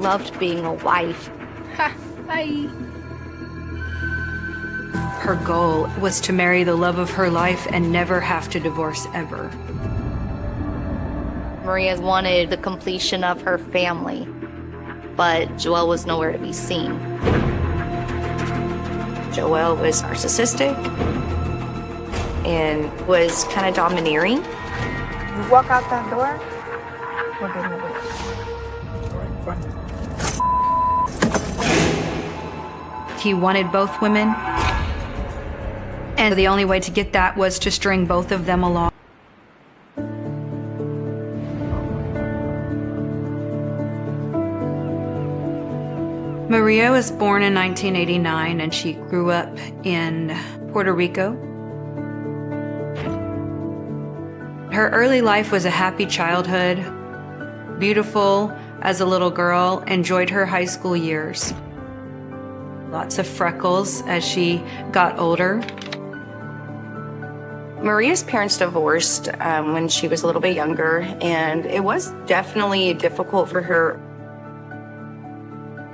loved being a wife. Ha, bye. Her goal was to marry the love of her life and never have to divorce ever. Maria wanted the completion of her family, but Joelle was nowhere to be seen. Joelle was narcissistic and was kind of domineering. You walk out that door, we're getting away. He wanted both women, and the only way to get that was to string both of them along. Maria was born in 1989, and she grew up in Puerto Rico. Her early life was a happy childhood, beautiful as a little girl, enjoyed her high school years. Lots of freckles as she got older. Maria's parents divorced when she was a little bit younger, and it was definitely difficult for her.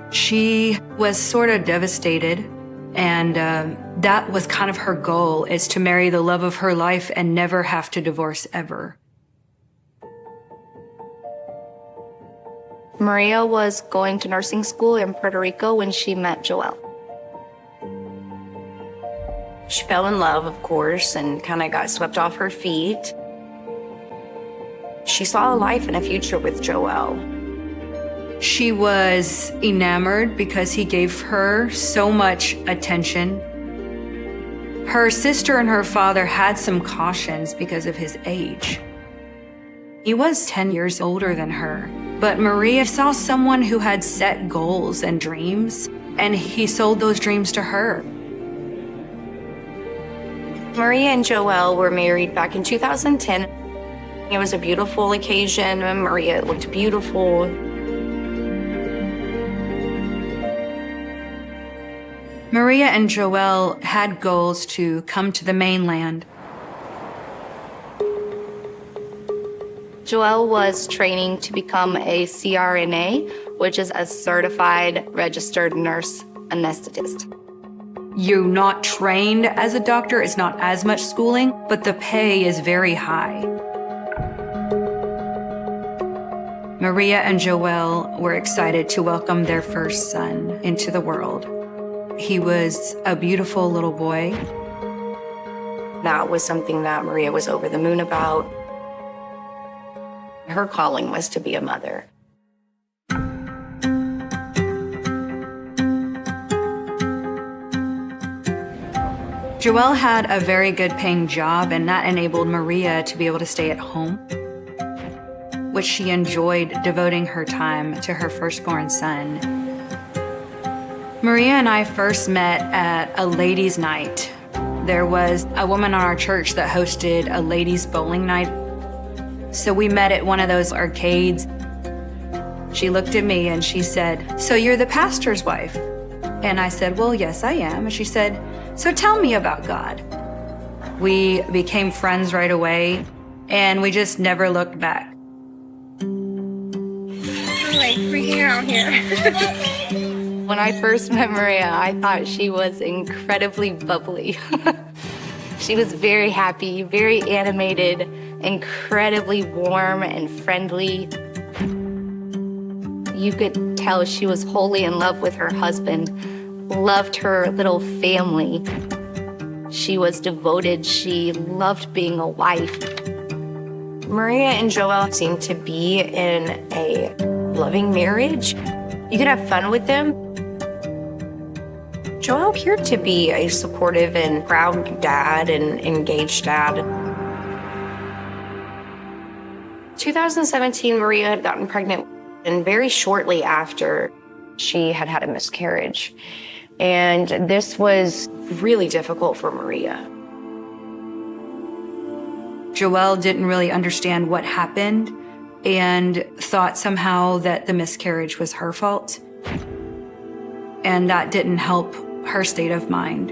She was sort of devastated, and that was kind of her goal, is to marry the love of her life and never have to divorce ever. Maria was going to nursing school in Puerto Rico when she met Joelle. She fell in love, of course, and kind of got swept off her feet. She saw a life and a future with Joelle. She was enamored because he gave her so much attention. Her sister and her father had some cautions because of his age. He was 10 years older than her, but Maria saw someone who had set goals and dreams, and he sold those dreams to her. Maria and Joelle were married back in 2010. It was a beautiful occasion. Maria looked beautiful. Maria and Joelle had goals to come to the mainland. Joelle was training to become a CRNA, which is a certified registered nurse anesthetist. You're not trained as a doctor, it's not as much schooling, but the pay is very high. Maria and Joelle were excited to welcome their first son into the world. He was a beautiful little boy. That was something that Maria was over the moon about. Her calling was to be a mother. Joelle had a very good paying job, and that enabled Maria to be able to stay at home, which she enjoyed, devoting her time to her firstborn son. Maria and I first met at a ladies' night. There was a woman on our church that hosted a ladies' bowling night. So we met at one of those arcades. She looked at me and she said, "So you're the pastor's wife?" And I said, "Well, yes, I am." And she said, "So tell me about God." We became friends right away, and we just never looked back. I'm like freaking out here. When I first met Maria, I thought she was incredibly bubbly. She was very happy, very animated, incredibly warm and friendly. You could tell she was wholly in love with her husband, loved her little family. She was devoted. She loved being a wife. Maria and Joelle seemed to be in a loving marriage. You could have fun with them. Joelle appeared to be a supportive and proud dad and engaged dad. 2017, Maria had gotten pregnant, and very shortly after, she had had a miscarriage. And this was really difficult for Maria. Joelle didn't really understand what happened and thought somehow that the miscarriage was her fault. And that didn't help her state of mind.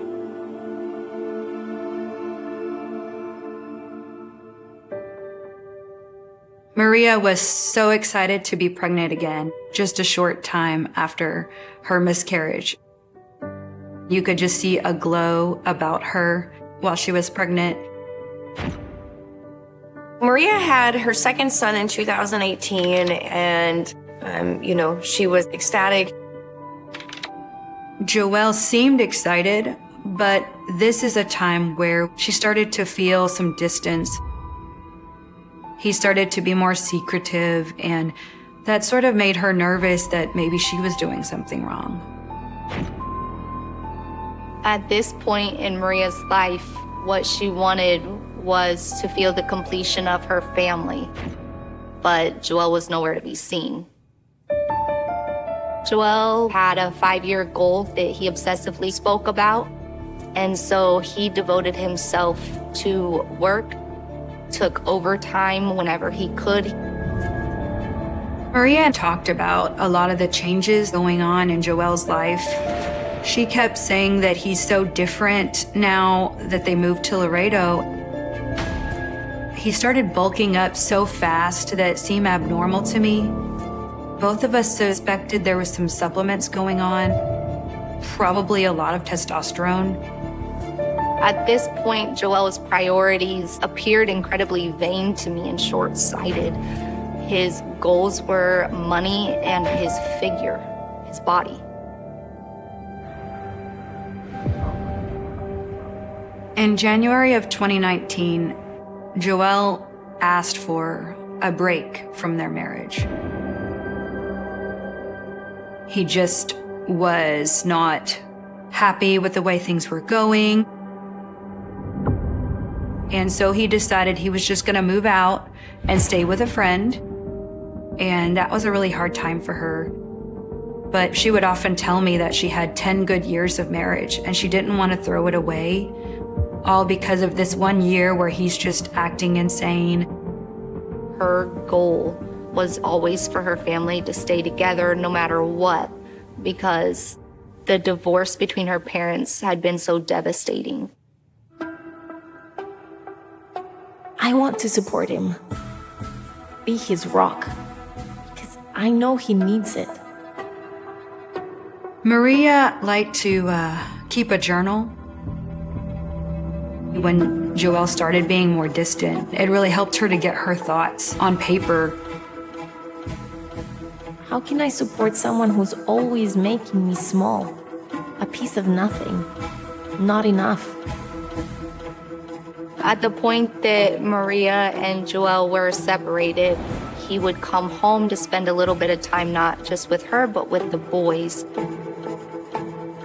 Maria was so excited to be pregnant again, just a short time after her miscarriage. You could just see a glow about her while she was pregnant. Maria had her second son in 2018, and, she was ecstatic. Joelle seemed excited, but this is a time where she started to feel some distance. He started to be more secretive, and that sort of made her nervous that maybe she was doing something wrong. At this point in Maria's life, what she wanted was to feel the completion of her family, but Joelle was nowhere to be seen. Joelle had a 5-year goal that he obsessively spoke about, and so he devoted himself to work, took overtime whenever he could. Maria talked about a lot of the changes going on in Joelle's life. She kept saying that he's so different now that they moved to Laredo. He started bulking up so fast that it seemed abnormal to me. Both of us suspected there was some supplements going on, probably a lot of testosterone. At this point, Joelle's priorities appeared incredibly vain to me and short-sighted. His goals were money and his figure, his body. In January of 2019, Joelle asked for a break from their marriage. He just was not happy with the way things were going. And so he decided he was just gonna move out and stay with a friend. And that was a really hard time for her. But she would often tell me that she had 10 good years of marriage and she didn't want to throw it away, all because of this 1 year where he's just acting insane. Her goal was always for her family to stay together no matter what, because the divorce between her parents had been so devastating. I want to support him, be his rock, because I know he needs it. Maria liked to keep a journal. When Joelle started being more distant, it really helped her to get her thoughts on paper. How can I support someone who's always making me small? A piece of nothing. Not enough. At the point that Maria and Joelle were separated, he would come home to spend a little bit of time not just with her, but with the boys.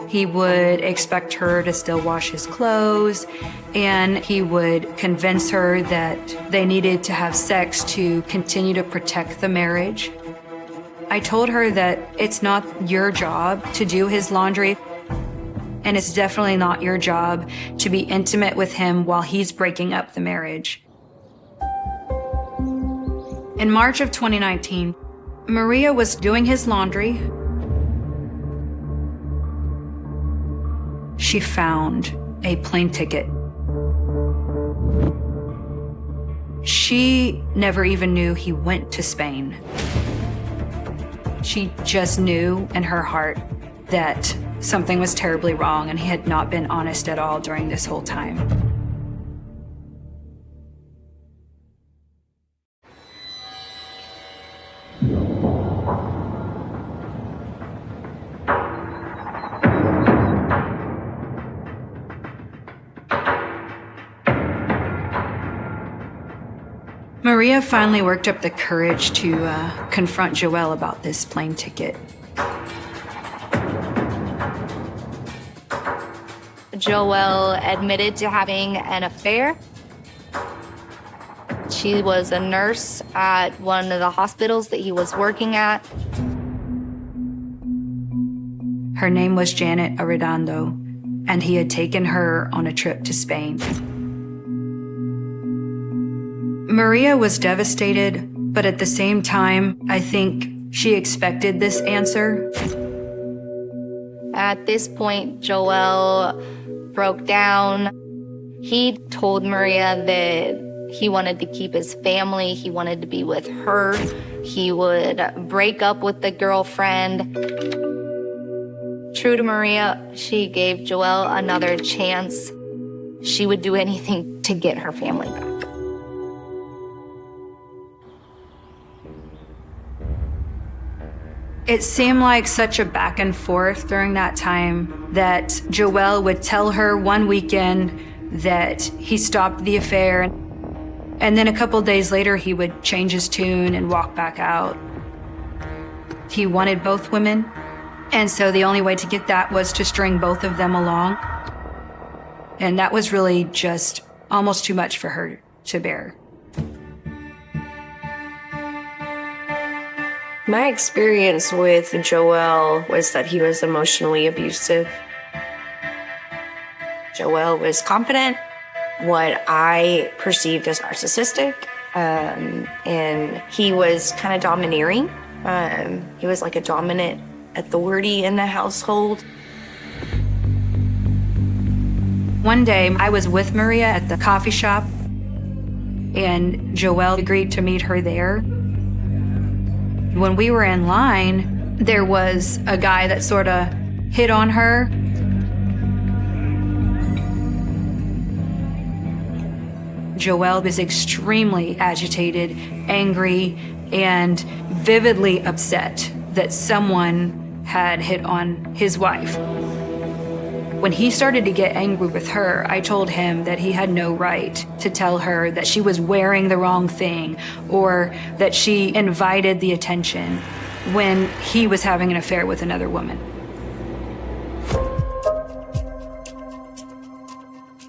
He would expect her to still wash his clothes, and he would convince her that they needed to have sex to continue to protect the marriage. I told her that it's not your job to do his laundry, and it's definitely not your job to be intimate with him while he's breaking up the marriage. In March of 2019, Maria was doing his laundry. She found a plane ticket. She never even knew he went to Spain. She just knew in her heart that something was terribly wrong and he had not been honest at all during this whole time. Maria finally worked up the courage to confront Joelle about this plane ticket. Joelle admitted to having an affair. She was a nurse at one of the hospitals that he was working at. Her name was Janet Arredondo, and he had taken her on a trip to Spain. Maria was devastated, but at the same time, I think she expected this answer. At this point, Joelle broke down. He told Maria that He wanted to keep his family. He wanted to be with her. He would break up with the girlfriend. True to Maria, she gave Joel another chance. She would do anything to get her family back. It seemed like such a back and forth during that time that Joel would tell her one weekend that he stopped the affair, and then a couple days later he would change his tune and walk back out. He wanted both women, and so the only way to get that was to string both of them along. And that was really just almost too much for her to bear. My experience with Joel was that he was emotionally abusive. Joel was confident, what I perceived as narcissistic, and he was kind of domineering. He was like a dominant authority in the household. One day, I was with Maria at the coffee shop, and Joel agreed to meet her there. When we were in line, there was a guy that sort of hit on her. Joel was extremely agitated, angry, and vividly upset that someone had hit on his wife. When he started to get angry with her, I told him that he had no right to tell her that she was wearing the wrong thing or that she invited the attention when he was having an affair with another woman.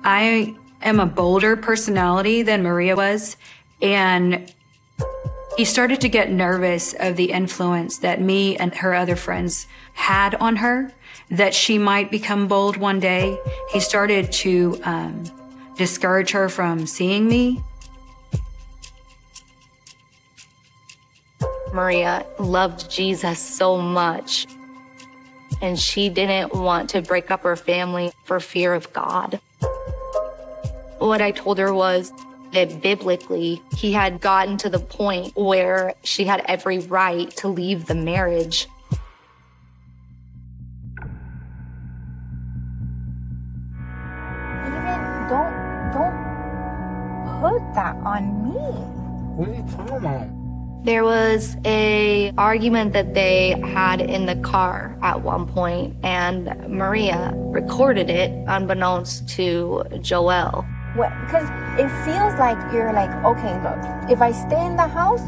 I am a bolder personality than Maria was, and he started to get nervous of the influence that me and her other friends had on her, that she might become bold one day. He started to discourage her from seeing me. Maria loved Jesus so much, and she didn't want to break up her family for fear of God. What I told her was that biblically, he had gotten to the point where she had every right to leave the marriage. Don't put that on me. What are you talking about? There was a argument that they had in the car at one point, and Maria recorded it unbeknownst to Joel. Because it feels like you're like, okay, look, if I stay in the house,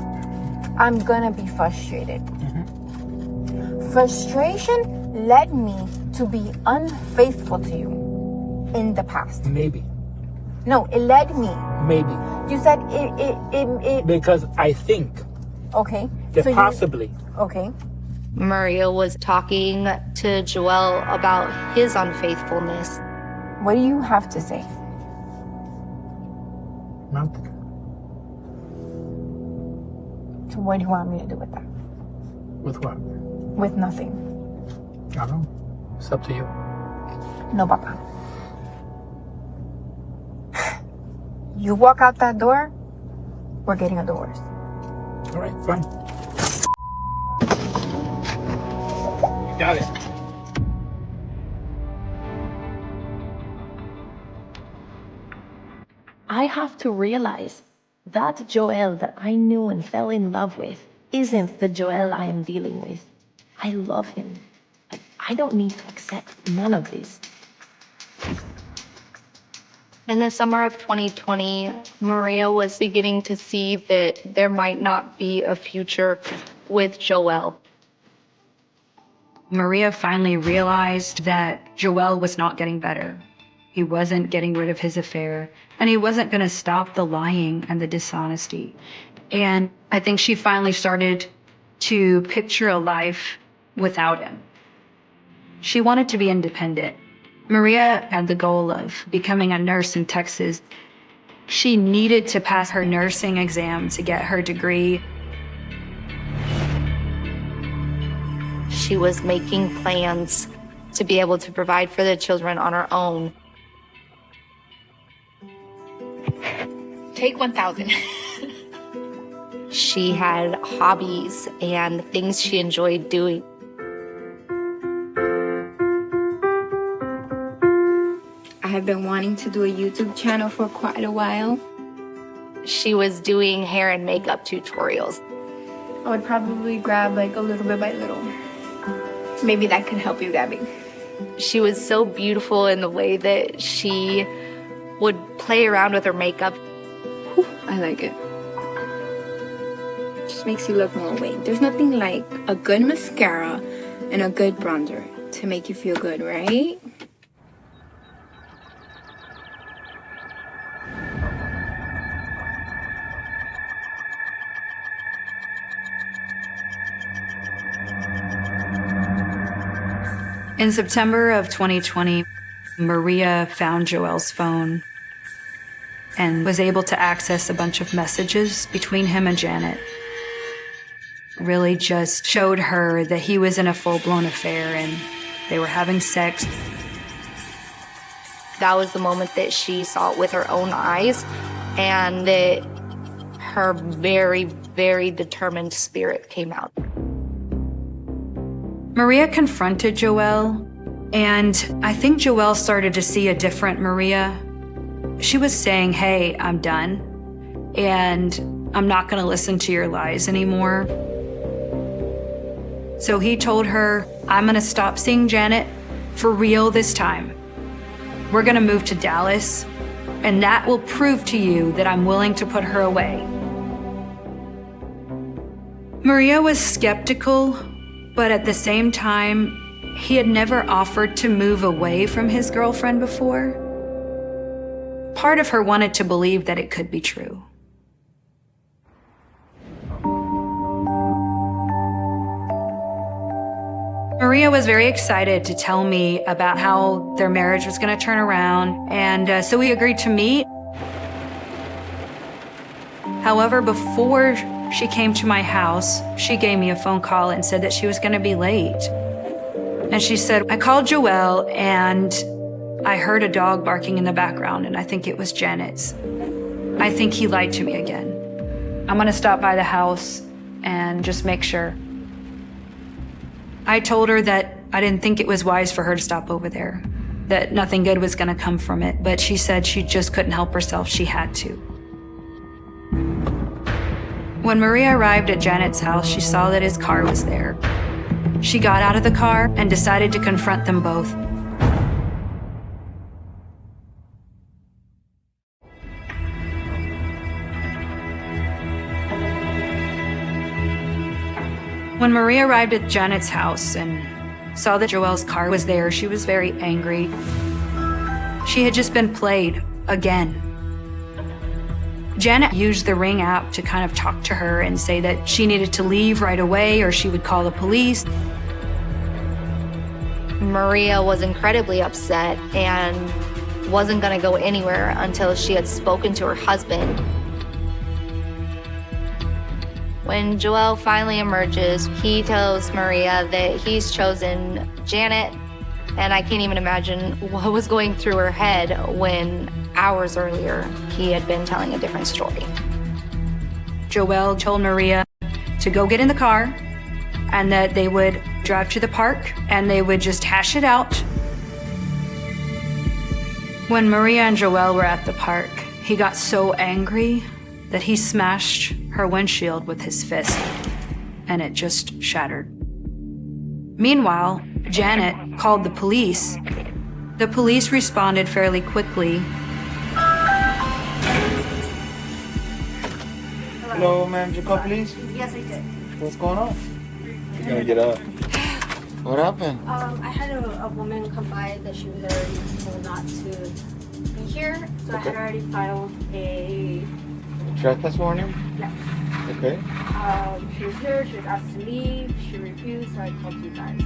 I'm gonna be frustrated. Frustration led me to be unfaithful to you in the past. Maybe. No, it led me. Maybe. You said it Because I think okay. that So possibly. Okay. Maria was talking to Joel about his unfaithfulness. What do you have to say? Nothing. So what do you want me to do with that? With what? With nothing. I don't know. It's up to you. No, Papa. You walk out that door, we're getting a divorce. All right, fine. You got it. I have to realize that Joel that I knew and fell in love with isn't the Joel I am dealing with. I love him. I don't need to accept none of this. In the summer of 2020, Maria was beginning to see that there might not be a future with Joel. Maria finally realized that Joel was not getting better. He wasn't getting rid of his affair, and he wasn't going to stop the lying and the dishonesty. And I think she finally started to picture a life without him. She wanted to be independent. Maria had the goal of becoming a nurse in Texas. She needed to pass her nursing exam to get her degree. She was making plans to be able to provide for the children on her own. take 1,000. She had hobbies and things she enjoyed doing. I have been wanting to do a YouTube channel for quite a while. She was doing hair and makeup tutorials. I would probably grab like a little bit by little. Maybe that could help you grabbing. She was so beautiful in the way that she would play around with her makeup. I like it. Just makes you look more awake. There's nothing like a good mascara and a good bronzer to make you feel good, right? In September of 2020, Maria found Joel's phone and was able to access a bunch of messages between him and Janet. Really just showed her that he was in a full-blown affair and they were having sex. That was the moment that she saw it with her own eyes, and that her very, very determined spirit came out. Maria confronted Joel, and I think Joel started to see a different Maria. She was saying, hey, I'm done, and I'm not gonna listen to your lies anymore. So he told her, I'm gonna stop seeing Janet for real this time. We're gonna move to Dallas, and that will prove to you that I'm willing to put her away. Maria was skeptical, but at the same time, he had never offered to move away from his girlfriend before. Part of her wanted to believe that it could be true. Maria was very excited to tell me about how their marriage was going to turn around, and so we agreed to meet. However, before she came to my house, she gave me a phone call and said that she was going to be late. And she said, I called Joel and I heard a dog barking in the background, and I think it was Janet's. I think he lied to me again. I'm going to stop by the house and just make sure. I told her that I didn't think it was wise for her to stop over there, that nothing good was going to come from it, but she said she just couldn't help herself. She had to. When Maria arrived at Janet's house, she saw that his car was there. She got out of the car and decided to confront them both. When Maria arrived at Janet's house and saw that Joel's car was there, she was very angry. She had just been played again. Janet used the Ring app to kind of talk to her and say that she needed to leave right away or she would call the police. Maria was incredibly upset and wasn't going to go anywhere until she had spoken to her husband. When Joel finally emerges, he tells Maria that he's chosen Janet, and I can't even imagine what was going through her head when hours earlier he had been telling a different story. Joel told Maria to go get in the car and that they would drive to the park and they would just hash it out. When Maria and Joel were at the park, he got so angry that he smashed her windshield with his fist, and it just shattered. Meanwhile, Janet called the police. The police responded fairly quickly. Hello, ma'am. Did you call police? Yes, I did. What's going on? You're gonna get up. What happened? I had a woman come by that she was already told not to be here, so I had already filed a... Trespass warning? Yes. Okay. She was here, she was asked to leave, she refused, so I called you guys.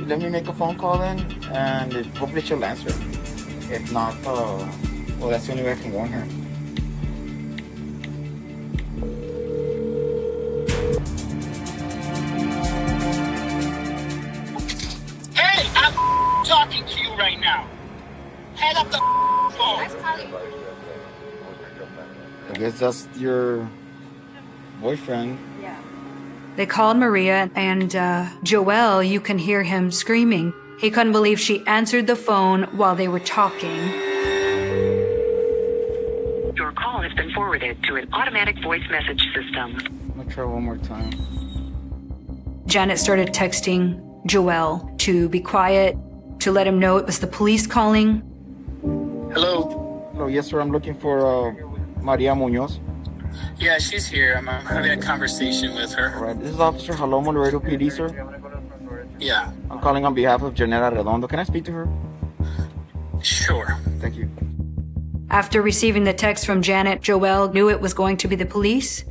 Let me make a phone call then, and hopefully she'll answer. If not, well, that's the only way I can warn her. Hey, I'm talking to you right now. Head up the phone. guess that's your boyfriend. Yeah. They called Maria, and Joel, you can hear him screaming. He couldn't believe she answered the phone while they were talking. Your call has been forwarded to an automatic voice message system. I'm gonna try one more time. Janet started texting Joel to be quiet, to let him know it was the police calling. Hello. Hello, yes, sir. I'm looking for Maria Munoz. Yeah, she's here. I'm having a conversation with her. All right, this is Officer Jalomo, Laredo PD, sir. Yeah, I'm calling on behalf of Janela Redondo. Can I speak to her? sure. Thank you. After receiving the text from Janet, Joel knew it was going to be the police,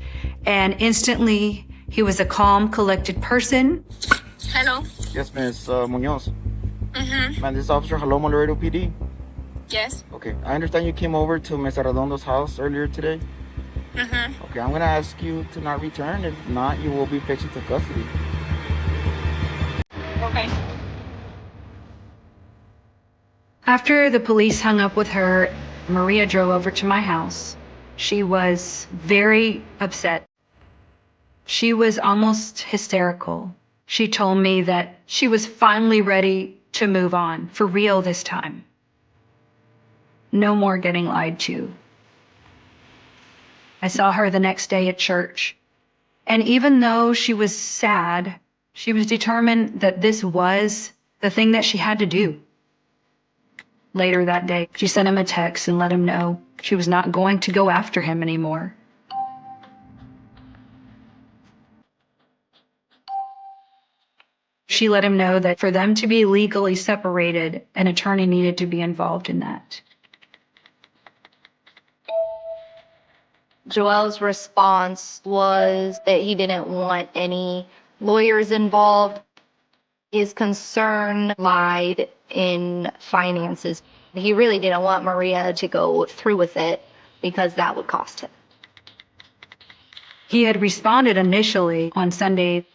and instantly he was a calm, collected person. Hello. Yes, Miss Munoz. Man, this is Officer Jalomo, Laredo PD. Yes. Okay, I understand you came over to Ms. Redondo's house earlier today. Okay, I'm gonna ask you to not return. If not, you will be placed into custody. Okay. After the police hung up with her, Maria drove over to my house. She was very upset. She was almost hysterical. She told me that she was finally ready to move on, for real this time. No more getting lied to. I saw her the next day at church. And even though she was sad, she was determined that this was the thing that she had to do. Later that day, she sent him a text and let him know she was not going to go after him anymore. She let him know that for them to be legally separated, an attorney needed to be involved in that. Joel's response was that he didn't want any lawyers involved. His concern lied in finances. He really didn't want Maria to go through with it because that would cost him. He had responded initially on Sunday,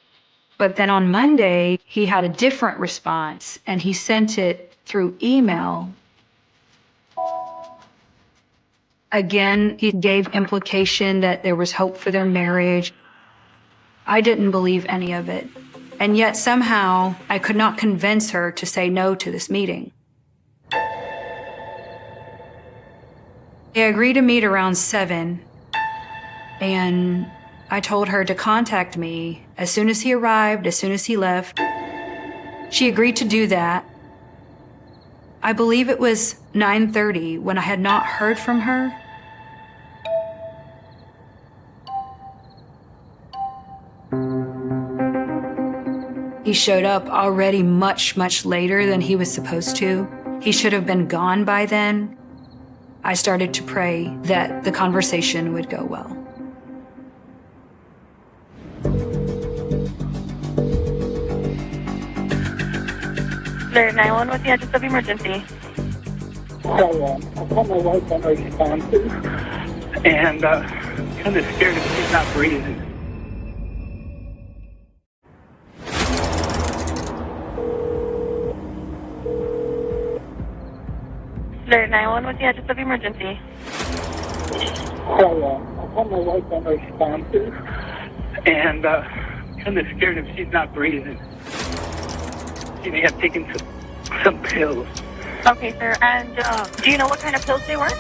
but then on Monday, he had a different response, and he sent it through email. Again, he gave implication that there was hope for their marriage. I didn't believe any of it. And yet somehow I could not convince her to say no to this meeting. They agreed to meet around 7, and I told her to contact me as soon as he arrived, as soon as he left. She agreed to do that. I believe it was 9:30 when I had not heard from her. He showed up already much, much later than he was supposed to. He should have been gone by then. I started to pray that the conversation would go well. There, 911 with the address of emergency. Hi, I called my wife on responses, and kind of scared if she's not breathing. There, 911 with the address of emergency. Hi, I called my wife on responses, and kind of scared if she's not breathing. She may have taken some pills. Okay, sir. And do you know what kind of pills they were?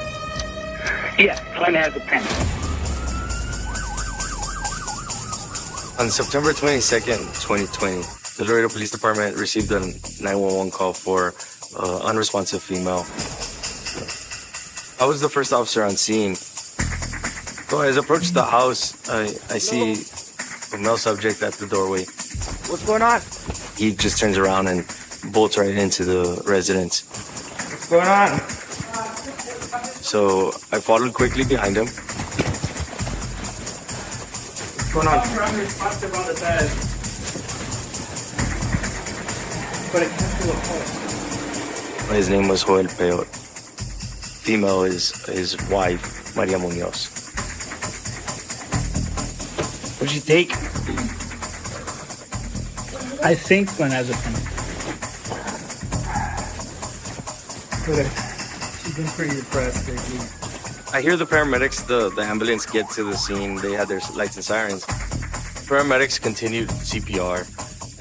Yeah, Glenn has a pen. On September 22nd, 2020, the Laredo Police Department received a 911 call for unresponsive female. I was the first officer on scene. So as I approached the house, I see a male subject at the doorway. What's going on? He just turns around and bolts right into the residence. What's going on? So I followed quickly behind him. What's going on? Unresponsive on the bed. But it can't do a pulse. His name was Joel Peot. Female is his wife, Maria Munoz. What'd you take? I think Glenn has a pen. But she's been pretty depressed lately. I hear the paramedics, the ambulance get to the scene. They had their lights and sirens. Paramedics continued CPR,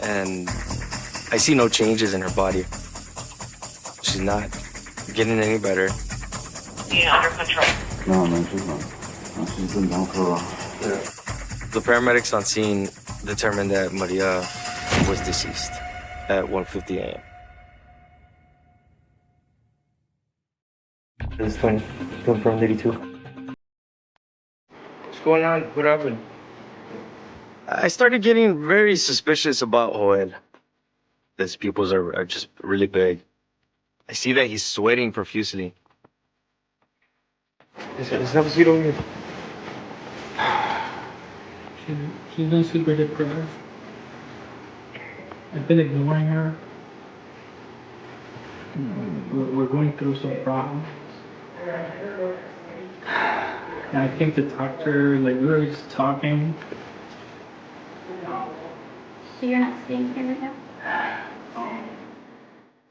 and I see no changes in her body. She's not getting any better. Under control. No, man, she's not. No, she's been down for a while. Yeah. The paramedics on scene determined that Maria was deceased at 1:50 a.m. It's 20 from 82. What's going on? What happened? I started getting very suspicious about Joel. His pupils are just really big. I see that he's sweating profusely. Let's have a seat over here. She's been super depressed. I've been ignoring her. We're going through some problems. And I came to talk to her, like we were just talking. So you're not staying here right now?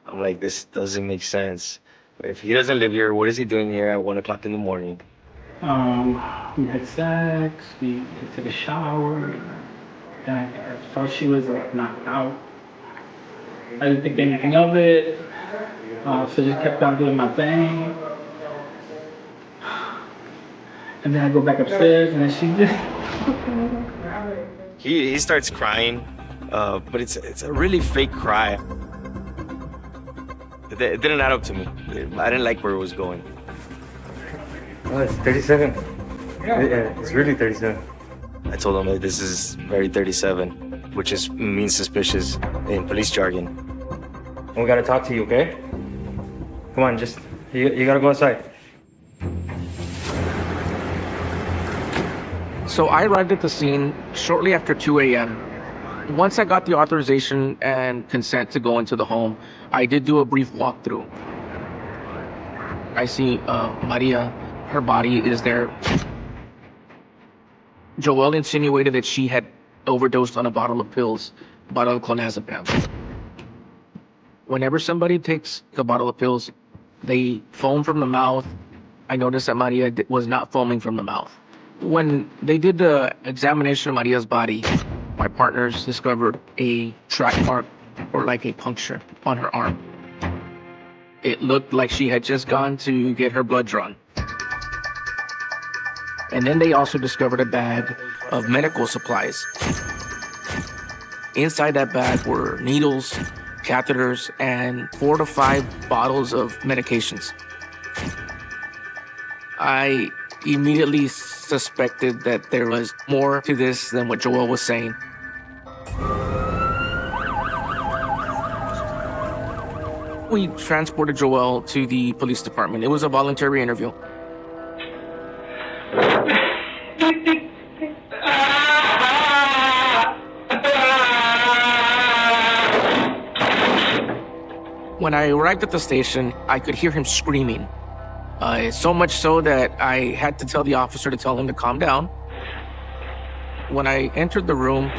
I'm like, this doesn't make sense. If he doesn't live here, what is he doing here at 1 o'clock in the morning? We had sex, we took a shower, and I thought she was like knocked out. I didn't think anything of it, so I just kept on doing my thing. And then I go back upstairs, and then she just... He starts crying, but it's a really fake cry. It didn't add up to me. I didn't like where it was going. Oh, it's 37. Yeah, it's really 37. I told him that this is very 37, which means suspicious in police jargon. We gotta talk to you, okay? Come on, you gotta go outside. So I arrived at the scene shortly after 2 a.m. Once I got the authorization and consent to go into the home, I did do a brief walkthrough. I see Maria, her body is there. Joel insinuated that she had overdosed on a bottle of pills, a bottle of clonazepam. Whenever somebody takes a bottle of pills, they foam from the mouth. I noticed that Maria was not foaming from the mouth. When they did the examination of Maria's body, my partners discovered a track mark, or like a puncture, on her arm. It looked like she had just gone to get her blood drawn. And then they also discovered a bag of medical supplies. Inside that bag were needles, catheters, and 4 to 5 bottles of medications. I immediately suspected that there was more to this than what Joel was saying. We transported Joel to the police department. It was a voluntary interview. When I arrived at the station, I could hear him screaming. So much so that I had to tell the officer to tell him to calm down. When I entered the room,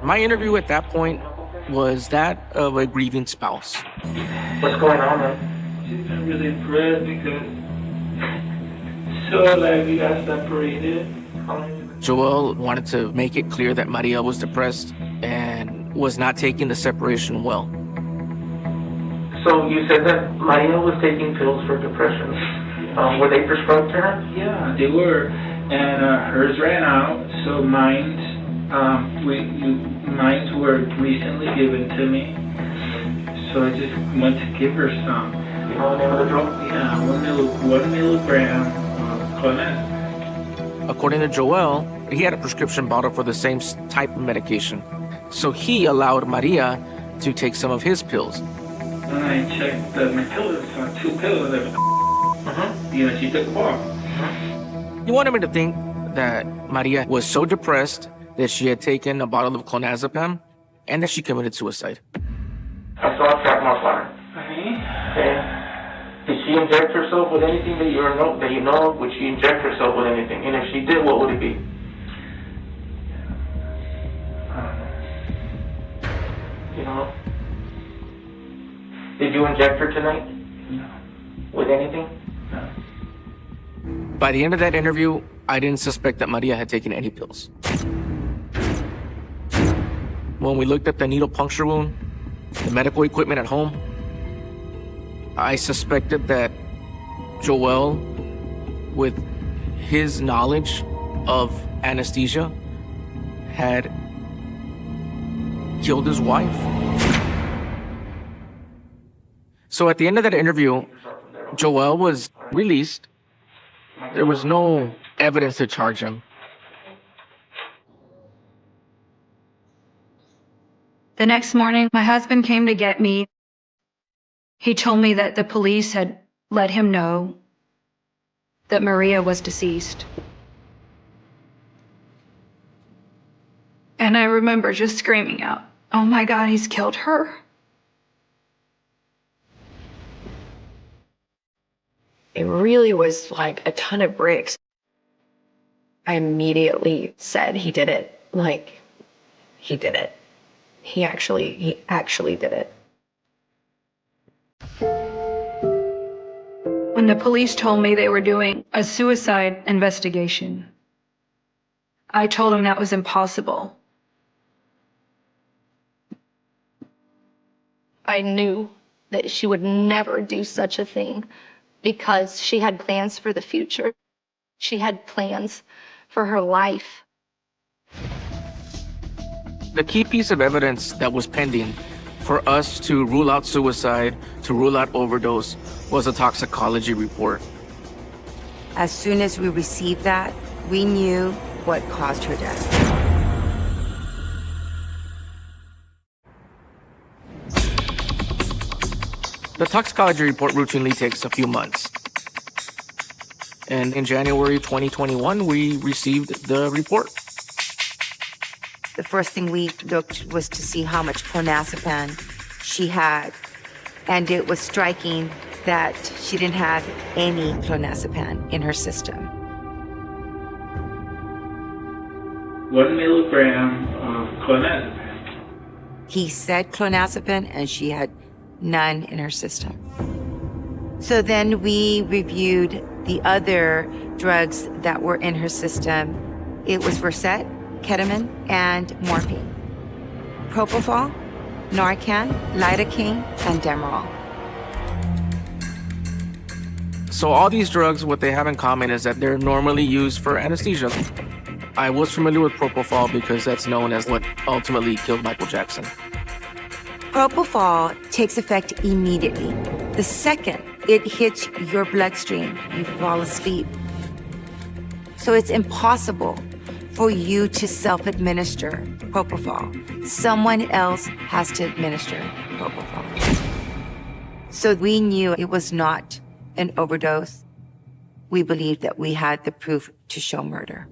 my interview at that point was that of a grieving spouse. What's going on, man? She's been really depressed because so like we got separated. Joel wanted to make it clear that Maria was depressed and was not taking the separation well. So you said that Maria was taking pills for depression. Were they prescribed to her? Yeah, they were, and hers ran out. So mine were recently given to me. So I just went to give her some. You know the name of the drug? Yeah, 1 milligram clonazepam. According to Joel, he had a prescription bottle for the same type of medication. So he allowed Maria to take some of his pills. When I checked my pills, 2 pills, you know, she took them off. He wanted me to think that Maria was so depressed that she had taken a bottle of clonazepam and that she committed suicide. I saw a track mark on her. Okay. Did she inject herself with anything that you know of? Would she inject herself with anything? And if she did, what would it be? You know? Did you inject her tonight? No. With anything? No. By the end of that interview, I didn't suspect that Maria had taken any pills. When we looked at the needle puncture wound, the medical equipment at home, I suspected that Joel, with his knowledge of anesthesia, had killed his wife. So at the end of that interview, Joel was released. There was no evidence to charge him. The next morning, my husband came to get me. He told me that the police had let him know that Maria was deceased. And I remember just screaming out, "Oh my God, he's killed her." It really was like a ton of bricks. I immediately said he did it. Like, he did it. He actually did it. When the police told me they were doing a suicide investigation, I told them that was impossible. I knew that she would never do such a thing because she had plans for the future. She had plans for her life. The key piece of evidence that was pending for us to rule out suicide, to rule out overdose, was a toxicology report. As soon as we received that, we knew what caused her death. The toxicology report routinely takes a few months. And in January 2021, we received the report. The first thing we looked was to see how much clonazepam she had. And it was striking that she didn't have any clonazepam in her system. 1 milligram of clonazepam. He said clonazepam, and she had none in her system. So then we reviewed the other drugs that were in her system. It was Versed, ketamine, and morphine. Propofol, Narcan, lidocaine, and Demerol. So all these drugs, what they have in common is that they're normally used for anesthesia. I was familiar with propofol because that's known as what ultimately killed Michael Jackson. Propofol takes effect immediately. The second it hits your bloodstream, you fall asleep. So it's impossible for you to self-administer propofol. Someone else has to administer propofol. So we knew it was not an overdose. We believed that we had the proof to show murder.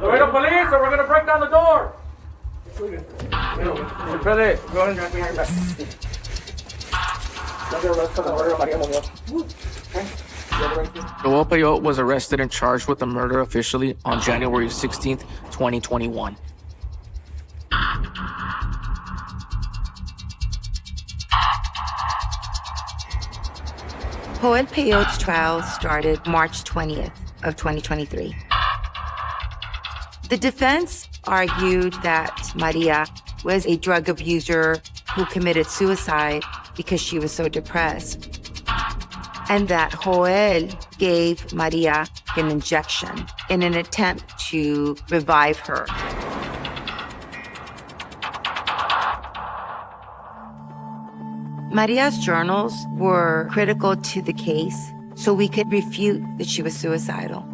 Laredo police, or we're gonna break down the door. Joel Peyote was arrested and charged with the murder officially on January 16th, 2021. Joel Peyote's trial started March 20th of 2023. The defense argued that Maria was a drug abuser who committed suicide because she was so depressed, and that Joel gave Maria an injection in an attempt to revive her. Maria's journals were critical to the case, so we could refute that she was suicidal.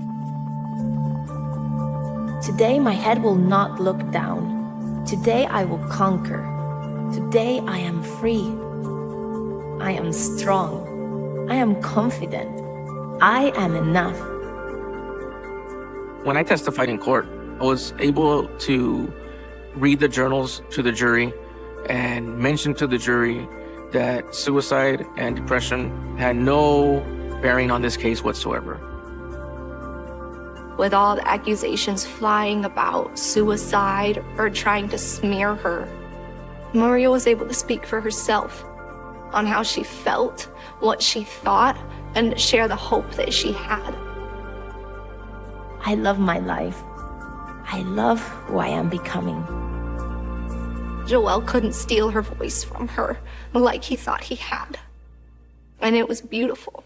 Today, my head will not look down. Today, I will conquer. Today, I am free. I am strong. I am confident. I am enough. When I testified in court, I was able to read the journals to the jury and mention to the jury that suicide and depression had no bearing on this case whatsoever. With all the accusations flying about suicide or trying to smear her, Maria was able to speak for herself. on how she felt, what she thought, and share the hope that she had. I love my life. I love who I am becoming. Joel couldn't steal her voice from her like he thought he had. And it was beautiful.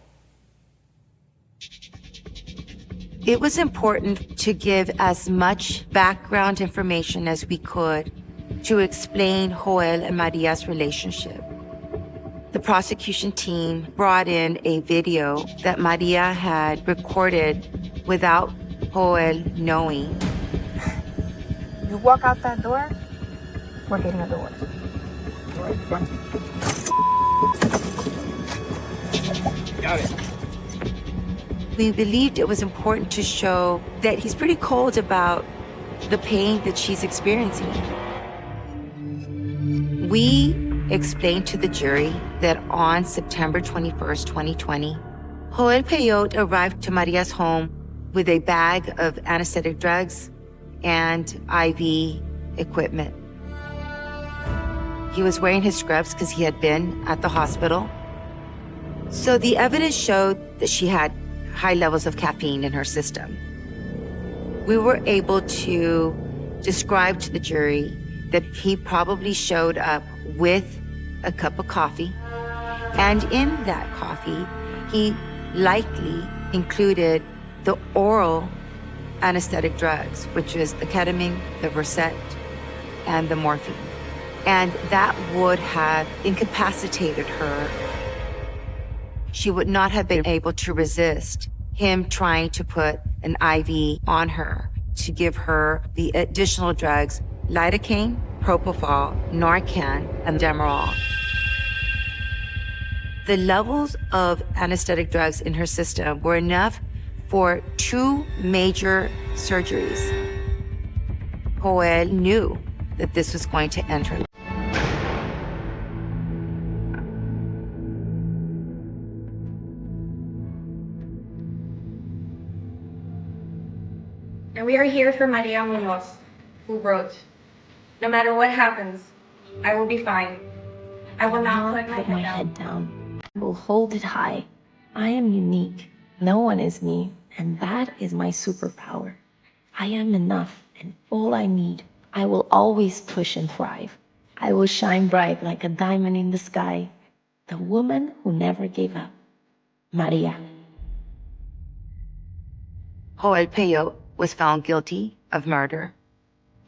It was important to give as much background information as we could to explain Joel and Maria's relationship. The prosecution team brought in a video that Maria had recorded without Joel knowing. You walk out that door, we're getting a divorce. All right, fine. Got it. We believed it was important to show that he's pretty cold about the pain that she's experiencing. We explained to the jury that on September 21st, 2020, Joel Peyote arrived to Maria's home with a bag of anesthetic drugs and IV equipment. He was wearing his scrubs because he had been at the hospital. So the evidence showed that she had high levels of caffeine in her system. We were able to describe to the jury that he probably showed up with a cup of coffee, and in that coffee, he likely included the oral anesthetic drugs, which is the ketamine, the Versed, and the morphine. And that would have incapacitated her. She would not have been able to resist him trying to put an IV on her to give her the additional drugs, lidocaine, propofol, Narcan, and Demerol. The levels of anesthetic drugs in her system were enough for 2 major surgeries. Joel knew that this was going to end her life. And we are here for Maria Munoz, who wrote, "No matter what happens, I will be fine. I will not put my head down. I will hold it high. I am unique. No one is me, and that is my superpower. I am enough, and all I need. I will always push and thrive. I will shine bright like a diamond in the sky. The woman who never gave up. Maria." Joel Peyote was found guilty of murder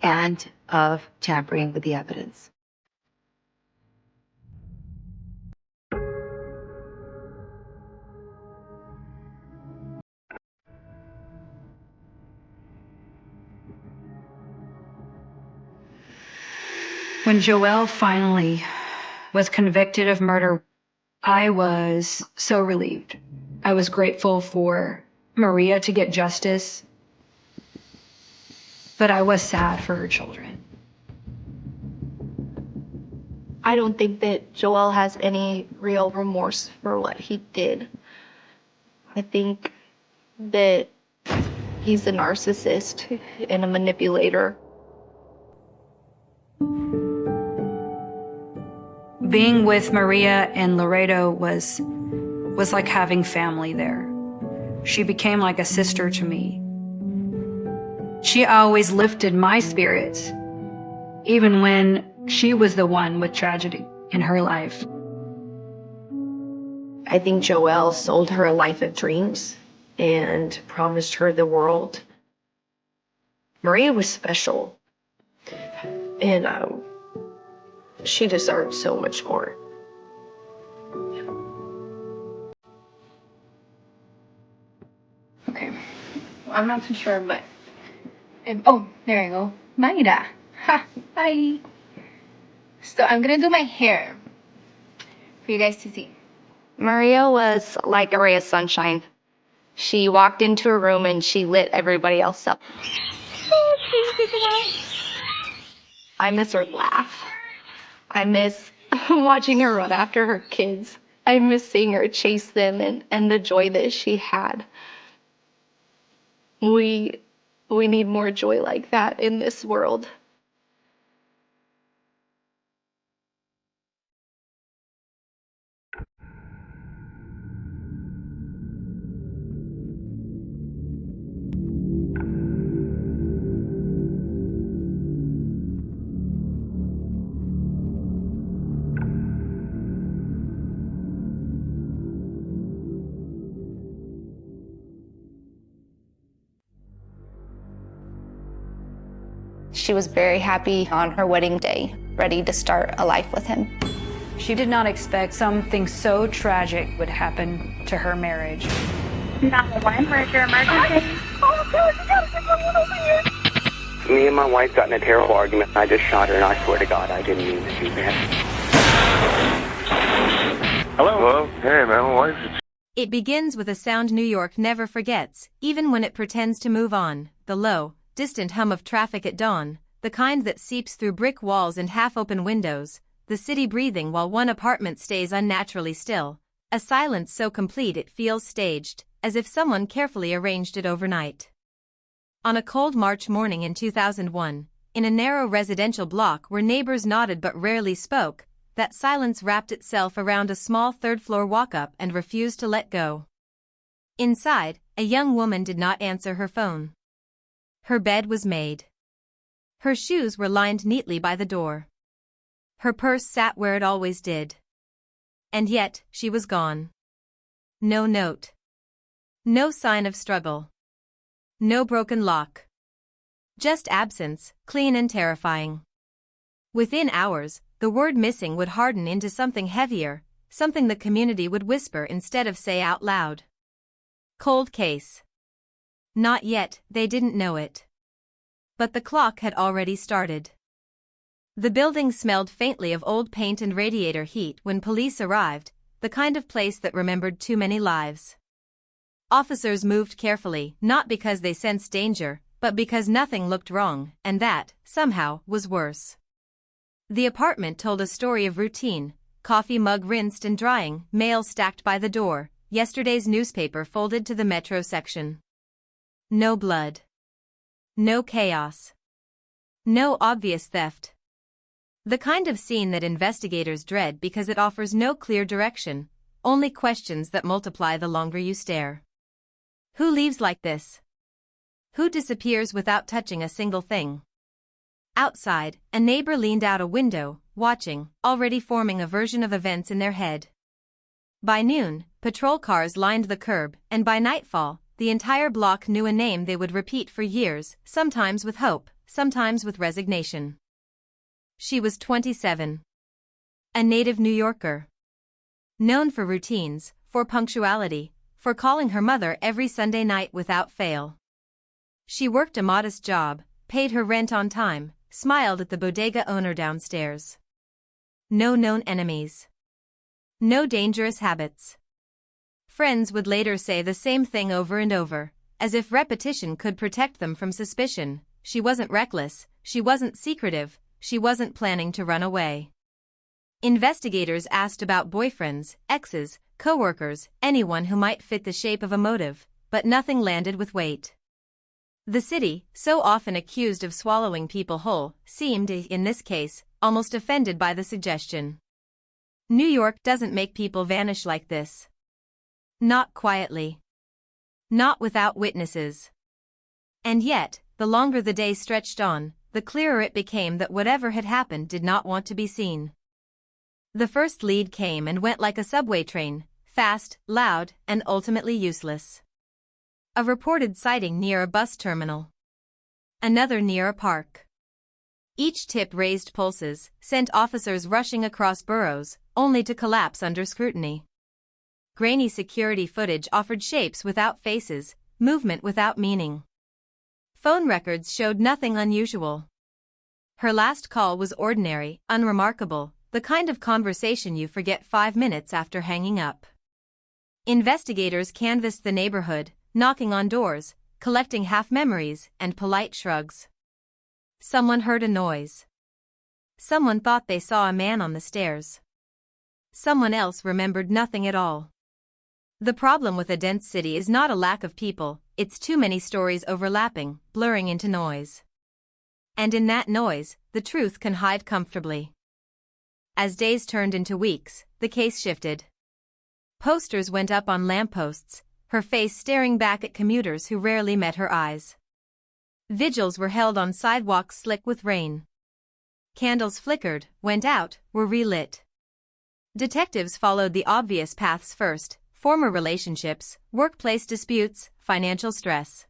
and of tampering with the evidence. When Joelle finally was convicted of murder, I was so relieved. I was grateful for Maria to get justice, but I was sad for her children. I don't think that Joel has any real remorse for what he did. I think that he's a narcissist and a manipulator. Being with Maria in Laredo was like having family there. She became like a sister to me. She always lifted my spirits, even when she was the one with tragedy in her life. I think Joelle sold her a life of dreams and promised her the world. Maria was special, and she deserved so much more. Okay. I'm not too sure, but... oh, there you go. Mayra. Ha! Hi! So I'm gonna do my hair for you guys to see. Maria was like a ray of sunshine. She walked into a room and she lit everybody else up. I miss her laugh. I miss watching her run after her kids. I miss seeing her chase them and the joy that she had. We need more joy like that in this world. She was very happy on her wedding day, ready to start a life with him. She did not expect something so tragic would happen to her marriage. 911, where's your emergency? Me and my wife got in a terrible argument. I just shot her, and I swear to God, I didn't mean to do that. Hello? Hey, man, my wife. It begins with a sound New York never forgets, even when it pretends to move on, the low, distant hum of traffic at dawn, the kind that seeps through brick walls and half-open windows, the city breathing while one apartment stays unnaturally still, a silence so complete it feels staged, as if someone carefully arranged it overnight. On a cold March morning in 2001, in a narrow residential block where neighbors nodded but rarely spoke, that silence wrapped itself around a small third-floor walk-up and refused to let go. Inside, a young woman did not answer her phone. Her bed was made. Her shoes were lined neatly by the door. Her purse sat where it always did. And yet, she was gone. No note. No sign of struggle. No broken lock. Just absence, clean and terrifying. Within hours, the word missing would harden into something heavier, something the community would whisper instead of say out loud. Cold case. Not yet, they didn't know it. But the clock had already started. The building smelled faintly of old paint and radiator heat when police arrived, the kind of place that remembered too many lives. Officers moved carefully, not because they sensed danger, but because nothing looked wrong, and that, somehow, was worse. The apartment told a story of routine, coffee mug rinsed and drying, mail stacked by the door, yesterday's newspaper folded to the metro section. No blood. No chaos. No obvious theft. The kind of scene that investigators dread because it offers no clear direction, only questions that multiply the longer you stare. Who leaves like this? Who disappears without touching a single thing? Outside, a neighbor leaned out a window, watching, already forming a version of events in their head. By noon, patrol cars lined the curb, and by nightfall, the entire block knew a name they would repeat for years, sometimes with hope, sometimes with resignation. She was 27. A native New Yorker. Known for routines, for punctuality, for calling her mother every Sunday night without fail. She worked a modest job, paid her rent on time, smiled at the bodega owner downstairs. No known enemies. No dangerous habits. Friends would later say the same thing over and over, as if repetition could protect them from suspicion. She wasn't reckless, she wasn't secretive, she wasn't planning to run away. Investigators asked about boyfriends, exes, coworkers, anyone who might fit the shape of a motive, but nothing landed with weight. The city, so often accused of swallowing people whole, seemed, in this case, almost offended by the suggestion. New York doesn't make people vanish like this. Not quietly. Not without witnesses. And yet, the longer the day stretched on, the clearer it became that whatever had happened did not want to be seen. The first lead came and went like a subway train, fast, loud, and ultimately useless. A reported sighting near a bus terminal. Another near a park. Each tip raised pulses, sent officers rushing across boroughs, only to collapse under scrutiny. Grainy security footage offered shapes without faces, movement without meaning. Phone records showed nothing unusual. Her last call was ordinary, unremarkable, the kind of conversation you forget 5 minutes after hanging up. Investigators canvassed the neighborhood, knocking on doors, collecting half-memories and polite shrugs. Someone heard a noise. Someone thought they saw a man on the stairs. Someone else remembered nothing at all. The problem with a dense city is not a lack of people, it's too many stories overlapping, blurring into noise. And in that noise, the truth can hide comfortably. As days turned into weeks, the case shifted. Posters went up on lampposts, her face staring back at commuters who rarely met her eyes. Vigils were held on sidewalks slick with rain. Candles flickered, went out, were relit. Detectives followed the obvious paths first: former relationships, workplace disputes, financial stress.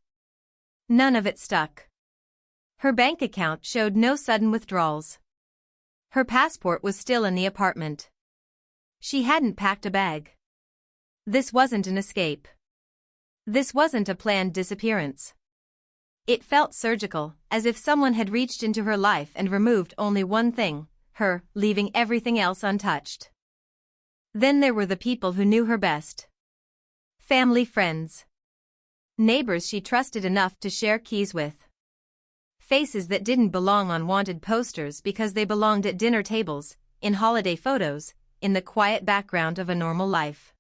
None of it stuck. Her bank account showed no sudden withdrawals. Her passport was still in the apartment. She hadn't packed a bag. This wasn't an escape. This wasn't a planned disappearance. It felt surgical, as if someone had reached into her life and removed only one thing, her, leaving everything else untouched. Then there were the people who knew her best. Family, friends. Neighbors she trusted enough to share keys with. Faces that didn't belong on wanted posters because they belonged at dinner tables, in holiday photos, in the quiet background of a normal life.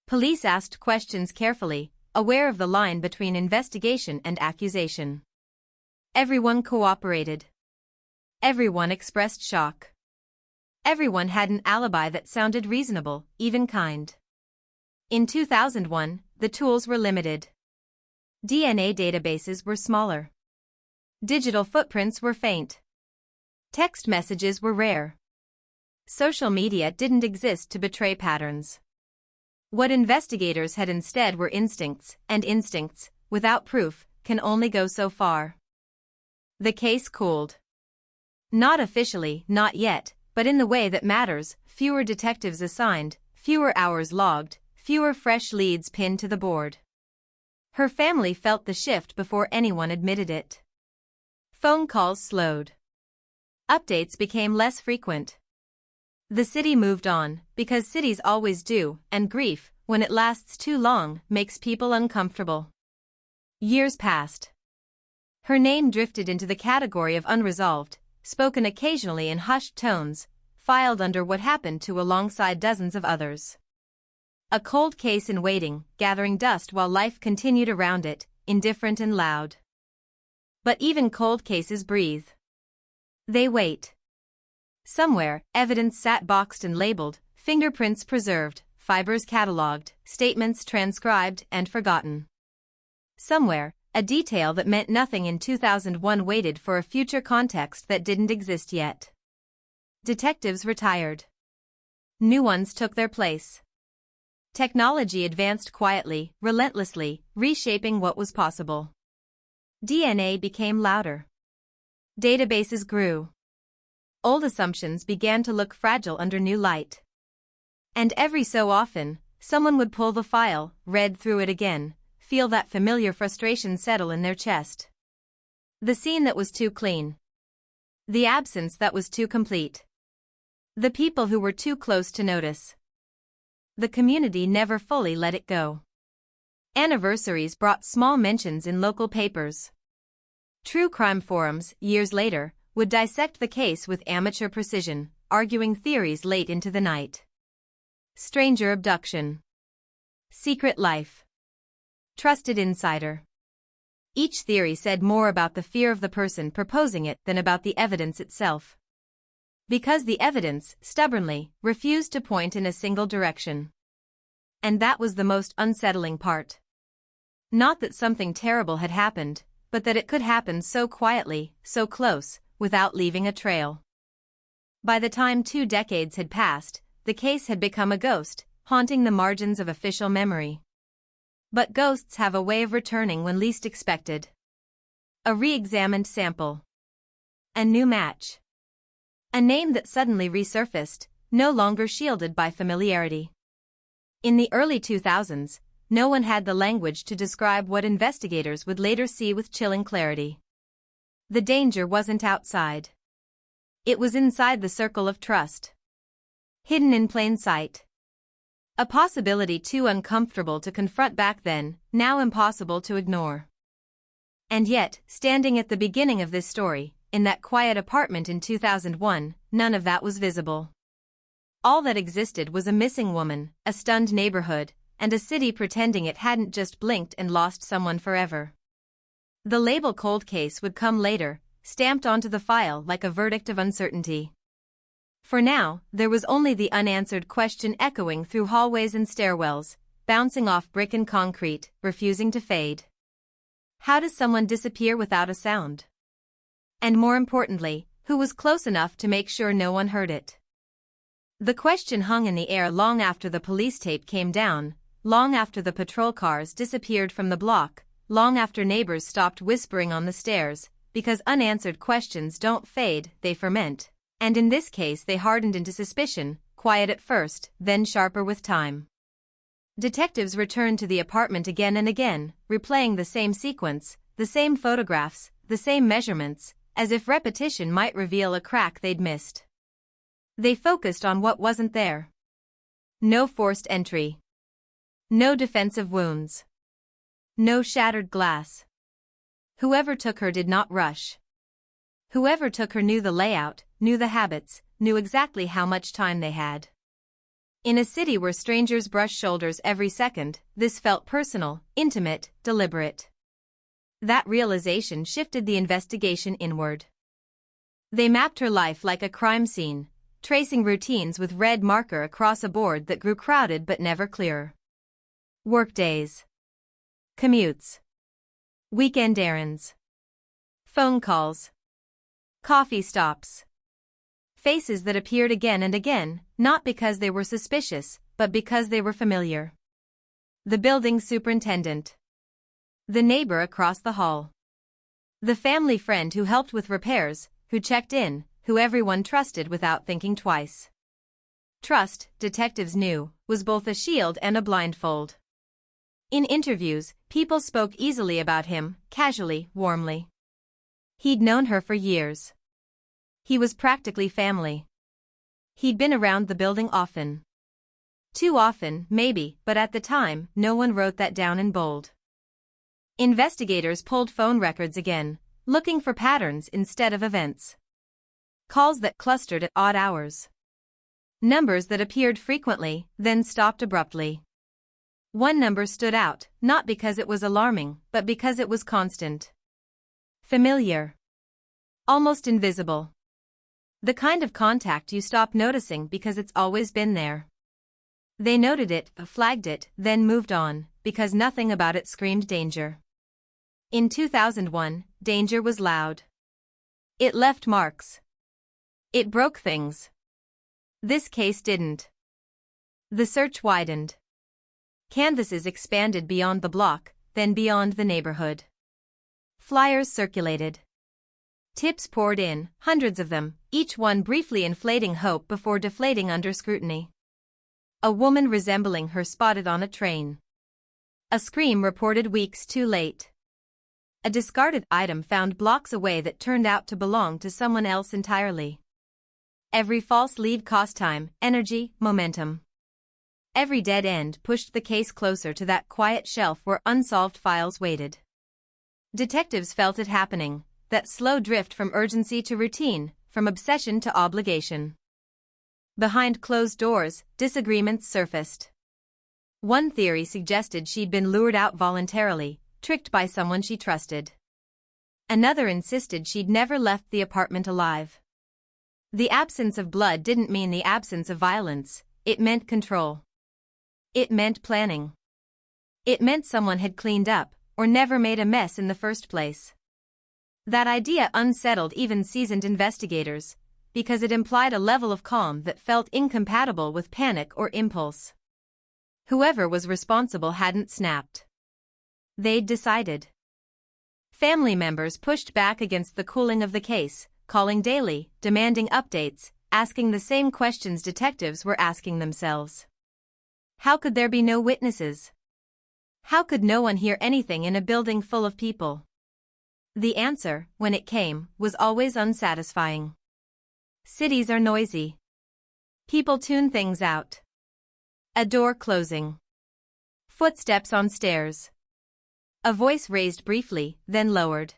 Police asked questions carefully, aware of the line between investigation and accusation. Everyone cooperated. Everyone expressed shock. Everyone had an alibi that sounded reasonable, even kind. In 2001, the tools were limited. DNA databases were smaller. Digital footprints were faint. Text messages were rare. Social media didn't exist to betray patterns. What investigators had instead were instincts, and instincts, without proof, can only go so far. The case cooled. Not officially, not yet, but in the way that matters: fewer detectives assigned, fewer hours logged, fewer fresh leads pinned to the board. Her family felt the shift before anyone admitted it. Phone calls slowed. Updates became less frequent. The city moved on, because cities always do, and grief, when it lasts too long, makes people uncomfortable. Years passed. Her name drifted into the category of unresolved, spoken occasionally in hushed tones, filed under what happened to alongside dozens of others. A cold case in waiting, gathering dust while life continued around it, indifferent and loud. But even cold cases breathe. They wait. Somewhere, evidence sat boxed and labeled, fingerprints preserved, fibers catalogued, statements transcribed and forgotten. Somewhere, a detail that meant nothing in 2001 waited for a future context that didn't exist yet. Detectives retired. New ones took their place. Technology advanced quietly, relentlessly, reshaping what was possible. DNA became louder. Databases grew. Old assumptions began to look fragile under new light. And every so often, someone would pull the file, read through it again, feel that familiar frustration settle in their chest. The scene that was too clean. The absence that was too complete. The people who were too close to notice. The community never fully let it go. Anniversaries brought small mentions in local papers. True crime forums, years later, would dissect the case with amateur precision, arguing theories late into the night. Stranger abduction. Secret life. Trusted insider. Each theory said more about the fear of the person proposing it than about the evidence itself. Because the evidence, stubbornly, refused to point in a single direction. And that was the most unsettling part. Not that something terrible had happened, but that it could happen so quietly, so close, without leaving a trail. By the time 2 decades had passed, the case had become a ghost, haunting the margins of official memory. But ghosts have a way of returning when least expected. A re-examined sample. A new match. A name that suddenly resurfaced, no longer shielded by familiarity. In the early 2000s, no one had the language to describe what investigators would later see with chilling clarity. The danger wasn't outside. It was inside the circle of trust. Hidden in plain sight. A possibility too uncomfortable to confront back then, now impossible to ignore. And yet, standing at the beginning of this story, in that quiet apartment in 2001, none of that was visible. All that existed was a missing woman, a stunned neighborhood, and a city pretending it hadn't just blinked and lost someone forever. The label cold case would come later, stamped onto the file like a verdict of uncertainty. For now, there was only the unanswered question echoing through hallways and stairwells, bouncing off brick and concrete, refusing to fade. How does someone disappear without a sound? And more importantly, who was close enough to make sure no one heard it? The question hung in the air long after the police tape came down, long after the patrol cars disappeared from the block, long after neighbors stopped whispering on the stairs, because unanswered questions don't fade, they ferment. And in this case they hardened into suspicion, quiet at first, then sharper with time. Detectives returned to the apartment again and again, replaying the same sequence, the same photographs, the same measurements, as if repetition might reveal a crack they'd missed. They focused on what wasn't there. No forced entry. No defensive wounds. No shattered glass. Whoever took her did not rush. Whoever took her knew the layout, knew the habits, knew exactly how much time they had. In a city where strangers brush shoulders every second, this felt personal, intimate, deliberate. That realization shifted the investigation inward. They mapped her life like a crime scene, tracing routines with red marker across a board that grew crowded but never clearer. Workdays. Commutes. Weekend errands. Phone calls. Coffee stops. Faces that appeared again and again, not because they were suspicious, but because they were familiar. The building superintendent. The neighbor across the hall. The family friend who helped with repairs, who checked in, who everyone trusted without thinking twice. Trust, detectives knew, was both a shield and a blindfold. In interviews, people spoke easily about him, casually, warmly. He'd known her for years. He was practically family. He'd been around the building often. Too often, maybe, but at the time, no one wrote that down in bold. Investigators pulled phone records again, looking for patterns instead of events. Calls that clustered at odd hours. Numbers that appeared frequently, then stopped abruptly. One number stood out, not because it was alarming, but because it was constant. Familiar. Almost invisible. The kind of contact you stop noticing because it's always been there. They noted it, flagged it, then moved on, because nothing about it screamed danger. In 2001, danger was loud. It left marks. It broke things. This case didn't. The search widened. Canvases expanded beyond the block, then beyond the neighborhood. Flyers circulated. Tips poured in, hundreds of them, each one briefly inflating hope before deflating under scrutiny. A woman resembling her spotted on a train. A scream reported weeks too late. A discarded item found blocks away that turned out to belong to someone else entirely. Every false lead cost time, energy, momentum. Every dead end pushed the case closer to that quiet shelf where unsolved files waited. Detectives felt it happening, that slow drift from urgency to routine, from obsession to obligation. Behind closed doors, disagreements surfaced. One theory suggested she'd been lured out voluntarily, tricked by someone she trusted. Another insisted she'd never left the apartment alive. The absence of blood didn't mean the absence of violence, it meant control. It meant planning. It meant someone had cleaned up, or never made a mess in the first place. That idea unsettled even seasoned investigators, because it implied a level of calm that felt incompatible with panic or impulse. Whoever was responsible hadn't snapped. They'd decided. Family members pushed back against the cooling of the case, calling daily, demanding updates, asking the same questions detectives were asking themselves. How could there be no witnesses? How could no one hear anything in a building full of people? The answer, when it came, was always unsatisfying. Cities are noisy. People tune things out. A door closing. Footsteps on stairs. A voice raised briefly, then lowered.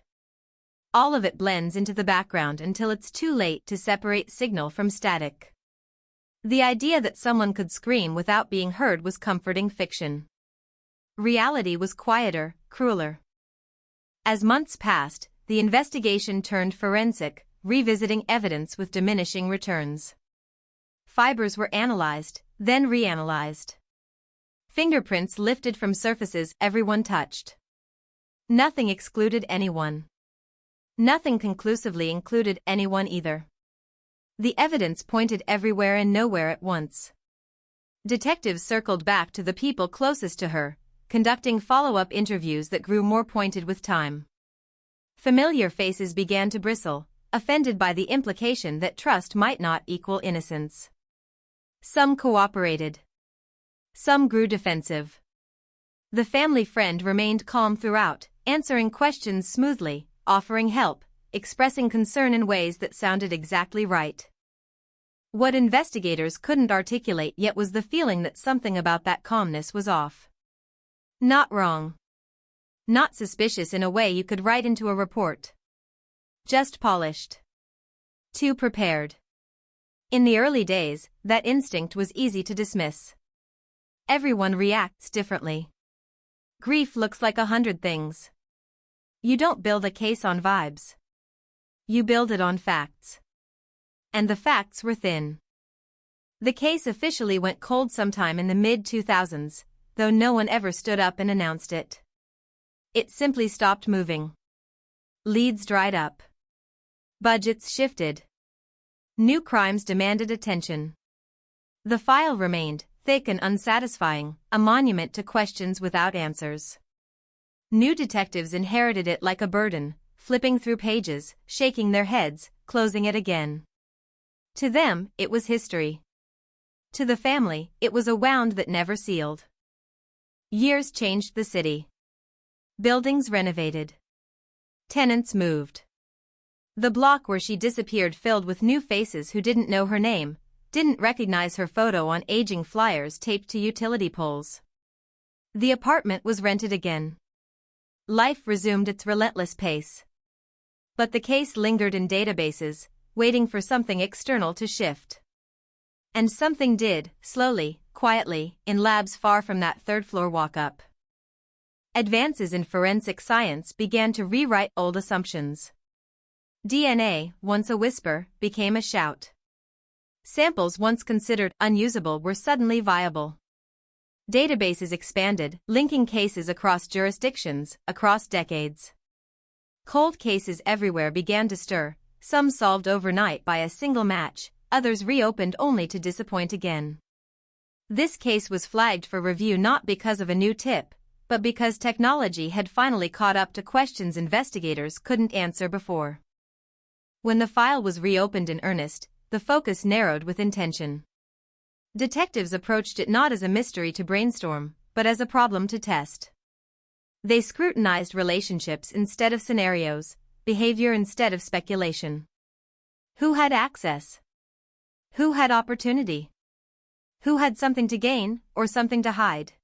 All of it blends into the background until it's too late to separate signal from static. The idea that someone could scream without being heard was comforting fiction. Reality was quieter, crueler. As months passed, the investigation turned forensic, revisiting evidence with diminishing returns. Fibers were analyzed, then reanalyzed. Fingerprints lifted from surfaces everyone touched. Nothing excluded anyone. Nothing conclusively included anyone either. The evidence pointed everywhere and nowhere at once. Detectives circled back to the people closest to her, conducting follow-up interviews that grew more pointed with time. Familiar faces began to bristle, offended by the implication that trust might not equal innocence. Some cooperated. Some grew defensive. The family friend remained calm throughout, answering questions smoothly, offering help, expressing concern in ways that sounded exactly right. What investigators couldn't articulate yet was the feeling that something about that calmness was off. Not wrong. Not suspicious in a way you could write into a report. Just polished. Too prepared. In the early days, that instinct was easy to dismiss. Everyone reacts differently. Grief looks like 100 things. You don't build a case on vibes. You build it on facts. And the facts were thin. The case officially went cold sometime in the mid-2000s, though no one ever stood up and announced it. It simply stopped moving. Leads dried up. Budgets shifted. New crimes demanded attention. The file remained, thick and unsatisfying, a monument to questions without answers. New detectives inherited it like a burden, flipping through pages, shaking their heads, closing it again. To them, it was history. To the family, it was a wound that never sealed. Years changed the city. Buildings renovated. Tenants moved. The block where she disappeared filled with new faces who didn't know her name, didn't recognize her photo on aging flyers taped to utility poles. The apartment was rented again. Life resumed its relentless pace. But the case lingered in databases, waiting for something external to shift. And something did, slowly, quietly, in labs far from that third-floor walk-up. Advances in forensic science began to rewrite old assumptions. DNA, once a whisper, became a shout. Samples once considered unusable were suddenly viable. Databases expanded, linking cases across jurisdictions, across decades. Cold cases everywhere began to stir, some solved overnight by a single match, others reopened only to disappoint again. This case was flagged for review not because of a new tip, but because technology had finally caught up to questions investigators couldn't answer before. When the file was reopened in earnest, the focus narrowed with intention. Detectives approached it not as a mystery to brainstorm, but as a problem to test. They scrutinized relationships instead of scenarios, behavior instead of speculation. Who had access? Who had opportunity? Who had something to gain, or something to hide?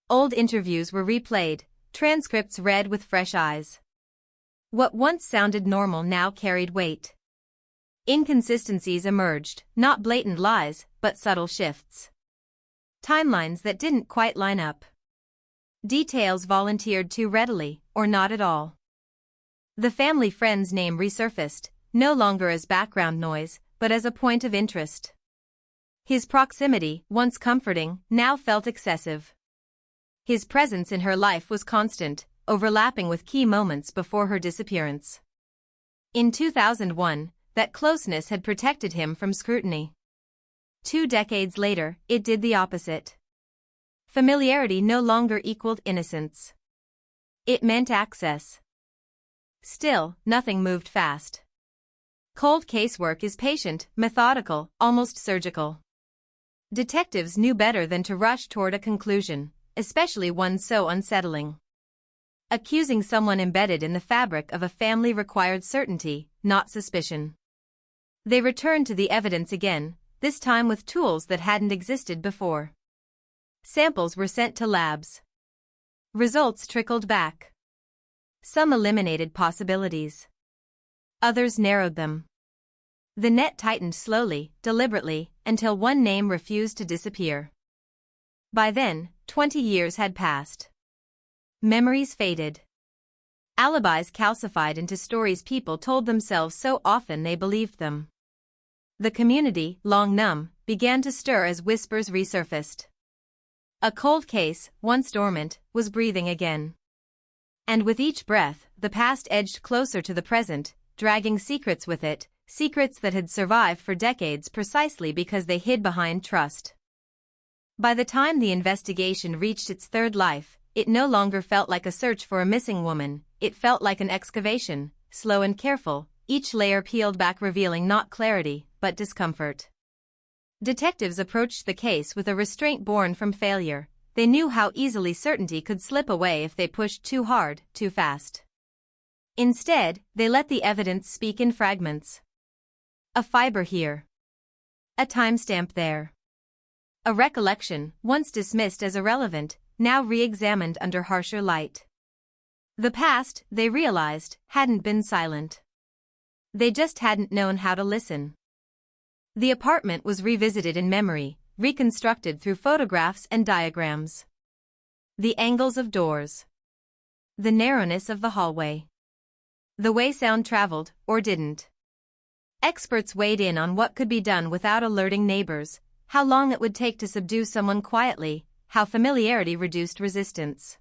Old interviews were replayed, transcripts read with fresh eyes. What once sounded normal now carried weight. Inconsistencies emerged, not blatant lies, but subtle shifts. Timelines that didn't quite line up. Details volunteered too readily, or not at all. The family friend's name resurfaced, no longer as background noise, but as a point of interest. His proximity, once comforting, now felt excessive. His presence in her life was constant, overlapping with key moments before her disappearance. In 2001, that closeness had protected him from scrutiny. 2 decades later, it did the opposite. Familiarity no longer equaled innocence. It meant access. Still, nothing moved fast. Cold casework is patient, methodical, almost surgical. Detectives knew better than to rush toward a conclusion, especially one so unsettling. Accusing someone embedded in the fabric of a family required certainty, not suspicion. They returned to the evidence again, this time with tools that hadn't existed before. Samples were sent to labs. Results trickled back. Some eliminated possibilities. Others narrowed them. The net tightened slowly, deliberately, until one name refused to disappear. By then, 20 years had passed. Memories faded. Alibis calcified into stories people told themselves so often they believed them. The community, long numb, began to stir as whispers resurfaced. A cold case, once dormant, was breathing again. And with each breath, the past edged closer to the present, dragging secrets with it, secrets that had survived for decades precisely because they hid behind trust. By the time the investigation reached its third life, it no longer felt like a search for a missing woman, it felt like an excavation, slow and careful, each layer peeled back revealing not clarity, but discomfort. Detectives approached the case with a restraint born from failure. They knew how easily certainty could slip away if they pushed too hard, too fast. Instead, they let the evidence speak in fragments. A fiber here. A timestamp there. A recollection, once dismissed as irrelevant, now re-examined under harsher light. The past, they realized, hadn't been silent. They just hadn't known how to listen. The apartment was revisited in memory, reconstructed through photographs and diagrams. The angles of doors. The narrowness of the hallway. The way sound traveled, or didn't. Experts weighed in on what could be done without alerting neighbors, how long it would take to subdue someone quietly, how familiarity reduced resistance.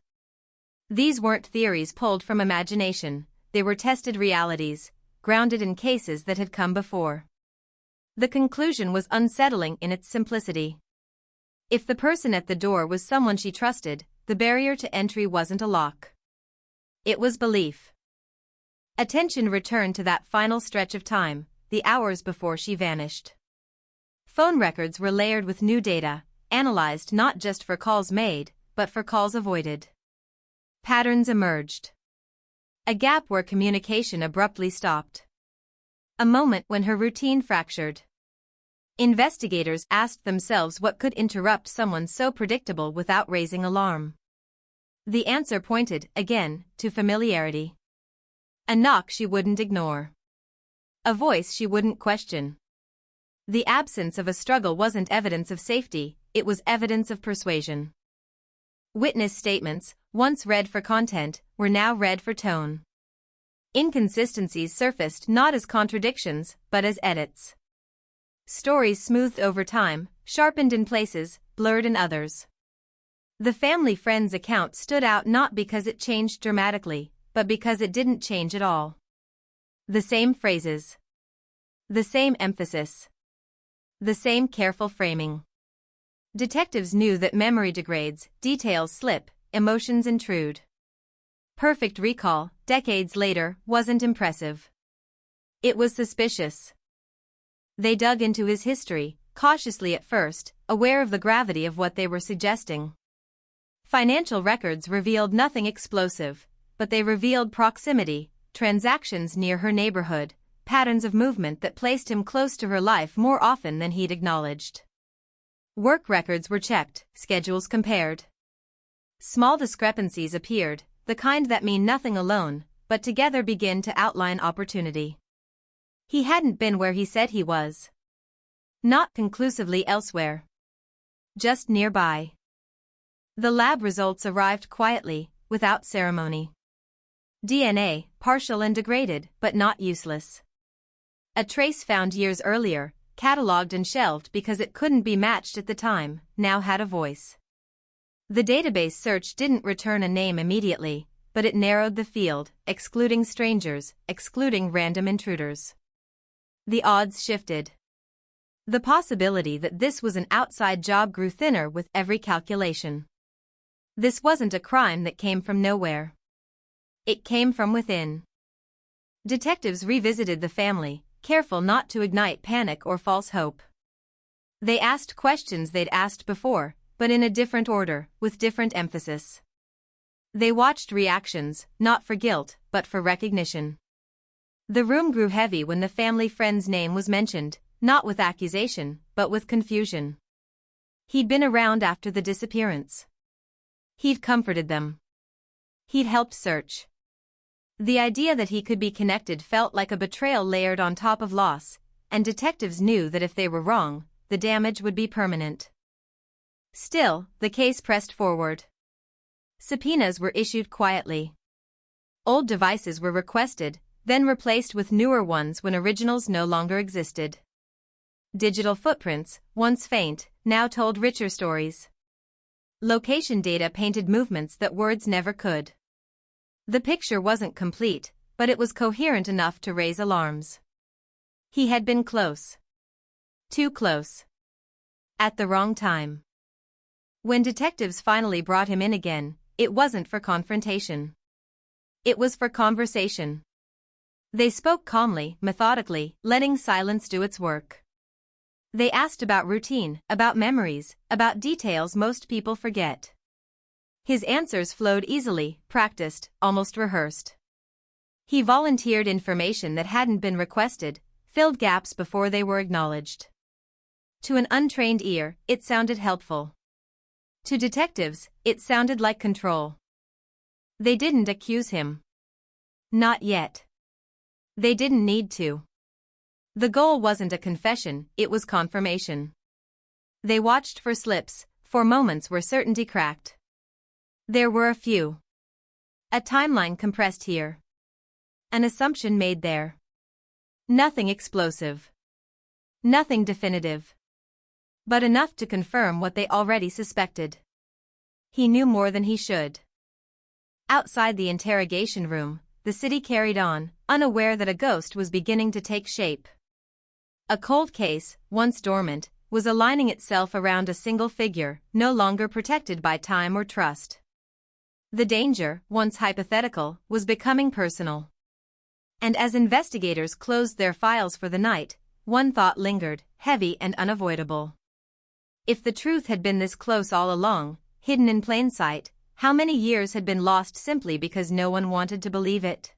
These weren't theories pulled from imagination, they were tested realities, grounded in cases that had come before. The conclusion was unsettling in its simplicity. If the person at the door was someone she trusted, the barrier to entry wasn't a lock. It was belief. Attention returned to that final stretch of time, the hours before she vanished. Phone records were layered with new data, analyzed not just for calls made, but for calls avoided. Patterns emerged. A gap where communication abruptly stopped. A moment when her routine fractured. Investigators asked themselves what could interrupt someone so predictable without raising alarm. The answer pointed, again, to familiarity. A knock she wouldn't ignore. A voice she wouldn't question. The absence of a struggle wasn't evidence of safety, it was evidence of persuasion. Witness statements, once read for content, were now read for tone. Inconsistencies surfaced not as contradictions, but as edits. Stories smoothed over time, sharpened in places, blurred in others. The family friend's account stood out not because it changed dramatically, but because it didn't change at all. The same phrases. The same emphasis. The same careful framing. Detectives knew that memory degrades, details slip, emotions intrude. Perfect recall, decades later, wasn't impressive. It was suspicious. They dug into his history, cautiously at first, aware of the gravity of what they were suggesting. Financial records revealed nothing explosive, but they revealed proximity, transactions near her neighborhood, patterns of movement that placed him close to her life more often than he'd acknowledged. Work records were checked, schedules compared. Small discrepancies appeared, the kind that mean nothing alone, but together begin to outline opportunity. He hadn't been where he said he was. Not conclusively elsewhere. Just nearby. The lab results arrived quietly, without ceremony. DNA, partial and degraded, but not useless. A trace found years earlier, catalogued and shelved because it couldn't be matched at the time, now had a voice. The database search didn't return a name immediately, but it narrowed the field, excluding strangers, excluding random intruders. The odds shifted. The possibility that this was an outside job grew thinner with every calculation. This wasn't a crime that came from nowhere. It came from within. Detectives revisited the family, careful not to ignite panic or false hope. They asked questions they'd asked before, but in a different order, with different emphasis. They watched reactions, not for guilt, but for recognition. The room grew heavy when the family friend's name was mentioned, not with accusation, but with confusion. He'd been around after the disappearance. He'd comforted them. He'd helped search. The idea that he could be connected felt like a betrayal layered on top of loss, and detectives knew that if they were wrong, the damage would be permanent. Still, the case pressed forward. Subpoenas were issued quietly. Old devices were requested, then replaced with newer ones when originals no longer existed. Digital footprints, once faint, now told richer stories. Location data painted movements that words never could. The picture wasn't complete, but it was coherent enough to raise alarms. He had been close. Too close. At the wrong time. When detectives finally brought him in again, it wasn't for confrontation. It was for conversation. They spoke calmly, methodically, letting silence do its work. They asked about routine, about memories, about details most people forget. His answers flowed easily, practiced, almost rehearsed. He volunteered information that hadn't been requested, filled gaps before they were acknowledged. To an untrained ear, it sounded helpful. To detectives, it sounded like control. They didn't accuse him. Not yet. They didn't need to. The goal wasn't a confession, it was confirmation. They watched for slips, for moments where certainty cracked. There were a few. A timeline compressed here. An assumption made there. Nothing explosive. Nothing definitive. But enough to confirm what they already suspected. He knew more than he should. Outside the interrogation room, the city carried on, unaware that a ghost was beginning to take shape. A cold case, once dormant, was aligning itself around a single figure, no longer protected by time or trust. The danger, once hypothetical, was becoming personal. And as investigators closed their files for the night, one thought lingered, heavy and unavoidable. If the truth had been this close all along, hidden in plain sight, how many years had been lost simply because no one wanted to believe it?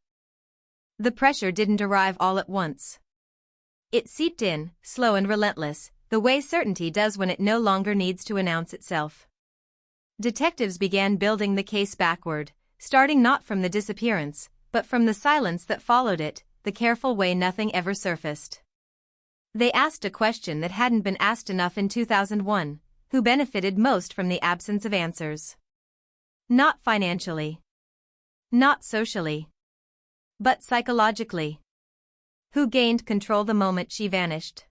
The pressure didn't arrive all at once. It seeped in, slow and relentless, the way certainty does when it no longer needs to announce itself. Detectives began building the case backward, starting not from the disappearance, but from the silence that followed it, the careful way nothing ever surfaced. They asked a question that hadn't been asked enough in 2001, who benefited most from the absence of answers? Not financially. Not socially. But psychologically. Who gained control the moment she vanished?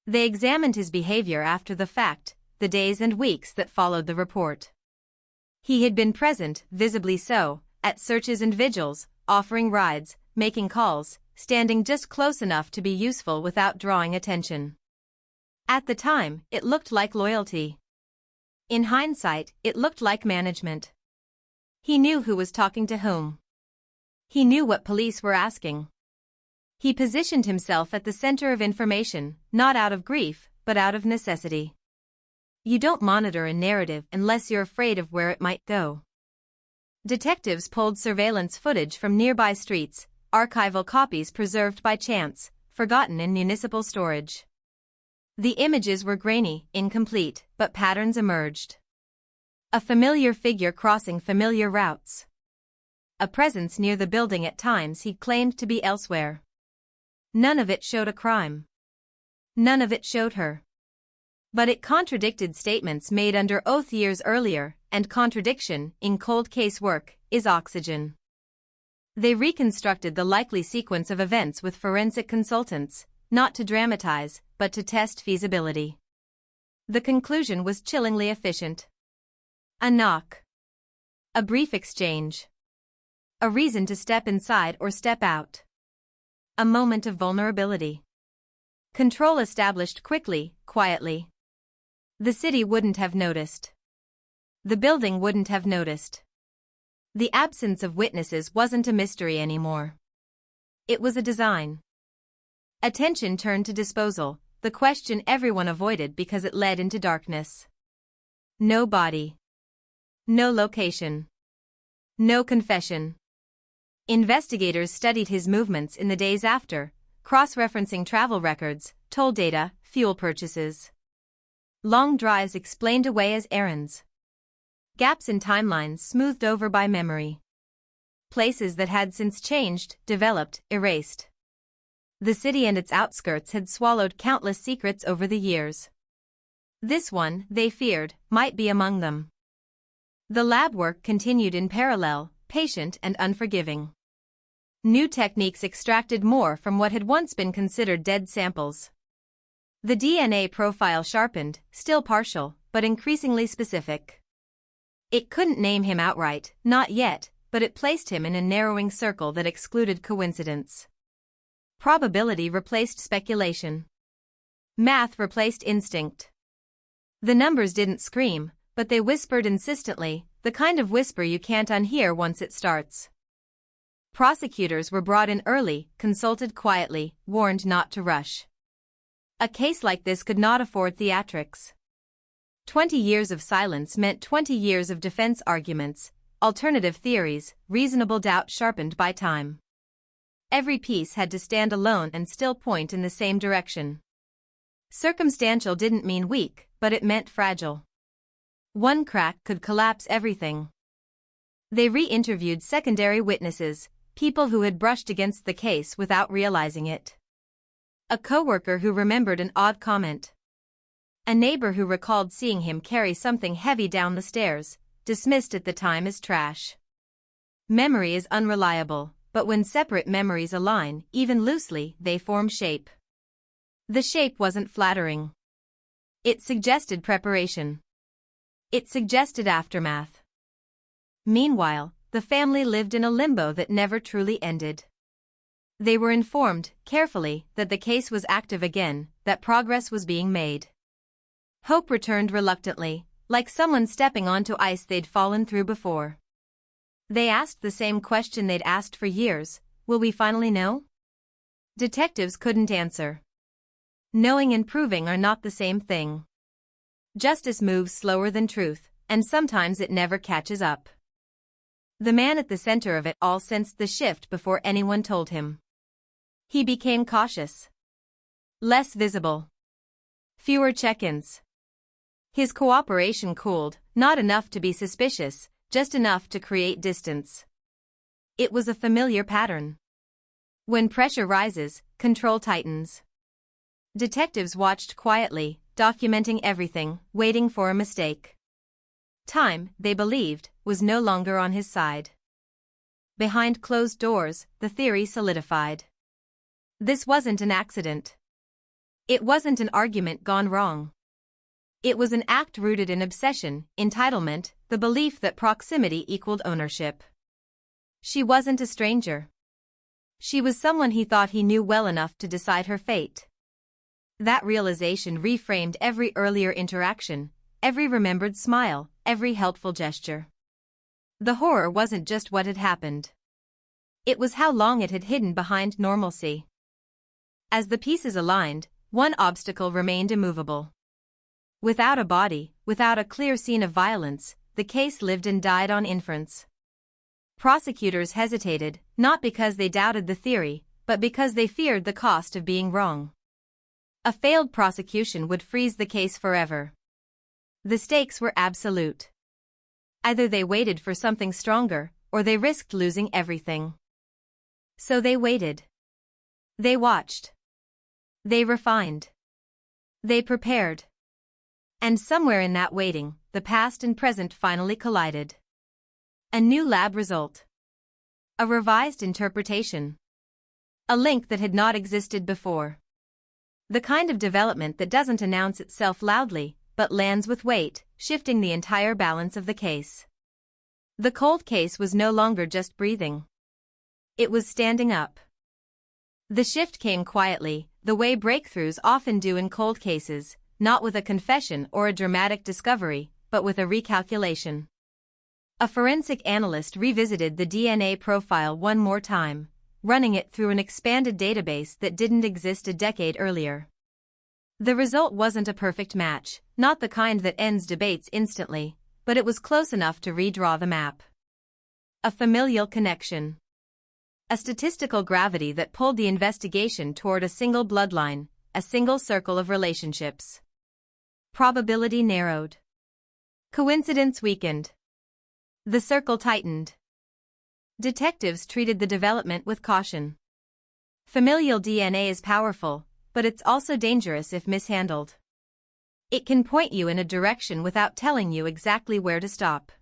They examined his behavior after the fact, the days and weeks that followed the report. He had been present, visibly so, at searches and vigils, offering rides, making calls, standing just close enough to be useful without drawing attention. At the time, it looked like loyalty. In hindsight, it looked like management. He knew who was talking to whom. He knew what police were asking. He positioned himself at the center of information, not out of grief, but out of necessity. You don't monitor a narrative unless you're afraid of where it might go. Detectives pulled surveillance footage from nearby streets, archival copies preserved by chance, forgotten in municipal storage. The images were grainy, incomplete, but patterns emerged. A familiar figure crossing familiar routes. A presence near the building at times he claimed to be elsewhere. None of it showed a crime. None of it showed her. But it contradicted statements made under oath years earlier, and contradiction, in cold case work, is oxygen. They reconstructed the likely sequence of events with forensic consultants, not to dramatize, but to test feasibility. The conclusion was chillingly efficient. A knock. A brief exchange. A reason to step inside or step out. A moment of vulnerability. Control established quickly, quietly. The city wouldn't have noticed. The building wouldn't have noticed. The absence of witnesses wasn't a mystery anymore. It was a design. Attention turned to disposal, the question everyone avoided because it led into darkness. No body. No location. No confession. Investigators studied his movements in the days after, cross-referencing travel records, toll data, fuel purchases. Long drives explained away as errands. Gaps in timelines smoothed over by memory. Places that had since changed, developed, erased. The city and its outskirts had swallowed countless secrets over the years. This one, they feared, might be among them. The lab work continued in parallel, patient and unforgiving. New techniques extracted more from what had once been considered dead samples. The DNA profile sharpened, still partial, but increasingly specific. It couldn't name him outright, not yet, but it placed him in a narrowing circle that excluded coincidence. Probability replaced speculation. Math replaced instinct. The numbers didn't scream, but they whispered insistently, the kind of whisper you can't unhear once it starts. Prosecutors were brought in early, consulted quietly, warned not to rush. A case like this could not afford theatrics. 20 years of silence meant 20 years of defense arguments, alternative theories, reasonable doubt sharpened by time. Every piece had to stand alone and still point in the same direction. Circumstantial didn't mean weak, but it meant fragile. One crack could collapse everything. They re-interviewed secondary witnesses, people who had brushed against the case without realizing it. A coworker who remembered an odd comment. A neighbor who recalled seeing him carry something heavy down the stairs, dismissed at the time as trash. Memory is unreliable, but when separate memories align, even loosely, they form shape. The shape wasn't flattering. It suggested preparation. It suggested aftermath. Meanwhile, the family lived in a limbo that never truly ended. They were informed, carefully, that the case was active again, that progress was being made. Hope returned reluctantly, like someone stepping onto ice they'd fallen through before. They asked the same question they'd asked for years: will we finally know? Detectives couldn't answer. Knowing and proving are not the same thing. Justice moves slower than truth, and sometimes it never catches up. The man at the center of it all sensed the shift before anyone told him. He became cautious. Less visible. Fewer check-ins. His cooperation cooled, not enough to be suspicious, just enough to create distance. It was a familiar pattern. When pressure rises, control tightens. Detectives watched quietly, documenting everything, waiting for a mistake. Time, they believed, was no longer on his side. Behind closed doors, the theory solidified. This wasn't an accident. It wasn't an argument gone wrong. It was an act rooted in obsession, entitlement, the belief that proximity equaled ownership. She wasn't a stranger. She was someone he thought he knew well enough to decide her fate. That realization reframed every earlier interaction, every remembered smile, every helpful gesture. The horror wasn't just what had happened. It was how long it had hidden behind normalcy. As the pieces aligned, one obstacle remained immovable. Without a body, without a clear scene of violence, the case lived and died on inference. Prosecutors hesitated, not because they doubted the theory, but because they feared the cost of being wrong. A failed prosecution would freeze the case forever. The stakes were absolute. Either they waited for something stronger, or they risked losing everything. So they waited. They watched. They refined. They prepared. And somewhere in that waiting, the past and present finally collided. A new lab result. A revised interpretation. A link that had not existed before. The kind of development that doesn't announce itself loudly, but lands with weight, shifting the entire balance of the case. The cold case was no longer just breathing. It was standing up. The shift came quietly, the way breakthroughs often do in cold cases, not with a confession or a dramatic discovery, but with a recalculation. A forensic analyst revisited the DNA profile one more time, running it through an expanded database that didn't exist a decade earlier. The result wasn't a perfect match, not the kind that ends debates instantly, but it was close enough to redraw the map. A familial connection. A statistical gravity that pulled the investigation toward a single bloodline, a single circle of relationships. Probability narrowed. Coincidence weakened. The circle tightened. Detectives treated the development with caution. Familial DNA is powerful, but it's also dangerous if mishandled. It can point you in a direction without telling you exactly where to stop.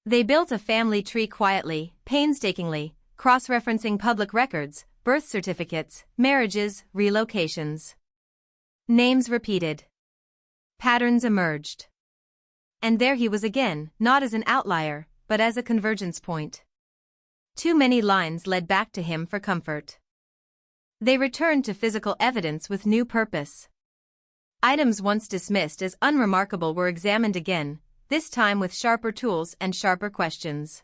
They built a family tree quietly, painstakingly, cross-referencing public records, birth certificates, marriages, relocations. Names repeated. Patterns emerged. And there he was again, not as an outlier, but as a convergence point. Too many lines led back to him for comfort. They returned to physical evidence with new purpose. Items once dismissed as unremarkable were examined again, this time with sharper tools and sharper questions.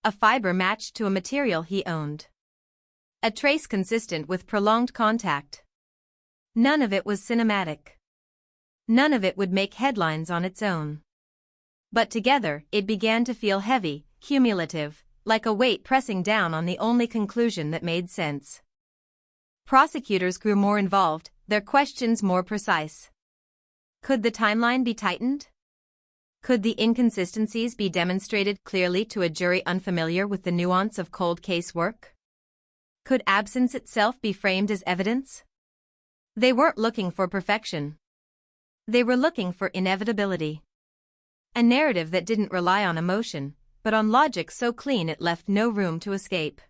a fiber matched to a material he owned. A trace consistent with prolonged contact. None of it was cinematic. None of it would make headlines on its own. But together, it began to feel heavy, cumulative, like a weight pressing down on the only conclusion that made sense. Prosecutors grew more involved, their questions more precise. Could the timeline be tightened? Could the inconsistencies be demonstrated clearly to a jury unfamiliar with the nuance of cold case work? Could absence itself be framed as evidence? They weren't looking for perfection. They were looking for inevitability. A narrative that didn't rely on emotion, but on logic so clean it left no room to escape.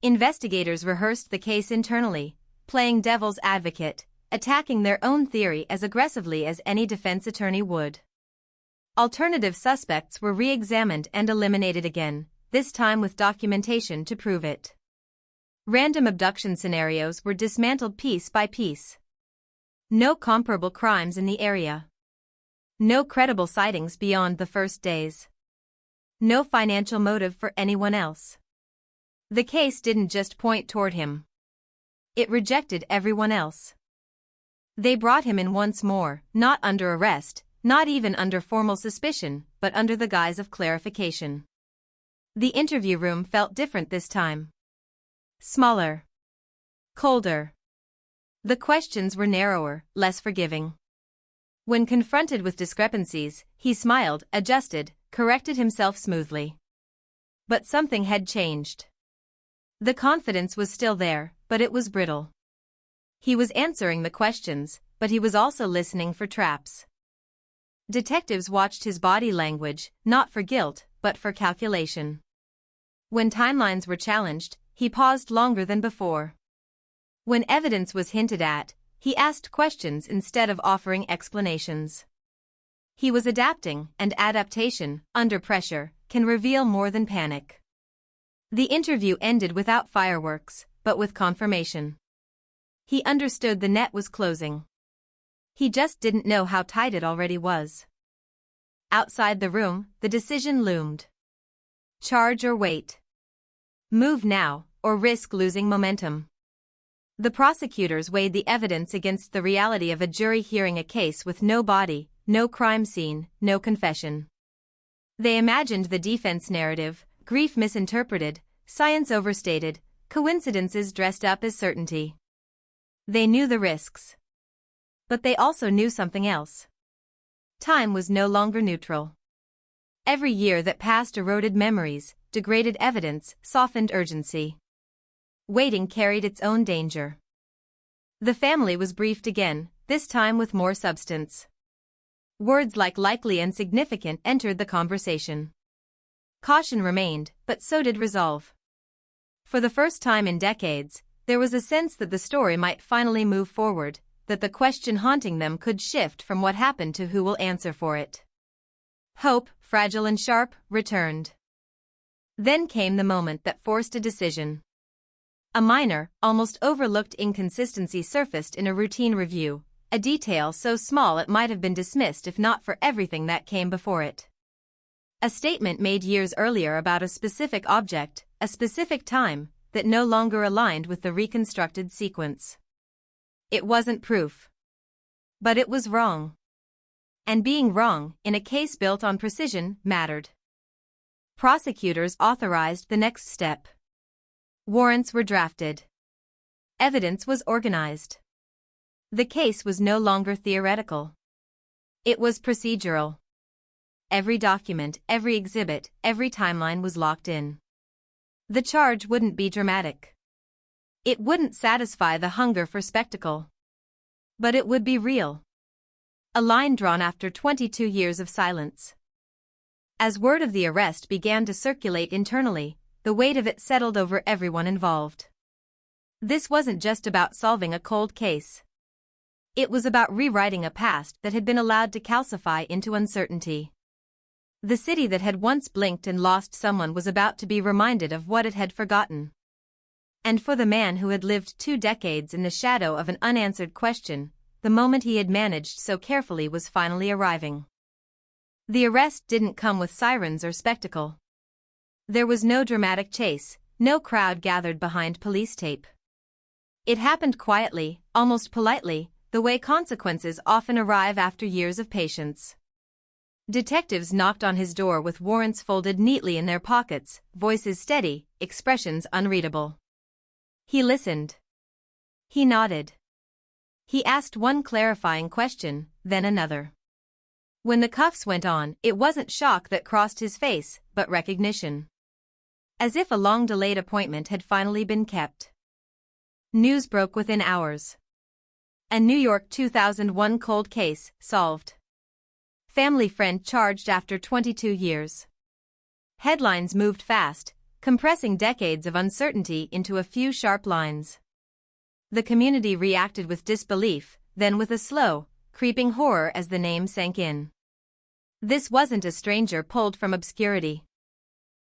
Investigators rehearsed the case internally, playing devil's advocate, attacking their own theory as aggressively as any defense attorney would. Alternative suspects were re-examined and eliminated again, this time with documentation to prove it. Random abduction scenarios were dismantled piece by piece. No comparable crimes in the area. No credible sightings beyond the first days. No financial motive for anyone else. The case didn't just point toward him. It rejected everyone else. They brought him in once more, not under arrest, not even under formal suspicion, but under the guise of clarification. The interview room felt different this time. Smaller. Colder. The questions were narrower, less forgiving. When confronted with discrepancies, he smiled, adjusted, corrected himself smoothly. But something had changed. The confidence was still there, but it was brittle. He was answering the questions, but he was also listening for traps. Detectives watched his body language, not for guilt, but for calculation. When timelines were challenged, he paused longer than before. When evidence was hinted at, he asked questions instead of offering explanations. He was adapting, and adaptation, under pressure, can reveal more than panic. The interview ended without fireworks, but with confirmation. He understood the net was closing. He just didn't know how tight it already was. Outside the room, the decision loomed. Charge or wait? Move now, or risk losing momentum? The prosecutors weighed the evidence against the reality of a jury hearing a case with no body, no crime scene, no confession. They imagined the defense narrative, grief misinterpreted, science overstated, coincidences dressed up as certainty. They knew the risks. But they also knew something else. Time was no longer neutral. Every year that passed eroded memories, degraded evidence, softened urgency. Waiting carried its own danger. The family was briefed again, this time with more substance. Words like likely and significant entered the conversation. Caution remained, but so did resolve. For the first time in decades, there was a sense that the story might finally move forward, that the question haunting them could shift from what happened to who will answer for it. Hope, fragile and sharp, returned. Then came the moment that forced a decision. A minor, almost overlooked inconsistency surfaced in a routine review, a detail so small it might have been dismissed if not for everything that came before it. A statement made years earlier about a specific object, a specific time, that no longer aligned with the reconstructed sequence. It wasn't proof. But it was wrong. And being wrong, in a case built on precision, mattered. Prosecutors authorized the next step. Warrants were drafted. Evidence was organized. The case was no longer theoretical. It was procedural. Every document, every exhibit, every timeline was locked in. The charge wouldn't be dramatic. It wouldn't satisfy the hunger for spectacle. But it would be real. A line drawn after 22 years of silence. As word of the arrest began to circulate internally, the weight of it settled over everyone involved. This wasn't just about solving a cold case. It was about rewriting a past that had been allowed to calcify into uncertainty. The city that had once blinked and lost someone was about to be reminded of what it had forgotten. And for the man who had lived 2 decades in the shadow of an unanswered question, the moment he had managed so carefully was finally arriving. The arrest didn't come with sirens or spectacle. There was no dramatic chase, no crowd gathered behind police tape. It happened quietly, almost politely, the way consequences often arrive after years of patience. Detectives knocked on his door with warrants folded neatly in their pockets, voices steady, expressions unreadable. He listened. He nodded. He asked one clarifying question, then another. When the cuffs went on, it wasn't shock that crossed his face, but recognition. As if a long-delayed appointment had finally been kept. News broke within hours. A New York 2001 cold case, solved. Family friend charged after 22 years. Headlines moved fast, compressing decades of uncertainty into a few sharp lines. The community reacted with disbelief, then with a slow, creeping horror as the name sank in. This wasn't a stranger pulled from obscurity.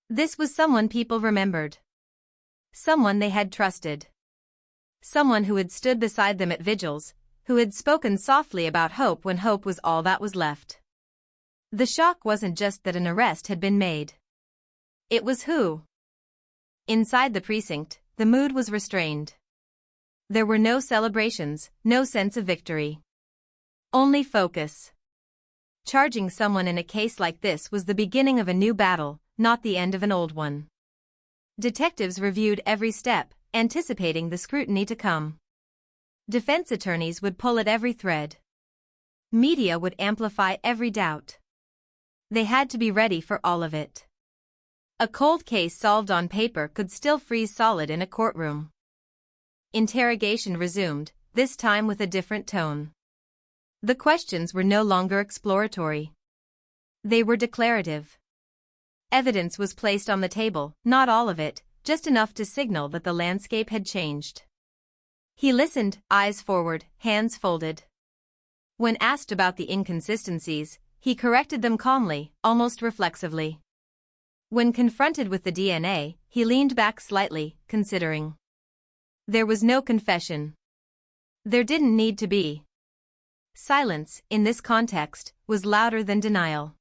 This was someone people remembered. Someone they had trusted. Someone who had stood beside them at vigils, who had spoken softly about hope when hope was all that was left. The shock wasn't just that an arrest had been made. It was who. Inside the precinct, the mood was restrained. There were no celebrations, no sense of victory. Only focus. Charging someone in a case like this was the beginning of a new battle, not the end of an old one. Detectives reviewed every step, anticipating the scrutiny to come. Defense attorneys would pull at every thread. Media would amplify every doubt. They had to be ready for all of it. A cold case solved on paper could still freeze solid in a courtroom. Interrogation resumed, this time with a different tone. The questions were no longer exploratory. They were declarative. Evidence was placed on the table, not all of it, just enough to signal that the landscape had changed. He listened, eyes forward, hands folded. When asked about the inconsistencies, he corrected them calmly, almost reflexively. When confronted with the DNA, he leaned back slightly, considering. There was no confession. There didn't need to be. Silence, in this context, was louder than denial.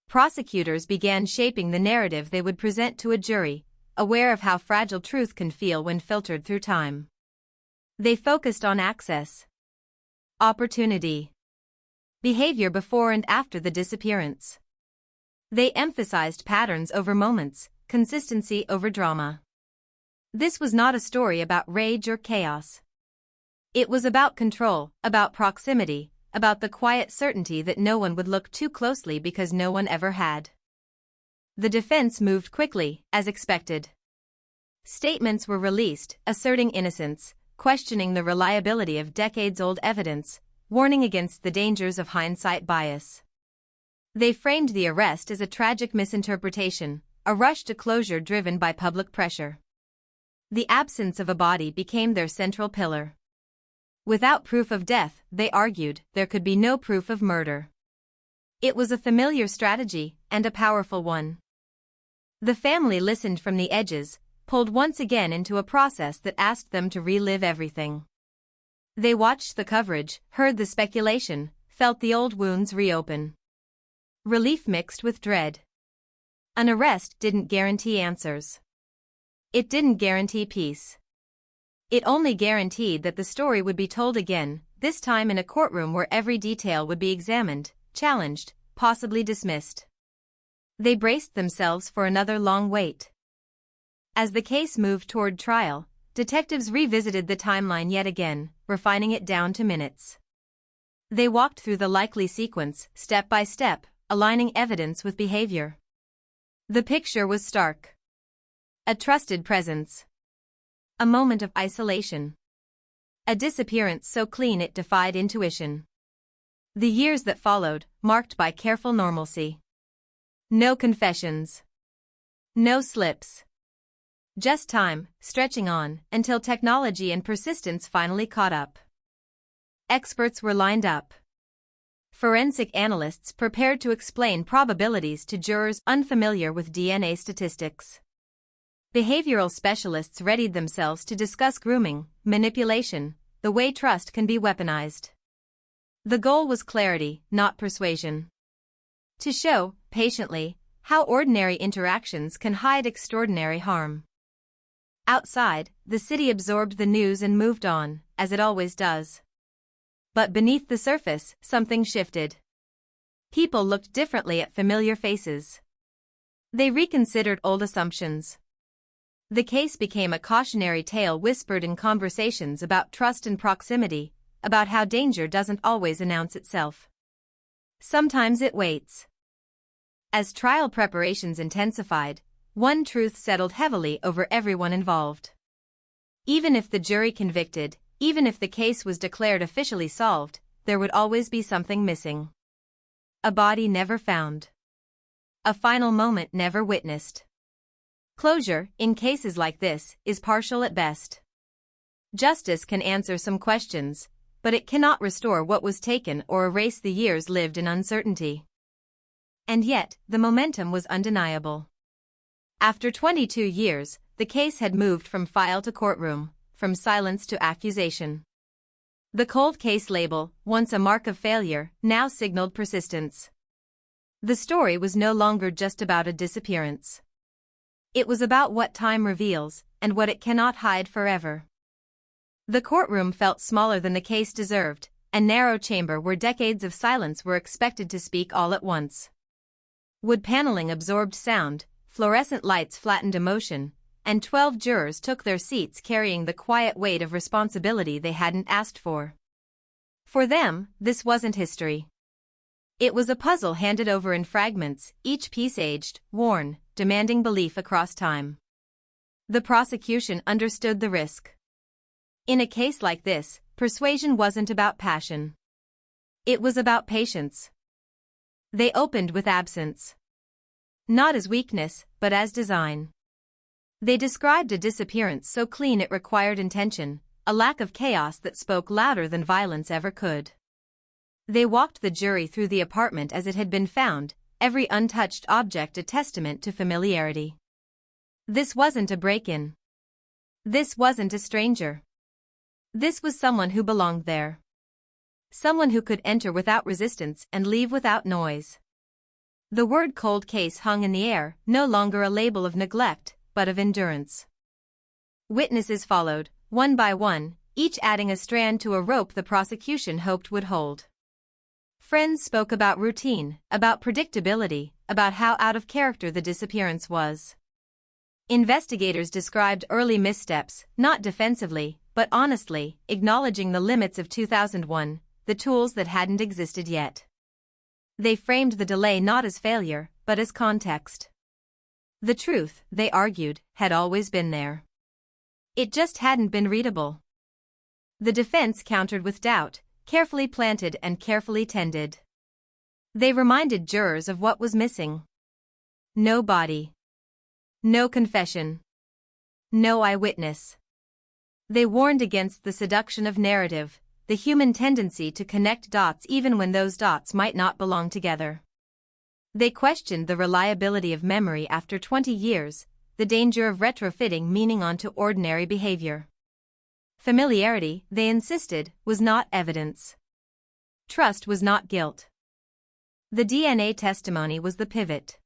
Prosecutors began shaping the narrative they would present to a jury, aware of how fragile truth can feel when filtered through time. They focused on access. Opportunity. Behavior before and after the disappearance. They emphasized patterns over moments, consistency over drama. This was not a story about rage or chaos. It was about control, about proximity, about the quiet certainty that no one would look too closely because no one ever had. The defense moved quickly, as expected. Statements were released, asserting innocence, questioning the reliability of decades-old evidence, warning against the dangers of hindsight bias. They framed the arrest as a tragic misinterpretation, a rush to closure driven by public pressure. The absence of a body became their central pillar. Without proof of death, they argued, there could be no proof of murder. It was a familiar strategy, and a powerful one. The family listened from the edges, pulled once again into a process that asked them to relive everything. They watched the coverage, heard the speculation, felt the old wounds reopen. Relief mixed with dread. An arrest didn't guarantee answers. It didn't guarantee peace. It only guaranteed that the story would be told again, this time in a courtroom where every detail would be examined, challenged, possibly dismissed. They braced themselves for another long wait. As the case moved toward trial, detectives revisited the timeline yet again, refining it down to minutes. They walked through the likely sequence, step by step, aligning evidence with behavior. The picture was stark. A trusted presence. A moment of isolation. A disappearance so clean it defied intuition. The years that followed, marked by careful normalcy. No confessions. No slips. Just time, stretching on, until technology and persistence finally caught up. Experts were lined up. Forensic analysts prepared to explain probabilities to jurors unfamiliar with DNA statistics. Behavioral specialists readied themselves to discuss grooming, manipulation, the way trust can be weaponized. The goal was clarity, not persuasion. To show, patiently, how ordinary interactions can hide extraordinary harm. Outside, the city absorbed the news and moved on, as it always does. But beneath the surface, something shifted. People looked differently at familiar faces. They reconsidered old assumptions. The case became a cautionary tale whispered in conversations about trust and proximity, about how danger doesn't always announce itself. Sometimes it waits. As trial preparations intensified, one truth settled heavily over everyone involved. Even if the jury convicted, even if the case was declared officially solved, there would always be something missing. A body never found. A final moment never witnessed. Closure, in cases like this, is partial at best. Justice can answer some questions, but it cannot restore what was taken or erase the years lived in uncertainty. And yet, the momentum was undeniable. After 22 years, the case had moved from file to courtroom, from silence to accusation. The cold case label, once a mark of failure, now signaled persistence. The story was no longer just about a disappearance. It was about what time reveals, and what it cannot hide forever. The courtroom felt smaller than the case deserved, a narrow chamber where decades of silence were expected to speak all at once. Wood paneling absorbed sound, fluorescent lights flattened emotion, and 12 jurors took their seats carrying the quiet weight of responsibility they hadn't asked for. For them, this wasn't history. It was a puzzle handed over in fragments, each piece aged, worn, demanding belief across time. The prosecution understood the risk. In a case like this, persuasion wasn't about passion. It was about patience. They opened with absence. Not as weakness, but as design. They described a disappearance so clean it required intention, a lack of chaos that spoke louder than violence ever could. They walked the jury through the apartment as it had been found, every untouched object a testament to familiarity. This wasn't a break-in. This wasn't a stranger. This was someone who belonged there. Someone who could enter without resistance and leave without noise. The word cold case hung in the air, no longer a label of neglect, but of endurance. Witnesses followed, one by one, each adding a strand to a rope the prosecution hoped would hold. Friends spoke about routine, about predictability, about how out of character the disappearance was. Investigators described early missteps, not defensively, but honestly, acknowledging the limits of 2001, the tools that hadn't existed yet. They framed the delay not as failure, but as context. The truth, they argued, had always been there. It just hadn't been readable. The defense countered with doubt, carefully planted and carefully tended. They reminded jurors of what was missing. No body. No confession. No eyewitness. They warned against the seduction of narrative, the human tendency to connect dots even when those dots might not belong together. They questioned the reliability of memory after 20 years, the danger of retrofitting meaning onto ordinary behavior. Familiarity, they insisted, was not evidence. Trust was not guilt. The DNA testimony was the pivot.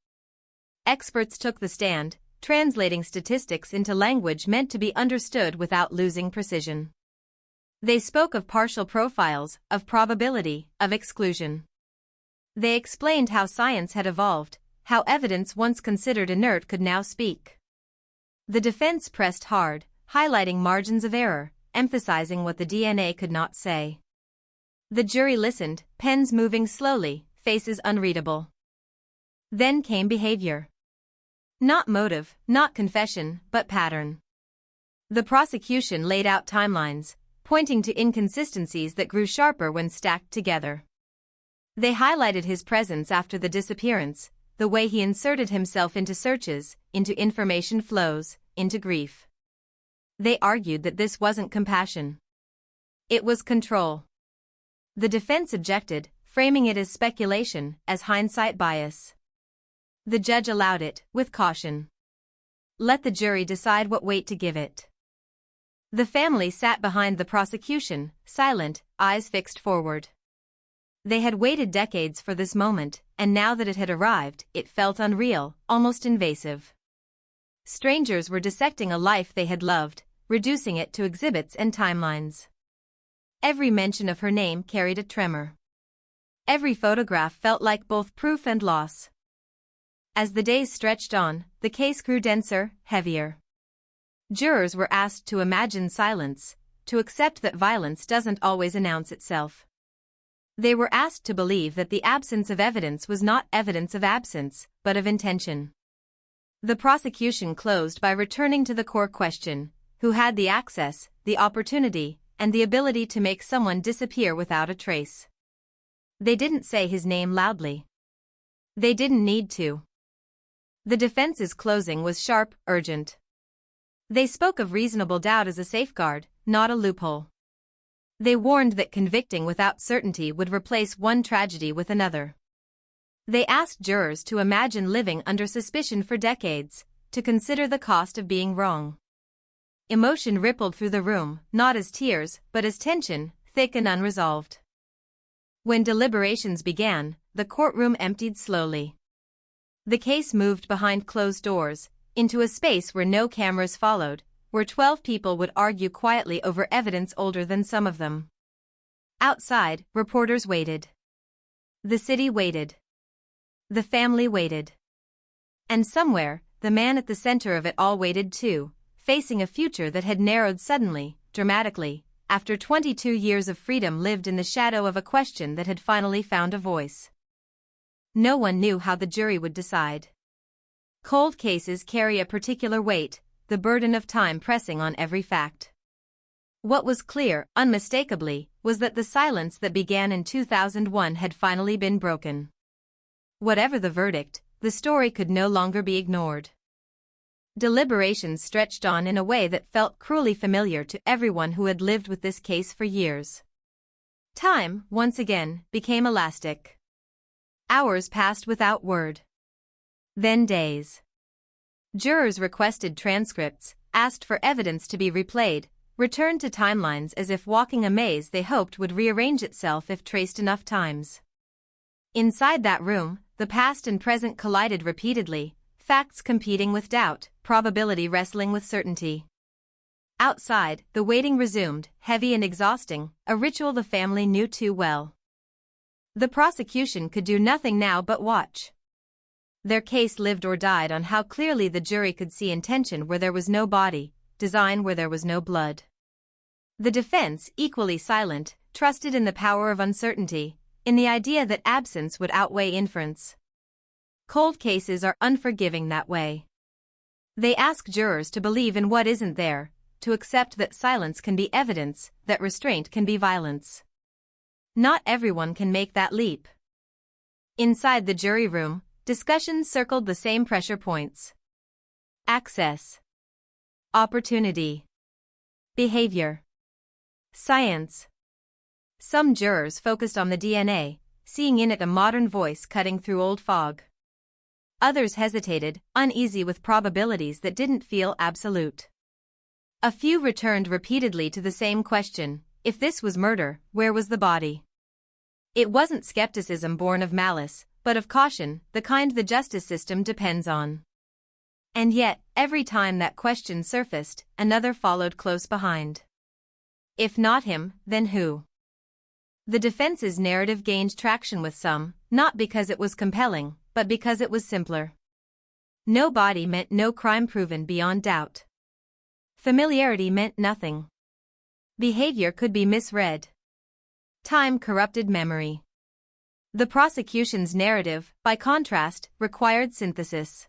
Experts took the stand, translating statistics into language meant to be understood without losing precision. They spoke of partial profiles, of probability, of exclusion. They explained how science had evolved, how evidence once considered inert could now speak. The defense pressed hard, highlighting margins of error, emphasizing what the DNA could not say. The jury listened, pens moving slowly, faces unreadable. Then came behavior. Not motive, not confession, but pattern. The prosecution laid out timelines, pointing to inconsistencies that grew sharper when stacked together. They highlighted his presence after the disappearance, the way he inserted himself into searches, into information flows, into grief. They argued that this wasn't compassion. It was control. The defense objected, framing it as speculation, as hindsight bias. The judge allowed it, with caution. Let the jury decide what weight to give it. The family sat behind the prosecution, silent, eyes fixed forward. They had waited decades for this moment, and now that it had arrived, it felt unreal, almost invasive. Strangers were dissecting a life they had loved, reducing it to exhibits and timelines. Every mention of her name carried a tremor. Every photograph felt like both proof and loss. As the days stretched on, the case grew denser, heavier. Jurors were asked to imagine silence, to accept that violence doesn't always announce itself. They were asked to believe that the absence of evidence was not evidence of absence, but of intention. The prosecution closed by returning to the core question: who had the access, the opportunity, and the ability to make someone disappear without a trace? They didn't say his name loudly. They didn't need to. The defense's closing was sharp, urgent. They spoke of reasonable doubt as a safeguard, not a loophole. They warned that convicting without certainty would replace one tragedy with another. They asked jurors to imagine living under suspicion for decades, to consider the cost of being wrong. Emotion rippled through the room, not as tears, but as tension, thick and unresolved. When deliberations began, the courtroom emptied slowly. The case moved behind closed doors, into a space where no cameras followed, where 12 people would argue quietly over evidence older than some of them. Outside, reporters waited. The city waited. The family waited. And somewhere, the man at the center of it all waited too, facing a future that had narrowed suddenly, dramatically, after 22 years of freedom lived in the shadow of a question that had finally found a voice. No one knew how the jury would decide. Cold cases carry a particular weight, the burden of time pressing on every fact. What was clear, unmistakably, was that the silence that began in 2001 had finally been broken. Whatever the verdict, the story could no longer be ignored. Deliberations stretched on in a way that felt cruelly familiar to everyone who had lived with this case for years. Time, once again, became elastic. Hours passed without word. Then days. Jurors requested transcripts, asked for evidence to be replayed, returned to timelines as if walking a maze they hoped would rearrange itself if traced enough times. Inside that room, the past and present collided repeatedly, facts competing with doubt, probability wrestling with certainty. Outside, the waiting resumed, heavy and exhausting, a ritual the family knew too well. The prosecution could do nothing now but watch. Their case lived or died on how clearly the jury could see intention where there was no body, design where there was no blood. The defense, equally silent, trusted in the power of uncertainty, in the idea that absence would outweigh inference. Cold cases are unforgiving that way. They ask jurors to believe in what isn't there, to accept that silence can be evidence, that restraint can be violence. Not everyone can make that leap. Inside the jury room, discussions circled the same pressure points. Access. Opportunity. Behavior. Science. Some jurors focused on the DNA, seeing in it a modern voice cutting through old fog. Others hesitated, uneasy with probabilities that didn't feel absolute. A few returned repeatedly to the same question: if this was murder, where was the body? It wasn't skepticism born of malice, but of caution, the kind the justice system depends on. And yet, every time that question surfaced, another followed close behind. If not him, then who? The defense's narrative gained traction with some, not because it was compelling, but because it was simpler. No body meant no crime proven beyond doubt. Familiarity meant nothing. Behavior could be misread. Time corrupted memory. The prosecution's narrative, by contrast, required synthesis.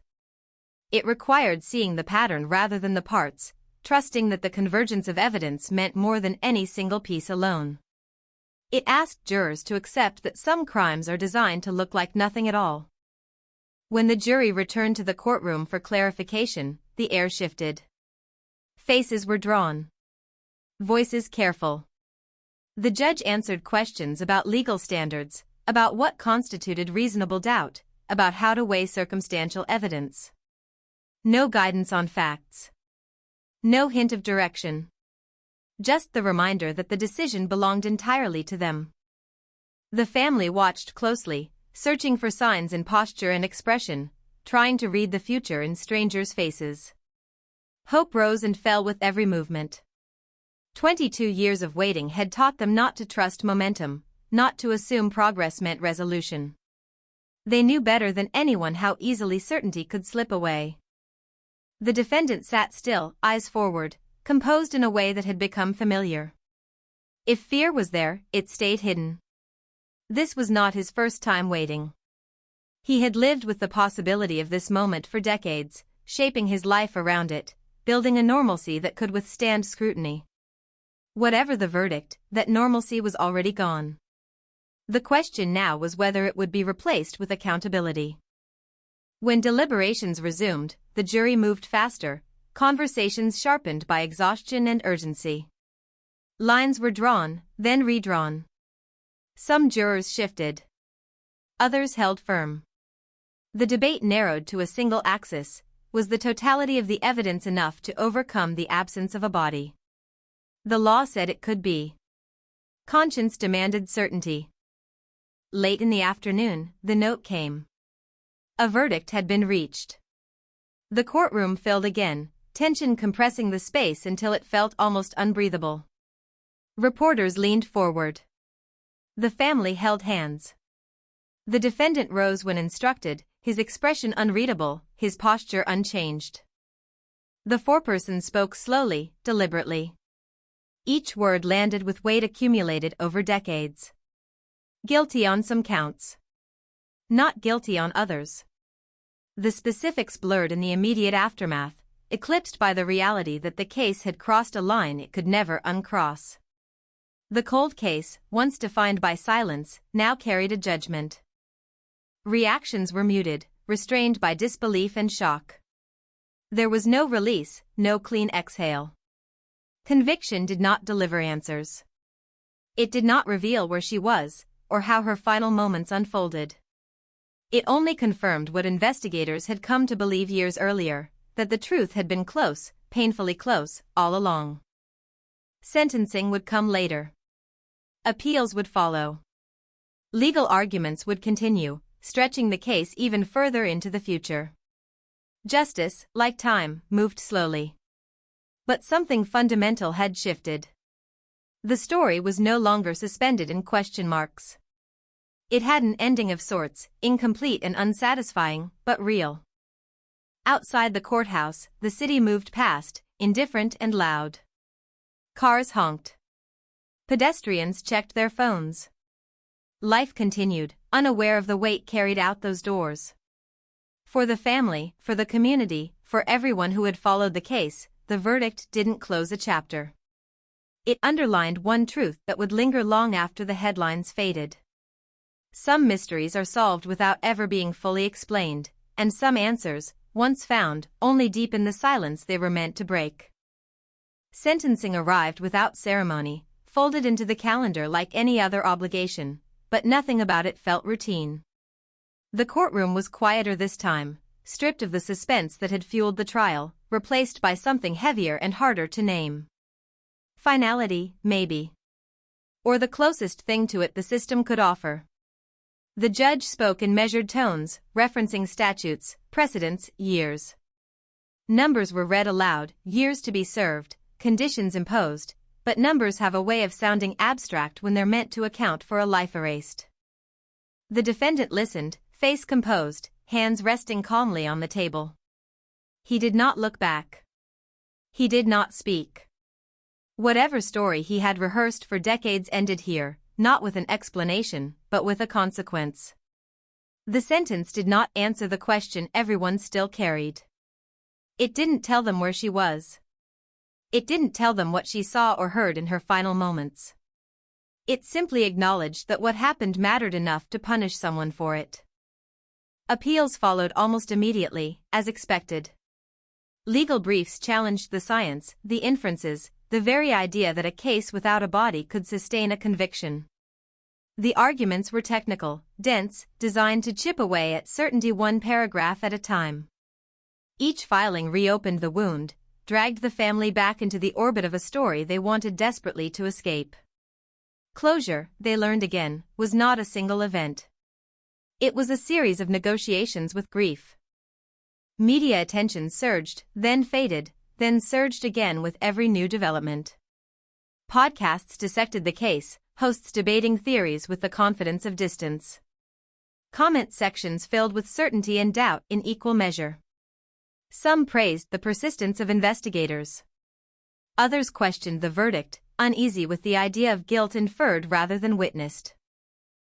It required seeing the pattern rather than the parts, trusting that the convergence of evidence meant more than any single piece alone. It asked jurors to accept that some crimes are designed to look like nothing at all. When the jury returned to the courtroom for clarification, the air shifted. Faces were drawn. Voices careful. The judge answered questions about legal standards, about what constituted reasonable doubt, about how to weigh circumstantial evidence. No guidance on facts. No hint of direction. Just the reminder that the decision belonged entirely to them. The family watched closely, searching for signs in posture and expression, trying to read the future in strangers' faces. Hope rose and fell with every movement. 22 years of waiting had taught them not to trust momentum, not to assume progress meant resolution. They knew better than anyone how easily certainty could slip away. The defendant sat still, eyes forward, composed in a way that had become familiar. If fear was there, it stayed hidden. This was not his first time waiting. He had lived with the possibility of this moment for decades, shaping his life around it, building a normalcy that could withstand scrutiny. Whatever the verdict, that normalcy was already gone. The question now was whether it would be replaced with accountability. When deliberations resumed, the jury moved faster, conversations sharpened by exhaustion and urgency. Lines were drawn, then redrawn. Some jurors shifted. Others held firm. The debate narrowed to a single axis. Was the totality of the evidence enough to overcome the absence of a body? The law said it could be. Conscience demanded certainty. Late in the afternoon, the note came. A verdict had been reached. The courtroom filled again, tension compressing the space until it felt almost unbreathable. Reporters leaned forward. The family held hands. The defendant rose when instructed, his expression unreadable, his posture unchanged. The foreperson spoke slowly, deliberately. Each word landed with weight accumulated over decades. Guilty on some counts. Not guilty on others. The specifics blurred in the immediate aftermath, eclipsed by the reality that the case had crossed a line it could never uncross. The cold case, once defined by silence, now carried a judgment. Reactions were muted, restrained by disbelief and shock. There was no release, no clean exhale. Conviction did not deliver answers. It did not reveal where she was, or how her final moments unfolded. It only confirmed what investigators had come to believe years earlier, that the truth had been close, painfully close, all along. Sentencing would come later. Appeals would follow. Legal arguments would continue, stretching the case even further into the future. Justice, like time, moved slowly. But something fundamental had shifted. The story was no longer suspended in question marks. It had an ending of sorts, incomplete and unsatisfying, but real. Outside the courthouse, the city moved past, indifferent and loud. Cars honked. Pedestrians checked their phones. Life continued, unaware of the weight carried out those doors. For the family, for the community, for everyone who had followed the case, the verdict didn't close a chapter. It underlined one truth that would linger long after the headlines faded. Some mysteries are solved without ever being fully explained, and some answers, once found, only deepen the silence they were meant to break. Sentencing arrived without ceremony, folded into the calendar like any other obligation, but nothing about it felt routine. The courtroom was quieter this time, stripped of the suspense that had fueled the trial, replaced by something heavier and harder to name. Finality, maybe. Or the closest thing to it the system could offer. The judge spoke in measured tones, referencing statutes, precedents, years. Numbers were read aloud, years to be served, conditions imposed, but numbers have a way of sounding abstract when they're meant to account for a life erased. The defendant listened, face composed, hands resting calmly on the table. He did not look back. He did not speak. Whatever story he had rehearsed for decades ended here, not with an explanation, but with a consequence. The sentence did not answer the question everyone still carried. It didn't tell them where she was. It didn't tell them what she saw or heard in her final moments. It simply acknowledged that what happened mattered enough to punish someone for it. Appeals followed almost immediately, as expected. Legal briefs challenged the science, the inferences, the very idea that a case without a body could sustain a conviction. The arguments were technical, dense, designed to chip away at certainty one paragraph at a time. Each filing reopened the wound, dragged the family back into the orbit of a story they wanted desperately to escape. Closure, they learned again, was not a single event. It was a series of negotiations with grief. Media attention surged, then faded, then surged again with every new development. Podcasts dissected the case, hosts debating theories with the confidence of distance. Comment sections filled with certainty and doubt in equal measure. Some praised the persistence of investigators. Others questioned the verdict, uneasy with the idea of guilt inferred rather than witnessed.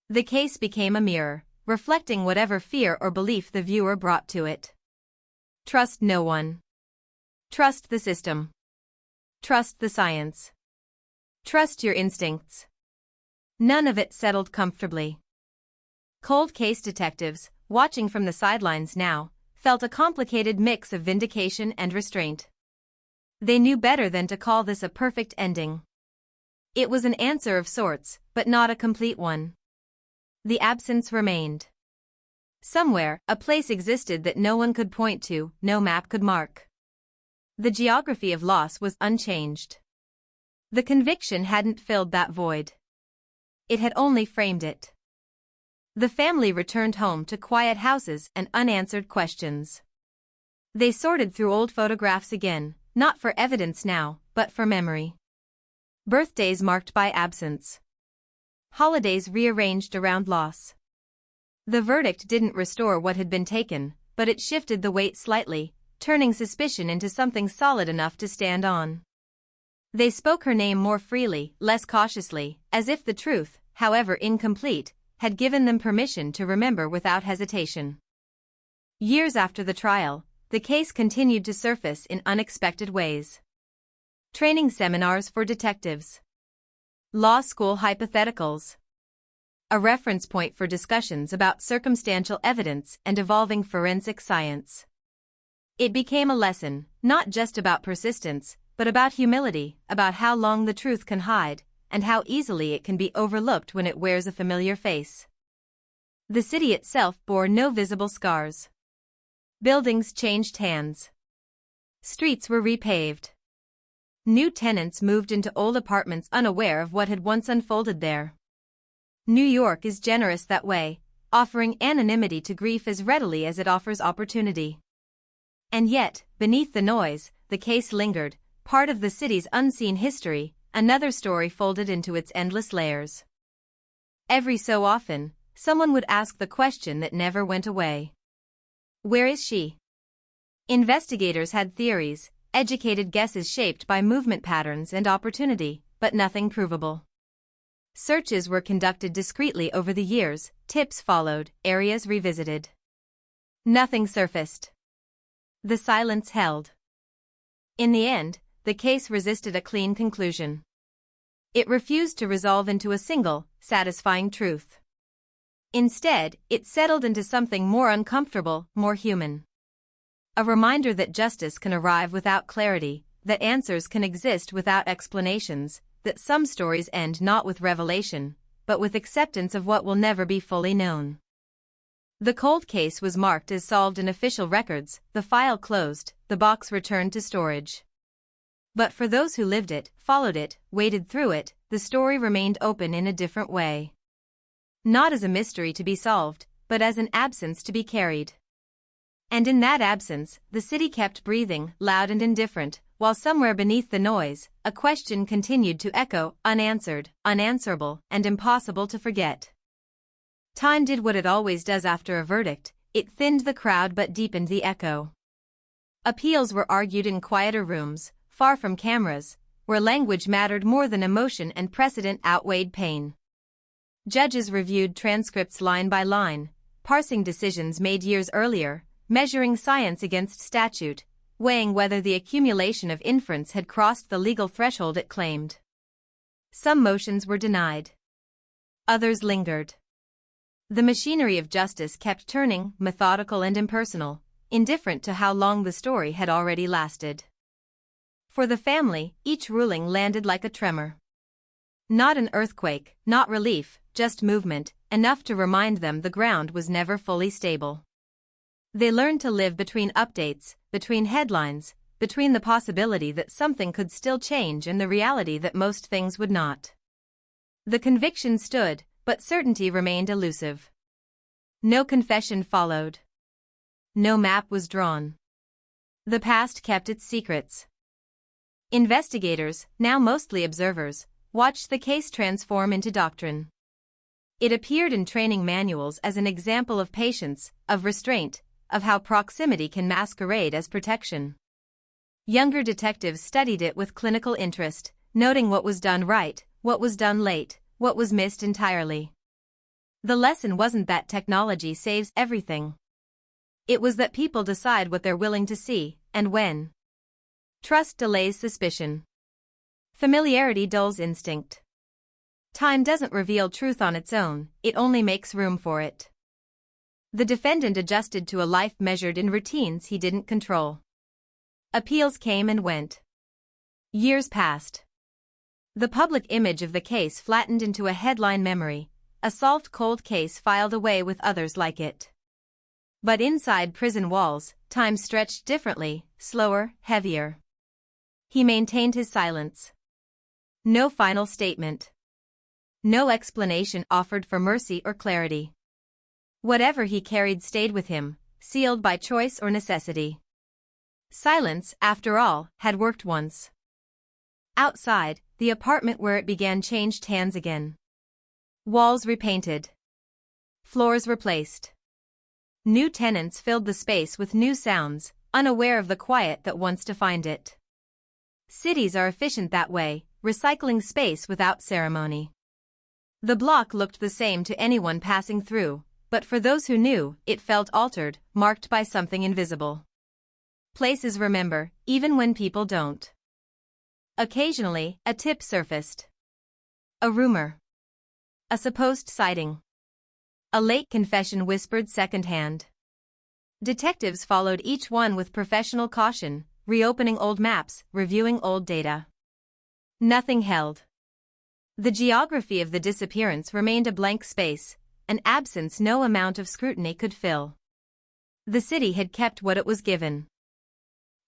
The case became a mirror, reflecting whatever fear or belief the viewer brought to it. Trust no one. Trust the system. Trust the science. Trust your instincts. None of it settled comfortably. Cold case detectives, watching from the sidelines now, felt a complicated mix of vindication and restraint. They knew better than to call this a perfect ending. It was an answer of sorts, but not a complete one. The absence remained. Somewhere, a place existed that no one could point to, no map could mark. The geography of loss was unchanged. The conviction hadn't filled that void. It had only framed it. The family returned home to quiet houses and unanswered questions. They sorted through old photographs again, not for evidence now, but for memory. Birthdays marked by absence. Holidays rearranged around loss. The verdict didn't restore what had been taken, but it shifted the weight slightly, turning suspicion into something solid enough to stand on. They spoke her name more freely, less cautiously, as if the truth, however incomplete, had given them permission to remember without hesitation. Years after the trial, the case continued to surface in unexpected ways. Training seminars for detectives. Law school hypotheticals. A reference point for discussions about circumstantial evidence and evolving forensic science. It became a lesson, not just about persistence, but about humility, about how long the truth can hide, and how easily it can be overlooked when it wears a familiar face. The city itself bore no visible scars. Buildings changed hands. Streets were repaved. New tenants moved into old apartments unaware of what had once unfolded there. New York is generous that way, offering anonymity to grief as readily as it offers opportunity. And yet, beneath the noise, the case lingered, part of the city's unseen history, another story folded into its endless layers. Every so often, someone would ask the question that never went away. Where is she? Investigators had theories, educated guesses shaped by movement patterns and opportunity, but nothing provable. Searches were conducted discreetly over the years, tips followed, areas revisited. Nothing surfaced. The silence held. In the end, the case resisted a clean conclusion. It refused to resolve into a single, satisfying truth. Instead, it settled into something more uncomfortable, more human. A reminder that justice can arrive without clarity, that answers can exist without explanations, that some stories end not with revelation, but with acceptance of what will never be fully known. The cold case was marked as solved in official records, the file closed, the box returned to storage. But for those who lived it, followed it, waded through it, the story remained open in a different way. Not as a mystery to be solved, but as an absence to be carried. And in that absence, the city kept breathing, loud and indifferent, while somewhere beneath the noise, a question continued to echo, unanswered, unanswerable, and impossible to forget. Time did what it always does after a verdict, it thinned the crowd but deepened the echo. Appeals were argued in quieter rooms, far from cameras, where language mattered more than emotion and precedent outweighed pain. Judges reviewed transcripts line by line, parsing decisions made years earlier, measuring science against statute, weighing whether the accumulation of inference had crossed the legal threshold it claimed. Some motions were denied. Others lingered. The machinery of justice kept turning, methodical and impersonal, indifferent to how long the story had already lasted. For the family, each ruling landed like a tremor. Not an earthquake, not relief, just movement, enough to remind them the ground was never fully stable. They learned to live between updates, between headlines, between the possibility that something could still change and the reality that most things would not. The conviction stood, but certainty remained elusive. No confession followed. No map was drawn. The past kept its secrets. Investigators, now mostly observers, watched the case transform into doctrine. It appeared in training manuals as an example of patience, of restraint, of how proximity can masquerade as protection. Younger detectives studied it with clinical interest, noting what was done right, what was done late, what was missed entirely. The lesson wasn't that technology saves everything. It was that people decide what they're willing to see, and when. Trust delays suspicion. Familiarity dulls instinct. Time doesn't reveal truth on its own, it only makes room for it. The defendant adjusted to a life measured in routines he didn't control. Appeals came and went. Years passed. The public image of the case flattened into a headline memory, a solved cold case filed away with others like it. But inside prison walls, time stretched differently, slower, heavier. He maintained his silence. No final statement. No explanation offered for mercy or clarity. Whatever he carried stayed with him, sealed by choice or necessity. Silence, after all, had worked once. Outside, the apartment where it began changed hands again. Walls repainted. Floors replaced. New tenants filled the space with new sounds, unaware of the quiet that once defined it. Cities are efficient that way, recycling space without ceremony. The block looked the same to anyone passing through, but for those who knew, it felt altered, marked by something invisible. Places remember, even when people don't. Occasionally, a tip surfaced. A rumor. A supposed sighting. A late confession whispered secondhand. Detectives followed each one with professional caution, reopening old maps, reviewing old data. Nothing held. The geography of the disappearance remained a blank space, an absence no amount of scrutiny could fill. The city had kept what it was given.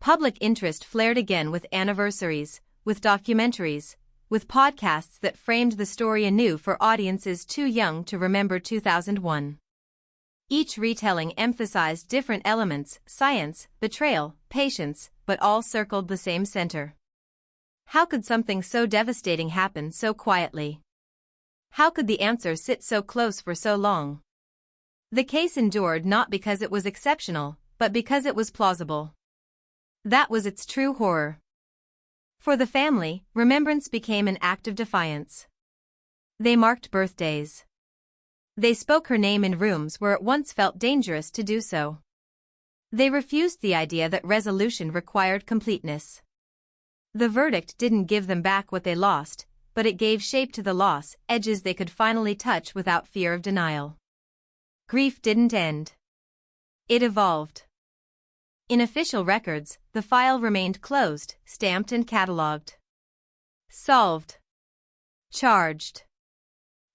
Public interest flared again with anniversaries, with documentaries, with podcasts that framed the story anew for audiences too young to remember 2001. Each retelling emphasized different elements, science, betrayal, patience, but all circled the same center. How could something so devastating happen so quietly? How could the answer sit so close for so long? The case endured not because it was exceptional, but because it was plausible. That was its true horror. For the family, remembrance became an act of defiance. They marked birthdays. They spoke her name in rooms where it once felt dangerous to do so. They refused the idea that resolution required completeness. The verdict didn't give them back what they lost, but it gave shape to the loss, edges they could finally touch without fear of denial. Grief didn't end. It evolved. In official records, the file remained closed, stamped and catalogued. Solved. Charged.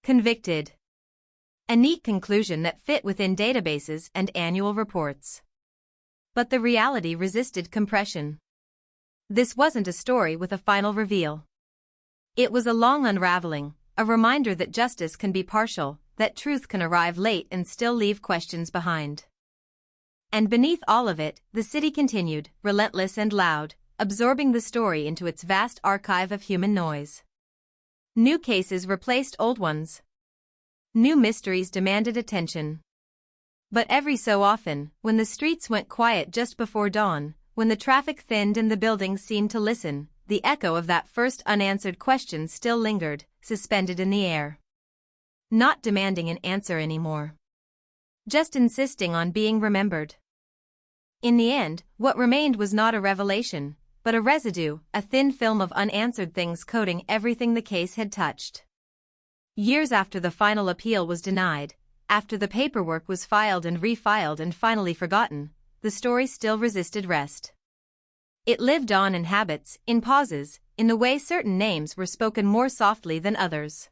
Convicted. A neat conclusion that fit within databases and annual reports. But the reality resisted compression. This wasn't a story with a final reveal. It was a long unraveling, a reminder that justice can be partial, that truth can arrive late and still leave questions behind. And beneath all of it, the city continued, relentless and loud, absorbing the story into its vast archive of human noise. New cases replaced old ones. New mysteries demanded attention. But every so often, when the streets went quiet just before dawn, when the traffic thinned and the buildings seemed to listen, the echo of that first unanswered question still lingered, suspended in the air. Not demanding an answer anymore. Just insisting on being remembered. In the end, what remained was not a revelation, but a residue, a thin film of unanswered things coating everything the case had touched. Years after the final appeal was denied, after the paperwork was filed and refiled and finally forgotten, the story still resisted rest. It lived on in habits, in pauses, in the way certain names were spoken more softly than others.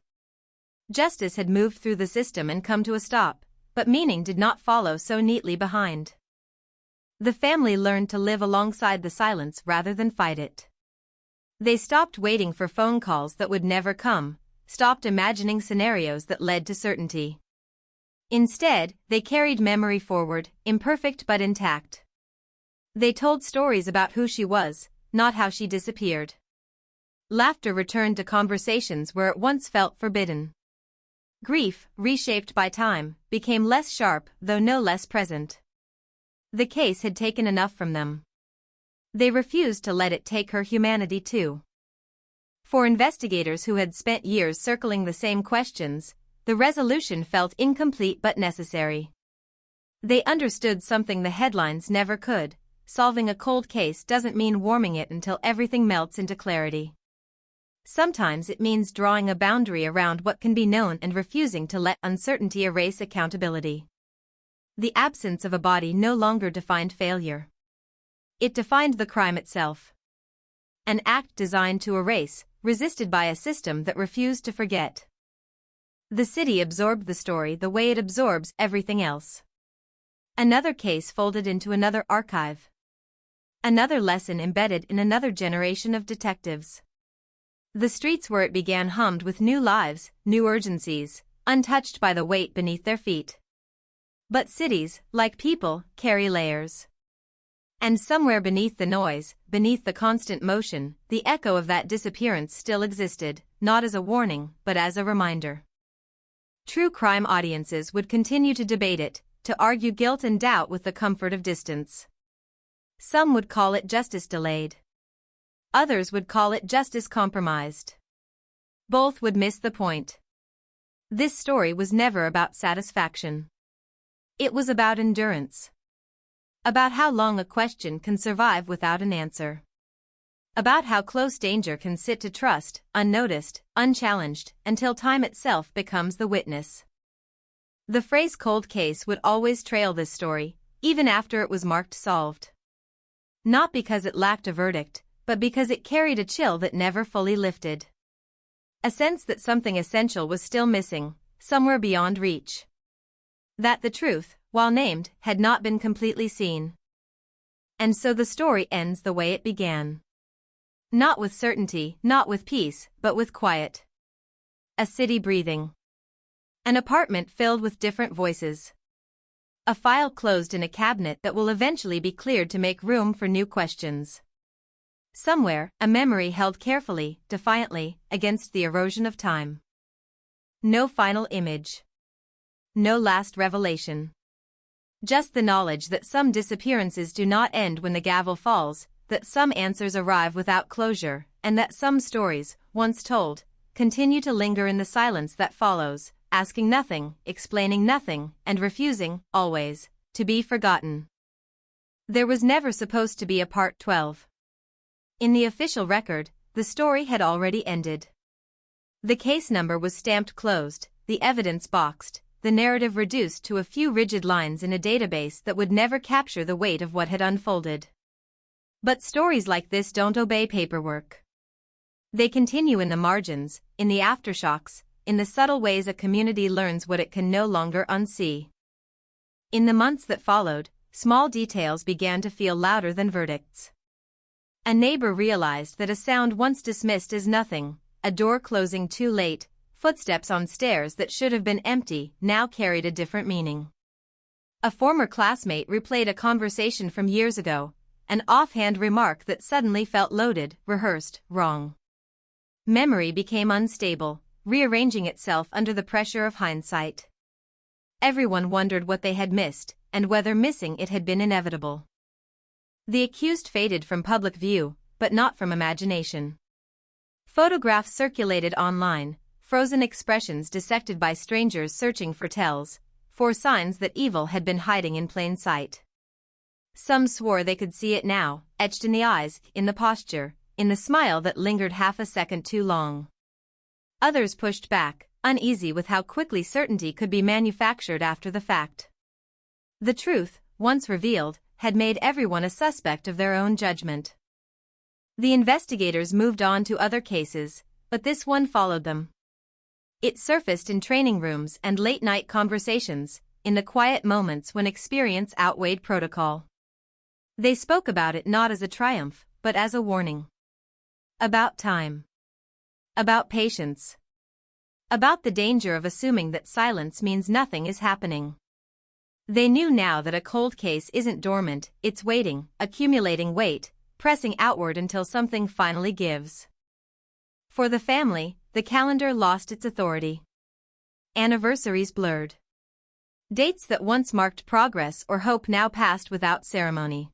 Justice had moved through the system and come to a stop, but meaning did not follow so neatly behind. The family learned to live alongside the silence rather than fight it. They stopped waiting for phone calls that would never come, stopped imagining scenarios that led to certainty. Instead, they carried memory forward, imperfect but intact. They told stories about who she was, not how she disappeared. Laughter returned to conversations where it once felt forbidden. Grief, reshaped by time, became less sharp, though no less present. The case had taken enough from them. They refused to let it take her humanity too. For investigators who had spent years circling the same questions, the resolution felt incomplete but necessary. They understood something the headlines never could: solving a cold case doesn't mean warming it until everything melts into clarity. Sometimes it means drawing a boundary around what can be known and refusing to let uncertainty erase accountability. The absence of a body no longer defined failure. It defined the crime itself. An act designed to erase, resisted by a system that refused to forget. The city absorbed the story the way it absorbs everything else. Another case folded into another archive. Another lesson embedded in another generation of detectives. The streets where it began hummed with new lives, new urgencies, untouched by the weight beneath their feet. But cities, like people, carry layers. And somewhere beneath the noise, beneath the constant motion, the echo of that disappearance still existed, not as a warning, but as a reminder. True crime audiences would continue to debate it, to argue guilt and doubt with the comfort of distance. Some would call it justice delayed. Others would call it justice compromised. Both would miss the point. This story was never about satisfaction. It was about endurance. About how long a question can survive without an answer. About how close danger can sit to trust, unnoticed, unchallenged, until time itself becomes the witness. The phrase cold case would always trail this story, even after it was marked solved. Not because it lacked a verdict, but because it carried a chill that never fully lifted. A sense that something essential was still missing, somewhere beyond reach. That the truth, while named, had not been completely seen. And so the story ends the way it began. Not with certainty, not with peace, but with quiet. A city breathing. An apartment filled with different voices. A file closed in a cabinet that will eventually be cleared to make room for new questions. Somewhere, a memory held carefully, defiantly, against the erosion of time. No final image. No last revelation. Just the knowledge that some disappearances do not end when the gavel falls, that some answers arrive without closure, and that some stories, once told, continue to linger in the silence that follows, asking nothing, explaining nothing, and refusing, always, to be forgotten. There was never supposed to be a part 12. In the official record, the story had already ended. The case number was stamped closed, the evidence boxed, the narrative reduced to a few rigid lines in a database that would never capture the weight of what had unfolded. But stories like this don't obey paperwork. They continue in the margins, in the aftershocks, in the subtle ways a community learns what it can no longer unsee. In the months that followed, small details began to feel louder than verdicts. A neighbor realized that a sound once dismissed as nothing, a door closing too late, footsteps on stairs that should have been empty, now carried a different meaning. A former classmate replayed a conversation from years ago, an offhand remark that suddenly felt loaded, rehearsed, wrong. Memory became unstable, rearranging itself under the pressure of hindsight. Everyone wondered what they had missed, and whether missing it had been inevitable. The accused faded from public view, but not from imagination. Photographs circulated online, frozen expressions dissected by strangers searching for tells, for signs that evil had been hiding in plain sight. Some swore they could see it now, etched in the eyes, in the posture, in the smile that lingered half a second too long. Others pushed back, uneasy with how quickly certainty could be manufactured after the fact. The truth, once revealed, had made everyone a suspect of their own judgment. The investigators moved on to other cases, but this one followed them. It surfaced in training rooms and late-night conversations, in the quiet moments when experience outweighed protocol. They spoke about it not as a triumph, but as a warning. About time. About patience. About the danger of assuming that silence means nothing is happening. They knew now that a cold case isn't dormant, it's waiting, accumulating weight, pressing outward until something finally gives. For the family, the calendar lost its authority. Anniversaries blurred. Dates that once marked progress or hope now passed without ceremony.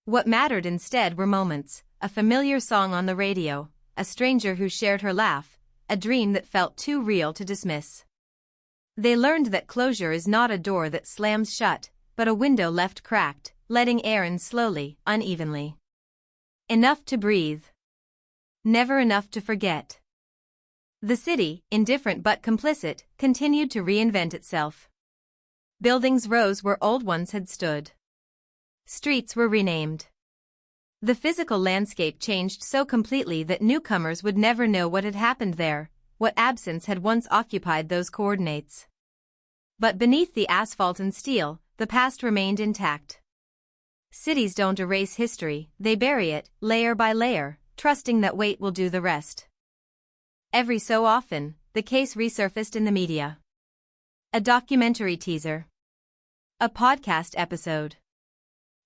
What mattered instead were moments, a familiar song on the radio, a stranger who shared her laugh, a dream that felt too real to dismiss. They learned that closure is not a door that slams shut, but a window left cracked, letting air in slowly, unevenly. Enough to breathe. Never enough to forget. The city, indifferent but complicit, continued to reinvent itself. Buildings rose where old ones had stood. Streets were renamed. The physical landscape changed so completely that newcomers would never know what had happened there, what absence had once occupied those coordinates. But beneath the asphalt and steel, the past remained intact. Cities don't erase history, they bury it, layer by layer, trusting that weight will do the rest. Every so often, the case resurfaced in the media. A documentary teaser. A podcast episode.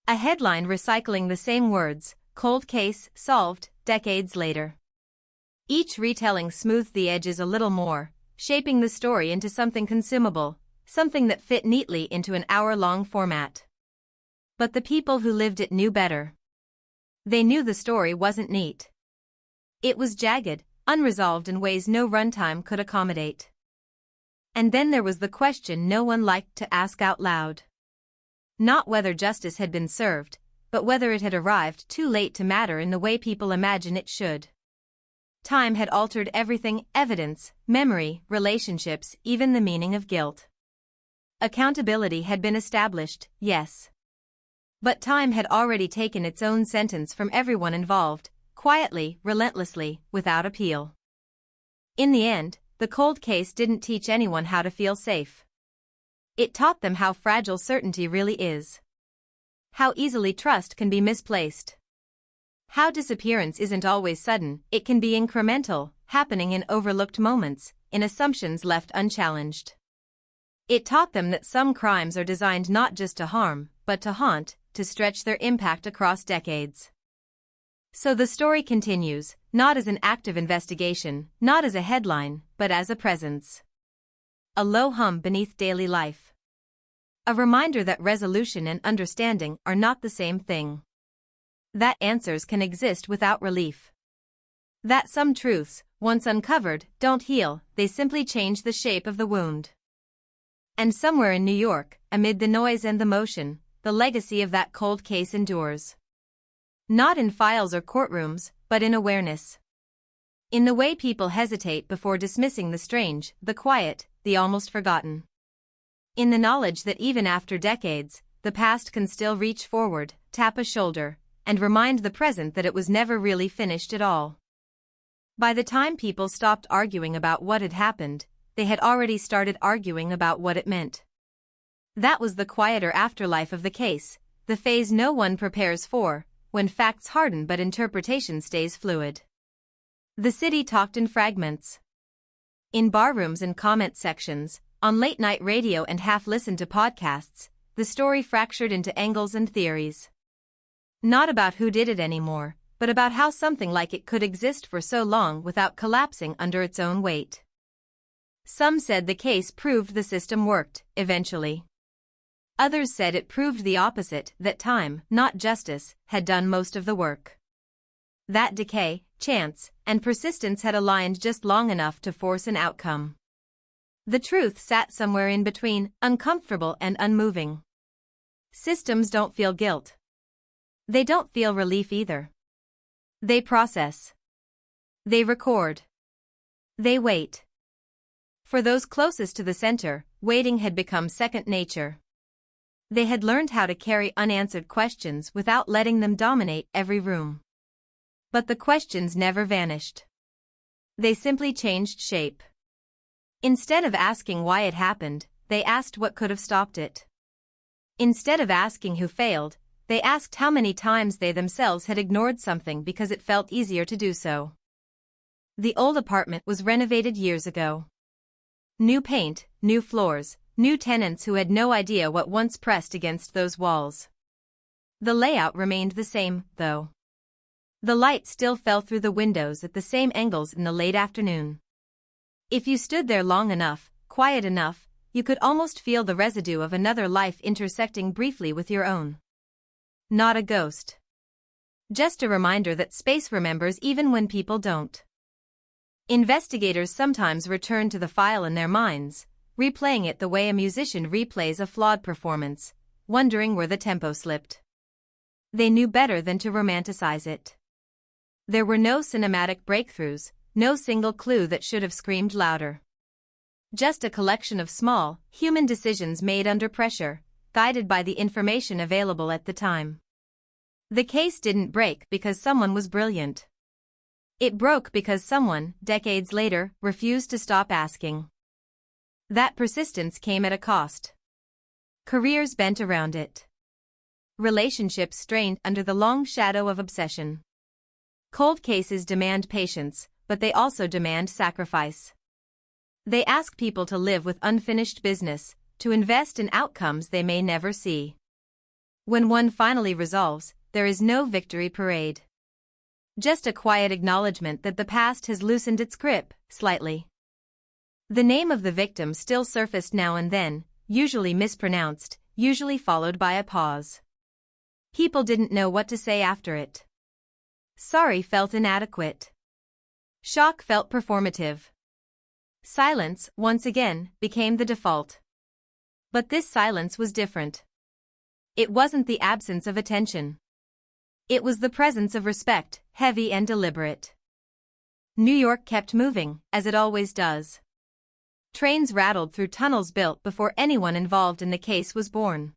A headline recycling the same words, cold case, solved, decades later. Each retelling smoothed the edges a little more, shaping the story into something consumable, something that fit neatly into an hour-long format. But the people who lived it knew better. They knew the story wasn't neat. It was jagged, unresolved in ways no runtime could accommodate. And then there was the question no one liked to ask out loud. Not whether justice had been served, but whether it had arrived too late to matter in the way people imagine it should. Time had altered everything: evidence, memory, relationships, even the meaning of guilt. Accountability had been established, yes. But time had already taken its own sentence from everyone involved, quietly, relentlessly, without appeal. In the end, the cold case didn't teach anyone how to feel safe. It taught them how fragile certainty really is. How easily trust can be misplaced. How disappearance isn't always sudden, it can be incremental, happening in overlooked moments, in assumptions left unchallenged. It taught them that some crimes are designed not just to harm, but to haunt, to stretch their impact across decades. So the story continues, not as an active investigation, not as a headline, but as a presence. A low hum beneath daily life. A reminder that resolution and understanding are not the same thing. That answers can exist without relief. That some truths, once uncovered, don't heal, they simply change the shape of the wound. And somewhere in New York, amid the noise and the motion, the legacy of that cold case endures. Not in files or courtrooms, but in awareness. In the way people hesitate before dismissing the strange, the quiet, the almost forgotten. In the knowledge that even after decades, the past can still reach forward, tap a shoulder, and remind the present that it was never really finished at all. By the time people stopped arguing about what had happened, they had already started arguing about what it meant. That was the quieter afterlife of the case, the phase no one prepares for, when facts harden but interpretation stays fluid. The city talked in fragments. In barrooms and comment sections, on late-night radio and half-listened to podcasts, the story fractured into angles and theories. Not about who did it anymore, but about how something like it could exist for so long without collapsing under its own weight. Some said the case proved the system worked, eventually. Others said it proved the opposite, that time, not justice, had done most of the work. That decay, chance, and persistence had aligned just long enough to force an outcome. The truth sat somewhere in between, uncomfortable and unmoving. Systems don't feel guilt. They don't feel relief either. They process. They record. They wait. For those closest to the center, waiting had become second nature. They had learned how to carry unanswered questions without letting them dominate every room. But the questions never vanished. They simply changed shape. Instead of asking why it happened, they asked what could have stopped it. Instead of asking who failed, they asked how many times they themselves had ignored something because it felt easier to do so. The old apartment was renovated years ago. New paint, new floors, new tenants who had no idea what once pressed against those walls. The layout remained the same, though. The light still fell through the windows at the same angles in the late afternoon. If you stood there long enough, quiet enough, you could almost feel the residue of another life intersecting briefly with your own. Not a ghost. Just a reminder that space remembers even when people don't. Investigators sometimes return to the file in their minds, replaying it the way a musician replays a flawed performance, wondering where the tempo slipped. They knew better than to romanticize it. There were no cinematic breakthroughs, no single clue that should have screamed louder. Just a collection of small, human decisions made under pressure, guided by the information available at the time. The case didn't break because someone was brilliant. It broke because someone, decades later, refused to stop asking. That persistence came at a cost. Careers bent around it. Relationships strained under the long shadow of obsession. Cold cases demand patience, but they also demand sacrifice. They ask people to live with unfinished business, to invest in outcomes they may never see. When one finally resolves, there is no victory parade. Just a quiet acknowledgement that the past has loosened its grip, slightly. The name of the victim still surfaced now and then, usually mispronounced, usually followed by a pause. People didn't know what to say after it. Sorry felt inadequate. Shock felt performative. Silence, once again, became the default. But this silence was different. It wasn't the absence of attention. It was the presence of respect, heavy and deliberate. New York kept moving, as it always does. Trains rattled through tunnels built before anyone involved in the case was born.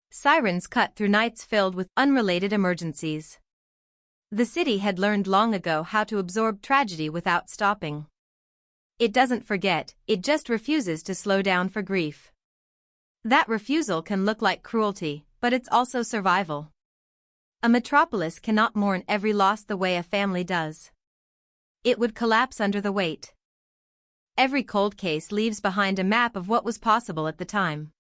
Sirens cut through nights filled with unrelated emergencies. The city had learned long ago how to absorb tragedy without stopping. It doesn't forget, it just refuses to slow down for grief. That refusal can look like cruelty, but it's also survival. A metropolis cannot mourn every loss the way a family does. It would collapse under the weight. Every cold case leaves behind a map of what was possible at the time.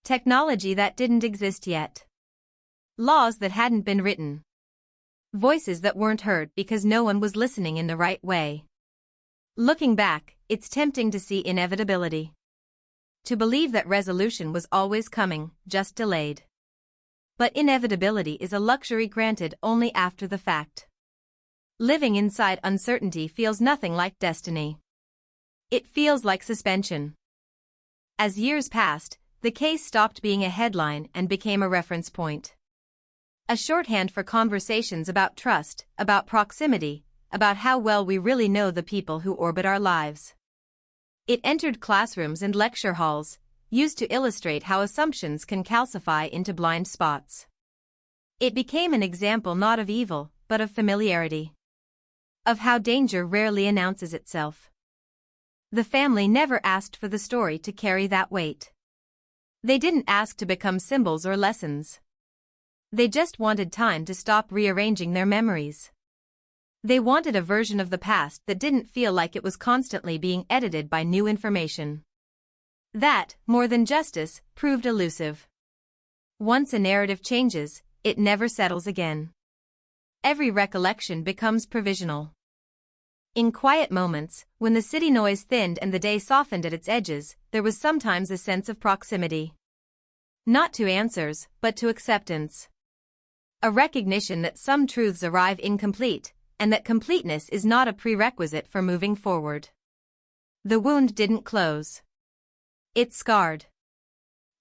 Technology that didn't exist yet. Laws that hadn't been written. Voices that weren't heard because no one was listening in the right way. Looking back, it's tempting to see inevitability. To believe that resolution was always coming, just delayed. But inevitability is a luxury granted only after the fact. Living inside uncertainty feels nothing like destiny. It feels like suspension. As years passed, the case stopped being a headline and became a reference point. A shorthand for conversations about trust, about proximity, about how well we really know the people who orbit our lives. It entered classrooms and lecture halls, used to illustrate how assumptions can calcify into blind spots. It became an example not of evil, but of familiarity. Of how danger rarely announces itself. The family never asked for the story to carry that weight. They didn't ask to become symbols or lessons. They just wanted time to stop rearranging their memories. They wanted a version of the past that didn't feel like it was constantly being edited by new information. That, more than justice, proved elusive. Once a narrative changes, it never settles again. Every recollection becomes provisional. In quiet moments, when the city noise thinned and the day softened at its edges, there was sometimes a sense of proximity. Not to answers, but to acceptance. A recognition that some truths arrive incomplete, and that completeness is not a prerequisite for moving forward. The wound didn't close. It scarred.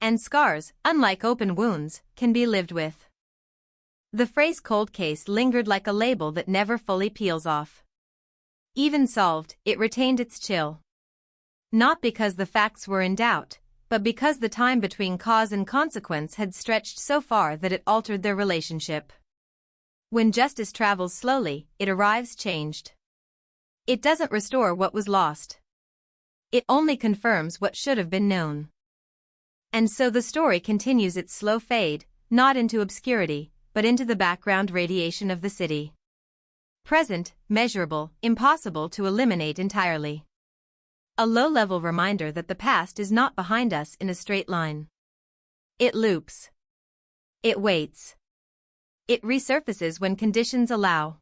And scars, unlike open wounds, can be lived with. The phrase cold case lingered like a label that never fully peels off. Even solved, it retained its chill. Not because the facts were in doubt, but because the time between cause and consequence had stretched so far that it altered their relationship. When justice travels slowly, it arrives changed. It doesn't restore what was lost. It only confirms what should have been known. And so the story continues its slow fade, not into obscurity, but into the background radiation of the city. Present, measurable, impossible to eliminate entirely. A low-level reminder that the past is not behind us in a straight line. It loops. It waits. It resurfaces when conditions allow.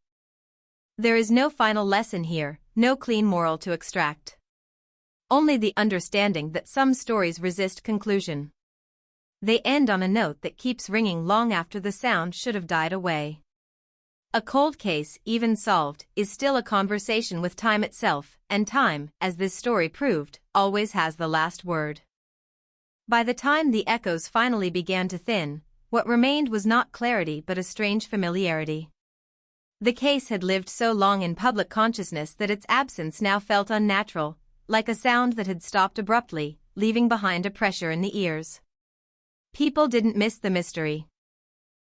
There is no final lesson here, no clean moral to extract. Only the understanding that some stories resist conclusion. They end on a note that keeps ringing long after the sound should have died away. A cold case, even solved, is still a conversation with time itself, and time, as this story proved, always has the last word. By the time the echoes finally began to thin, what remained was not clarity but a strange familiarity. The case had lived so long in public consciousness that its absence now felt unnatural, like a sound that had stopped abruptly, leaving behind a pressure in the ears. People didn't miss the mystery.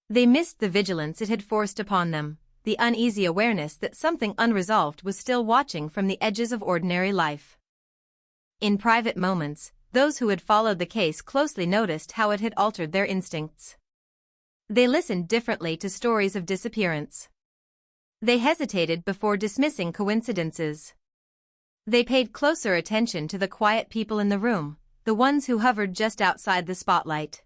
They missed the vigilance it had forced upon them, the uneasy awareness that something unresolved was still watching from the edges of ordinary life. In private moments, those who had followed the case closely noticed how it had altered their instincts. They listened differently to stories of disappearance. They hesitated before dismissing coincidences. They paid closer attention to the quiet people in the room, the ones who hovered just outside the spotlight.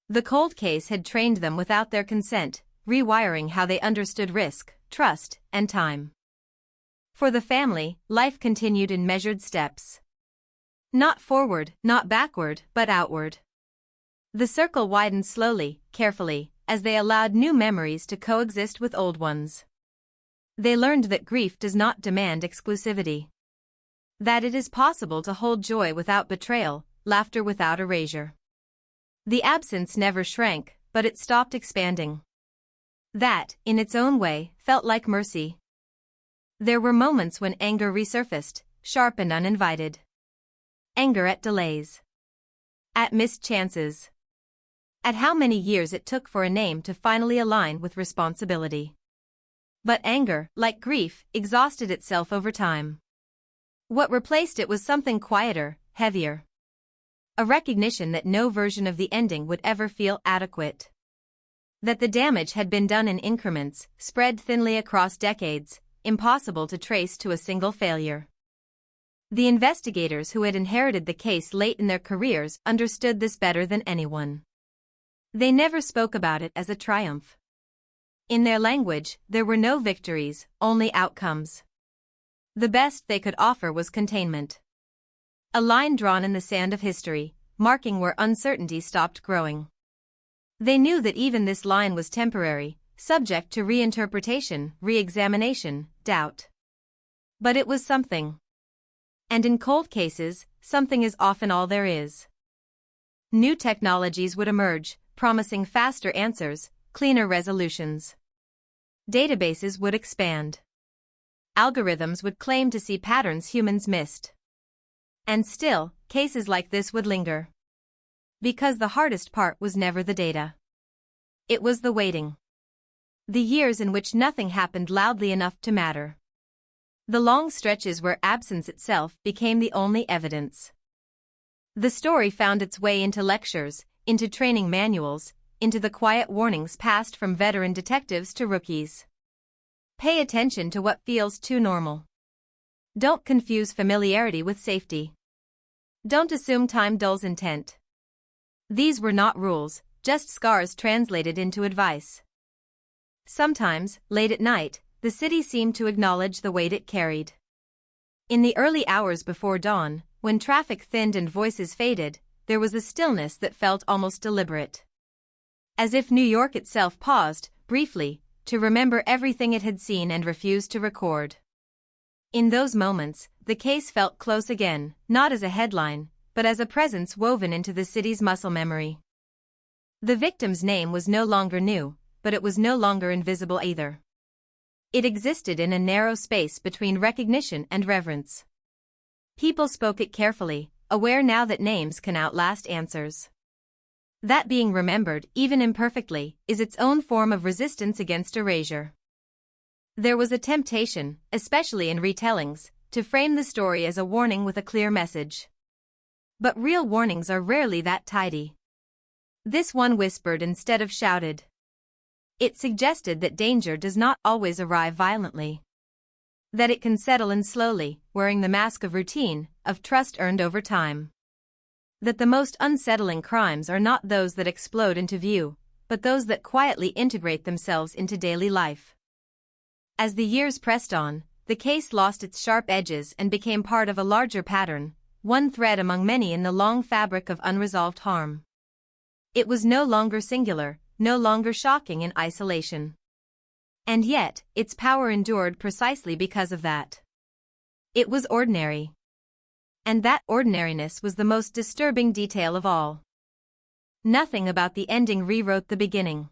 The cold case had trained them without their consent, rewiring how they understood risk, trust, and time. For the family, life continued in measured steps. Not forward, not backward, but outward. The circle widened slowly, carefully, as they allowed new memories to coexist with old ones. They learned that grief does not demand exclusivity. That it is possible to hold joy without betrayal, laughter without erasure. The absence never shrank, but it stopped expanding. That, in its own way, felt like mercy. There were moments when anger resurfaced, sharp and uninvited. Anger at delays. At missed chances. At how many years it took for a name to finally align with responsibility. But anger, like grief, exhausted itself over time. What replaced it was something quieter, heavier. A recognition that no version of the ending would ever feel adequate. That the damage had been done in increments, spread thinly across decades, impossible to trace to a single failure. The investigators who had inherited the case late in their careers understood this better than anyone. They never spoke about it as a triumph. In their language, there were no victories, only outcomes. The best they could offer was containment. A line drawn in the sand of history, marking where uncertainty stopped growing. They knew that even this line was temporary, subject to reinterpretation, re-examination, doubt. But it was something. And in cold cases, something is often all there is. New technologies would emerge, promising faster answers, cleaner resolutions. Databases would expand. Algorithms would claim to see patterns humans missed. And still, cases like this would linger. Because the hardest part was never the data. It was the waiting. The years in which nothing happened loudly enough to matter. The long stretches where absence itself became the only evidence. The story found its way into lectures, into training manuals, into the quiet warnings passed from veteran detectives to rookies. Pay attention to what feels too normal. Don't confuse familiarity with safety. Don't assume time dulls intent. These were not rules, just scars translated into advice. Sometimes, late at night, the city seemed to acknowledge the weight it carried. In the early hours before dawn, when traffic thinned and voices faded, there was a stillness that felt almost deliberate. As if New York itself paused, briefly, to remember everything it had seen and refused to record. In those moments, the case felt close again, not as a headline, but as a presence woven into the city's muscle memory. The victim's name was no longer new, but it was no longer invisible either. It existed in a narrow space between recognition and reverence. People spoke it carefully, aware now that names can outlast answers. That being remembered, even imperfectly, is its own form of resistance against erasure. There was a temptation, especially in retellings, to frame the story as a warning with a clear message. But real warnings are rarely that tidy. This one whispered instead of shouted. It suggested that danger does not always arrive violently. That it can settle in slowly, wearing the mask of routine, of trust earned over time. That the most unsettling crimes are not those that explode into view, but those that quietly integrate themselves into daily life. As the years pressed on, the case lost its sharp edges and became part of a larger pattern, one thread among many in the long fabric of unresolved harm. It was no longer singular, no longer shocking in isolation. And yet, its power endured precisely because of that. It was ordinary. And that ordinariness was the most disturbing detail of all. Nothing about the ending rewrote the beginning.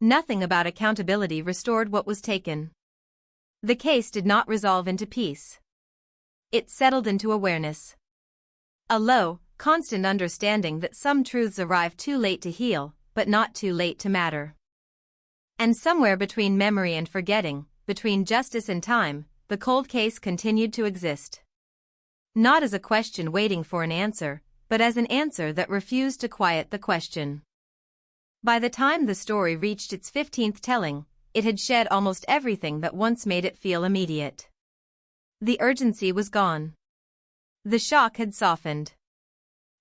Nothing about accountability restored what was taken. The case did not resolve into peace. It settled into awareness. A low, constant understanding that some truths arrive too late to heal, but not too late to matter. And somewhere between memory and forgetting, between justice and time, the cold case continued to exist. Not as a question waiting for an answer, but as an answer that refused to quiet the question. By the time the story reached its 15th telling, it had shed almost everything that once made it feel immediate. The urgency was gone. The shock had softened.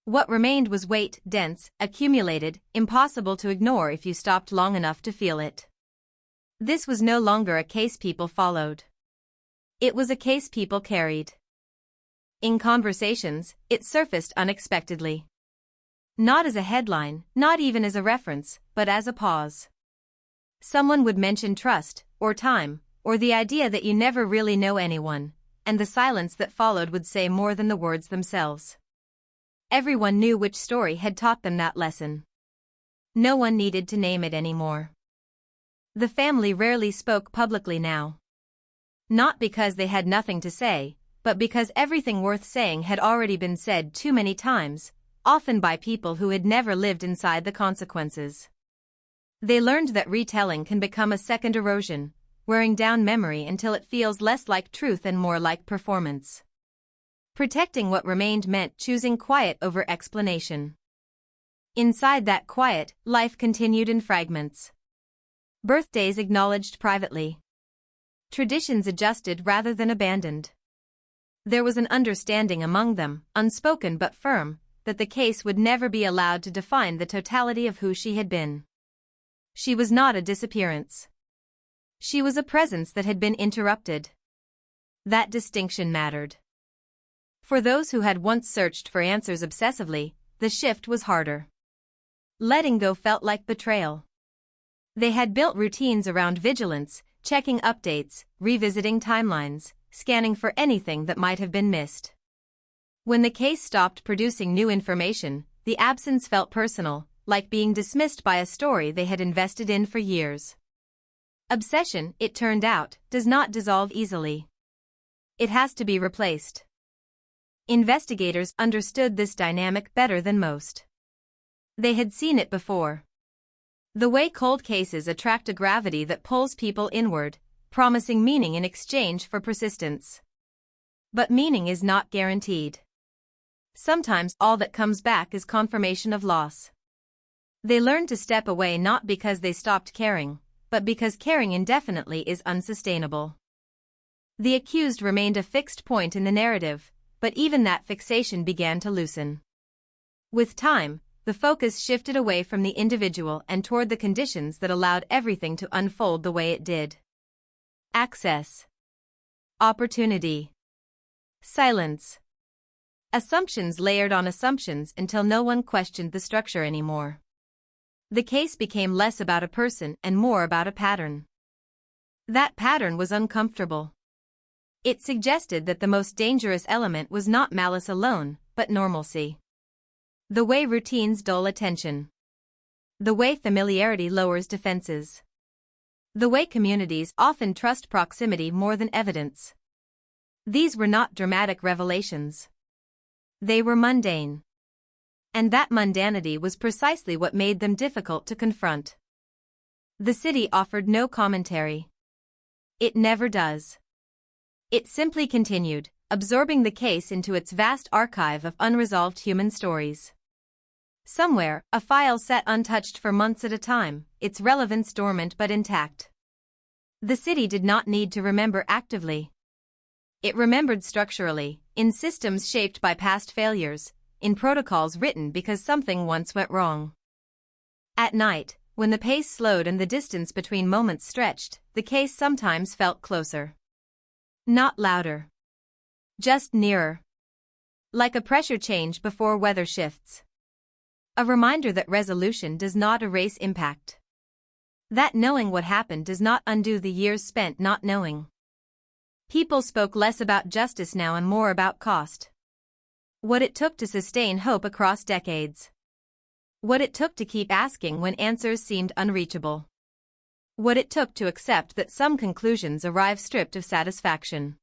What remained was weight, dense, accumulated, impossible to ignore if you stopped long enough to feel it. This was no longer a case people followed. It was a case people carried. In conversations, it surfaced unexpectedly. Not as a headline, not even as a reference, but as a pause. Someone would mention trust, or time, or the idea that you never really know anyone, and the silence that followed would say more than the words themselves. Everyone knew which story had taught them that lesson. No one needed to name it anymore. The family rarely spoke publicly now. Not because they had nothing to say, but because everything worth saying had already been said too many times, often by people who had never lived inside the consequences. They learned that retelling can become a second erosion, wearing down memory until it feels less like truth and more like performance. Protecting what remained meant choosing quiet over explanation. Inside that quiet, life continued in fragments. Birthdays acknowledged privately. Traditions adjusted rather than abandoned. There was an understanding among them, unspoken but firm, that the case would never be allowed to define the totality of who she had been. She was not a disappearance. She was a presence that had been interrupted. That distinction mattered. For those who had once searched for answers obsessively, the shift was harder. Letting go felt like betrayal. They had built routines around vigilance, checking updates, revisiting timelines, scanning for anything that might have been missed. When the case stopped producing new information, the absence felt personal, like being dismissed by a story they had invested in for years. Obsession, it turned out, does not dissolve easily. It has to be replaced. Investigators understood this dynamic better than most. They had seen it before. The way cold cases attract a gravity that pulls people inward, promising meaning in exchange for persistence. But meaning is not guaranteed. Sometimes all that comes back is confirmation of loss. They learned to step away not because they stopped caring, but because caring indefinitely is unsustainable. The accused remained a fixed point in the narrative, but even that fixation began to loosen. With time, the focus shifted away from the individual and toward the conditions that allowed everything to unfold the way it did. Access. Opportunity. Silence. Assumptions layered on assumptions until no one questioned the structure anymore. The case became less about a person and more about a pattern. That pattern was uncomfortable. It suggested that the most dangerous element was not malice alone, but normalcy. The way routines dull attention. The way familiarity lowers defenses. The way communities often trust proximity more than evidence. These were not dramatic revelations. They were mundane. And that mundanity was precisely what made them difficult to confront. The city offered no commentary. It never does. It simply continued, absorbing the case into its vast archive of unresolved human stories. Somewhere, a file sat untouched for months at a time, its relevance dormant but intact. The city did not need to remember actively. It remembered structurally, in systems shaped by past failures, in protocols written because something once went wrong. At night, when the pace slowed and the distance between moments stretched, the case sometimes felt closer. Not louder. Just nearer. Like a pressure change before weather shifts. A reminder that resolution does not erase impact. That knowing what happened does not undo the years spent not knowing. People spoke less about justice now and more about cost. What it took to sustain hope across decades. What it took to keep asking when answers seemed unreachable. What it took to accept that some conclusions arrive stripped of satisfaction.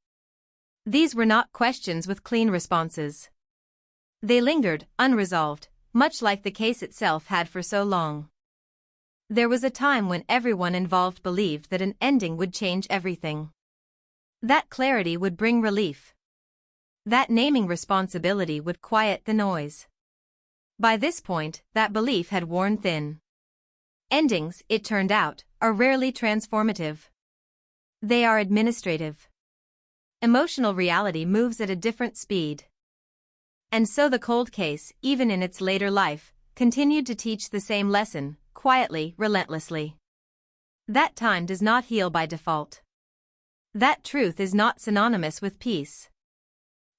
These were not questions with clean responses. They lingered, unresolved, much like the case itself had for so long. There was a time when everyone involved believed that an ending would change everything. That clarity would bring relief. That naming responsibility would quiet the noise. By this point, that belief had worn thin. Endings, it turned out, are rarely transformative. They are administrative. Emotional reality moves at a different speed. And so the cold case, even in its later life, continued to teach the same lesson, quietly, relentlessly. That time does not heal by default. That truth is not synonymous with peace.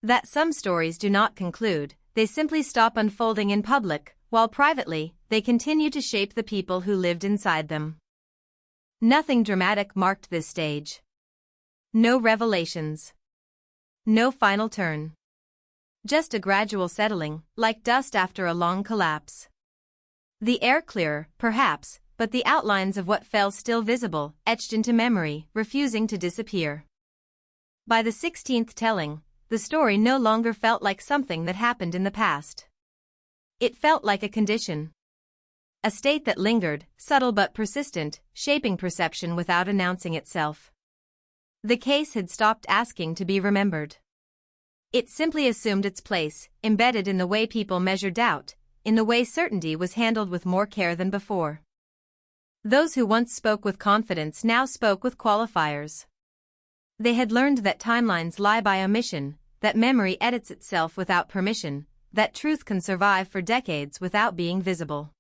That some stories do not conclude, they simply stop unfolding in public, while privately, they continue to shape the people who lived inside them. Nothing dramatic marked this stage. No revelations. No final turn. Just a gradual settling, like dust after a long collapse. The air clearer, perhaps, but the outlines of what fell still visible, etched into memory, refusing to disappear. By the 16th telling, the story no longer felt like something that happened in the past. It felt like a condition. A state that lingered, subtle but persistent, shaping perception without announcing itself. The case had stopped asking to be remembered. It simply assumed its place, embedded in the way people measured doubt, in the way certainty was handled with more care than before. Those who once spoke with confidence now spoke with qualifiers. They had learned that timelines lie by omission, that memory edits itself without permission, that truth can survive for decades without being visible.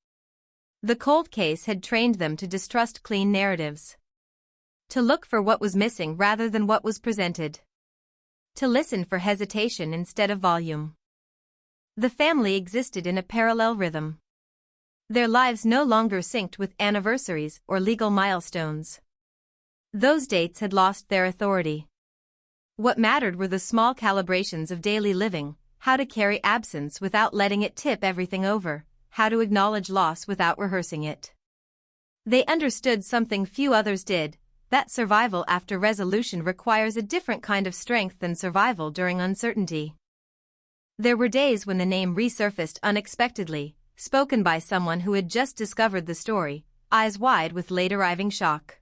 The cold case had trained them to distrust clean narratives. To look for what was missing rather than what was presented. To listen for hesitation instead of volume. The family existed in a parallel rhythm. Their lives no longer synced with anniversaries or legal milestones. Those dates had lost their authority. What mattered were the small calibrations of daily living, how to carry absence without letting it tip everything over, how to acknowledge loss without rehearsing it. They understood something few others did, that survival after resolution requires a different kind of strength than survival during uncertainty. There were days when the name resurfaced unexpectedly, spoken by someone who had just discovered the story, eyes wide with late-arriving shock.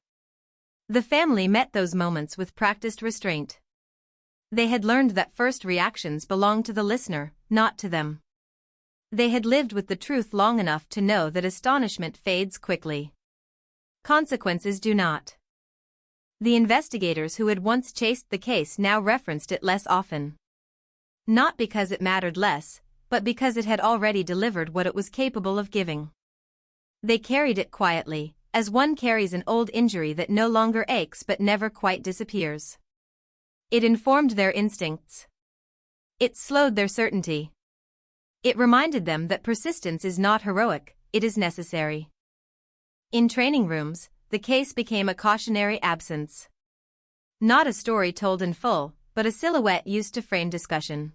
The family met those moments with practiced restraint. They had learned that first reactions belonged to the listener, not to them. They had lived with the truth long enough to know that astonishment fades quickly. Consequences do not. The investigators who had once chased the case now referenced it less often. Not because it mattered less, but because it had already delivered what it was capable of giving. They carried it quietly, as one carries an old injury that no longer aches but never quite disappears. It informed their instincts. It slowed their certainty. It reminded them that persistence is not heroic, it is necessary. In training rooms, the case became a cautionary absence. Not a story told in full, but a silhouette used to frame discussion.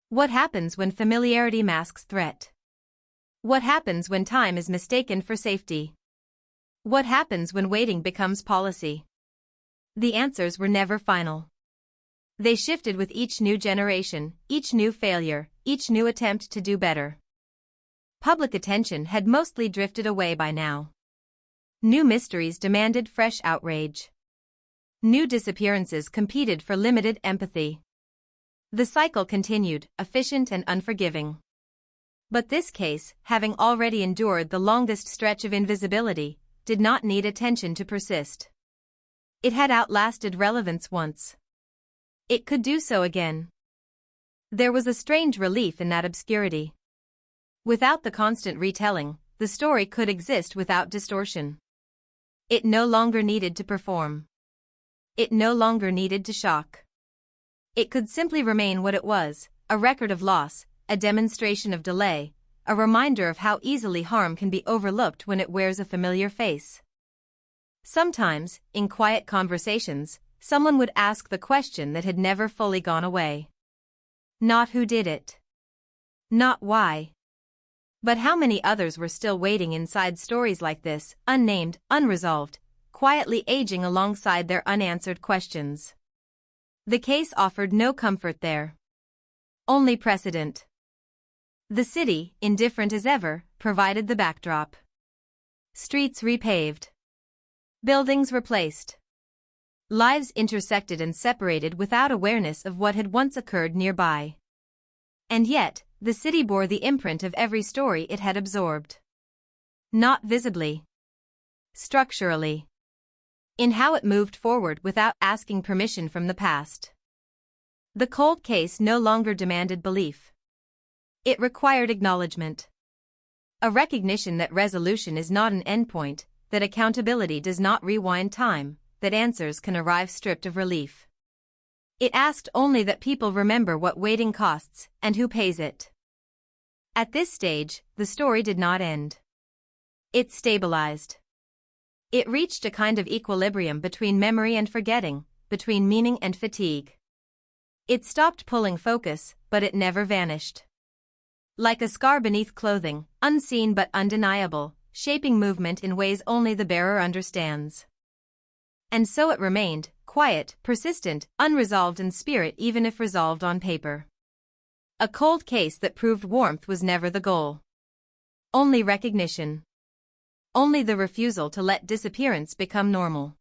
What happens when familiarity masks threat? What happens when time is mistaken for safety? What happens when waiting becomes policy? The answers were never final. They shifted with each new generation, each new failure, each new attempt to do better. Public attention had mostly drifted away by now. New mysteries demanded fresh outrage. New disappearances competed for limited empathy. The cycle continued, efficient and unforgiving. But this case, having already endured the longest stretch of invisibility, did not need attention to persist. It had outlasted relevance once. It could do so again. There was a strange relief in that obscurity. Without the constant retelling, the story could exist without distortion. It no longer needed to perform. It no longer needed to shock. It could simply remain what it was, a record of loss, a demonstration of delay, a reminder of how easily harm can be overlooked when it wears a familiar face. Sometimes, in quiet conversations, someone would ask the question that had never fully gone away. Not who did it. Not why. But how many others were still waiting inside stories like this, unnamed, unresolved, quietly aging alongside their unanswered questions. The case offered no comfort there. Only precedent. The city, indifferent as ever, provided the backdrop. Streets repaved. Buildings replaced. Lives intersected and separated without awareness of what had once occurred nearby. And yet, the city bore the imprint of every story it had absorbed. Not visibly. Structurally. In how it moved forward without asking permission from the past. The cold case no longer demanded belief. It required acknowledgement. A recognition that resolution is not an endpoint, that accountability does not rewind time, that answers can arrive stripped of relief. It asked only that people remember what waiting costs and who pays it. At this stage, the story did not end. It stabilized. It reached a kind of equilibrium between memory and forgetting, between meaning and fatigue. It stopped pulling focus, but it never vanished. Like a scar beneath clothing, unseen but undeniable, shaping movement in ways only the bearer understands. And so it remained, quiet, persistent, unresolved in spirit even if resolved on paper. A cold case that proved warmth was never the goal. Only recognition. Only the refusal to let disappearance become normal.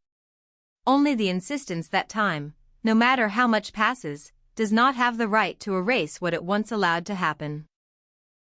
Only the insistence that time, no matter how much passes, does not have the right to erase what it once allowed to happen.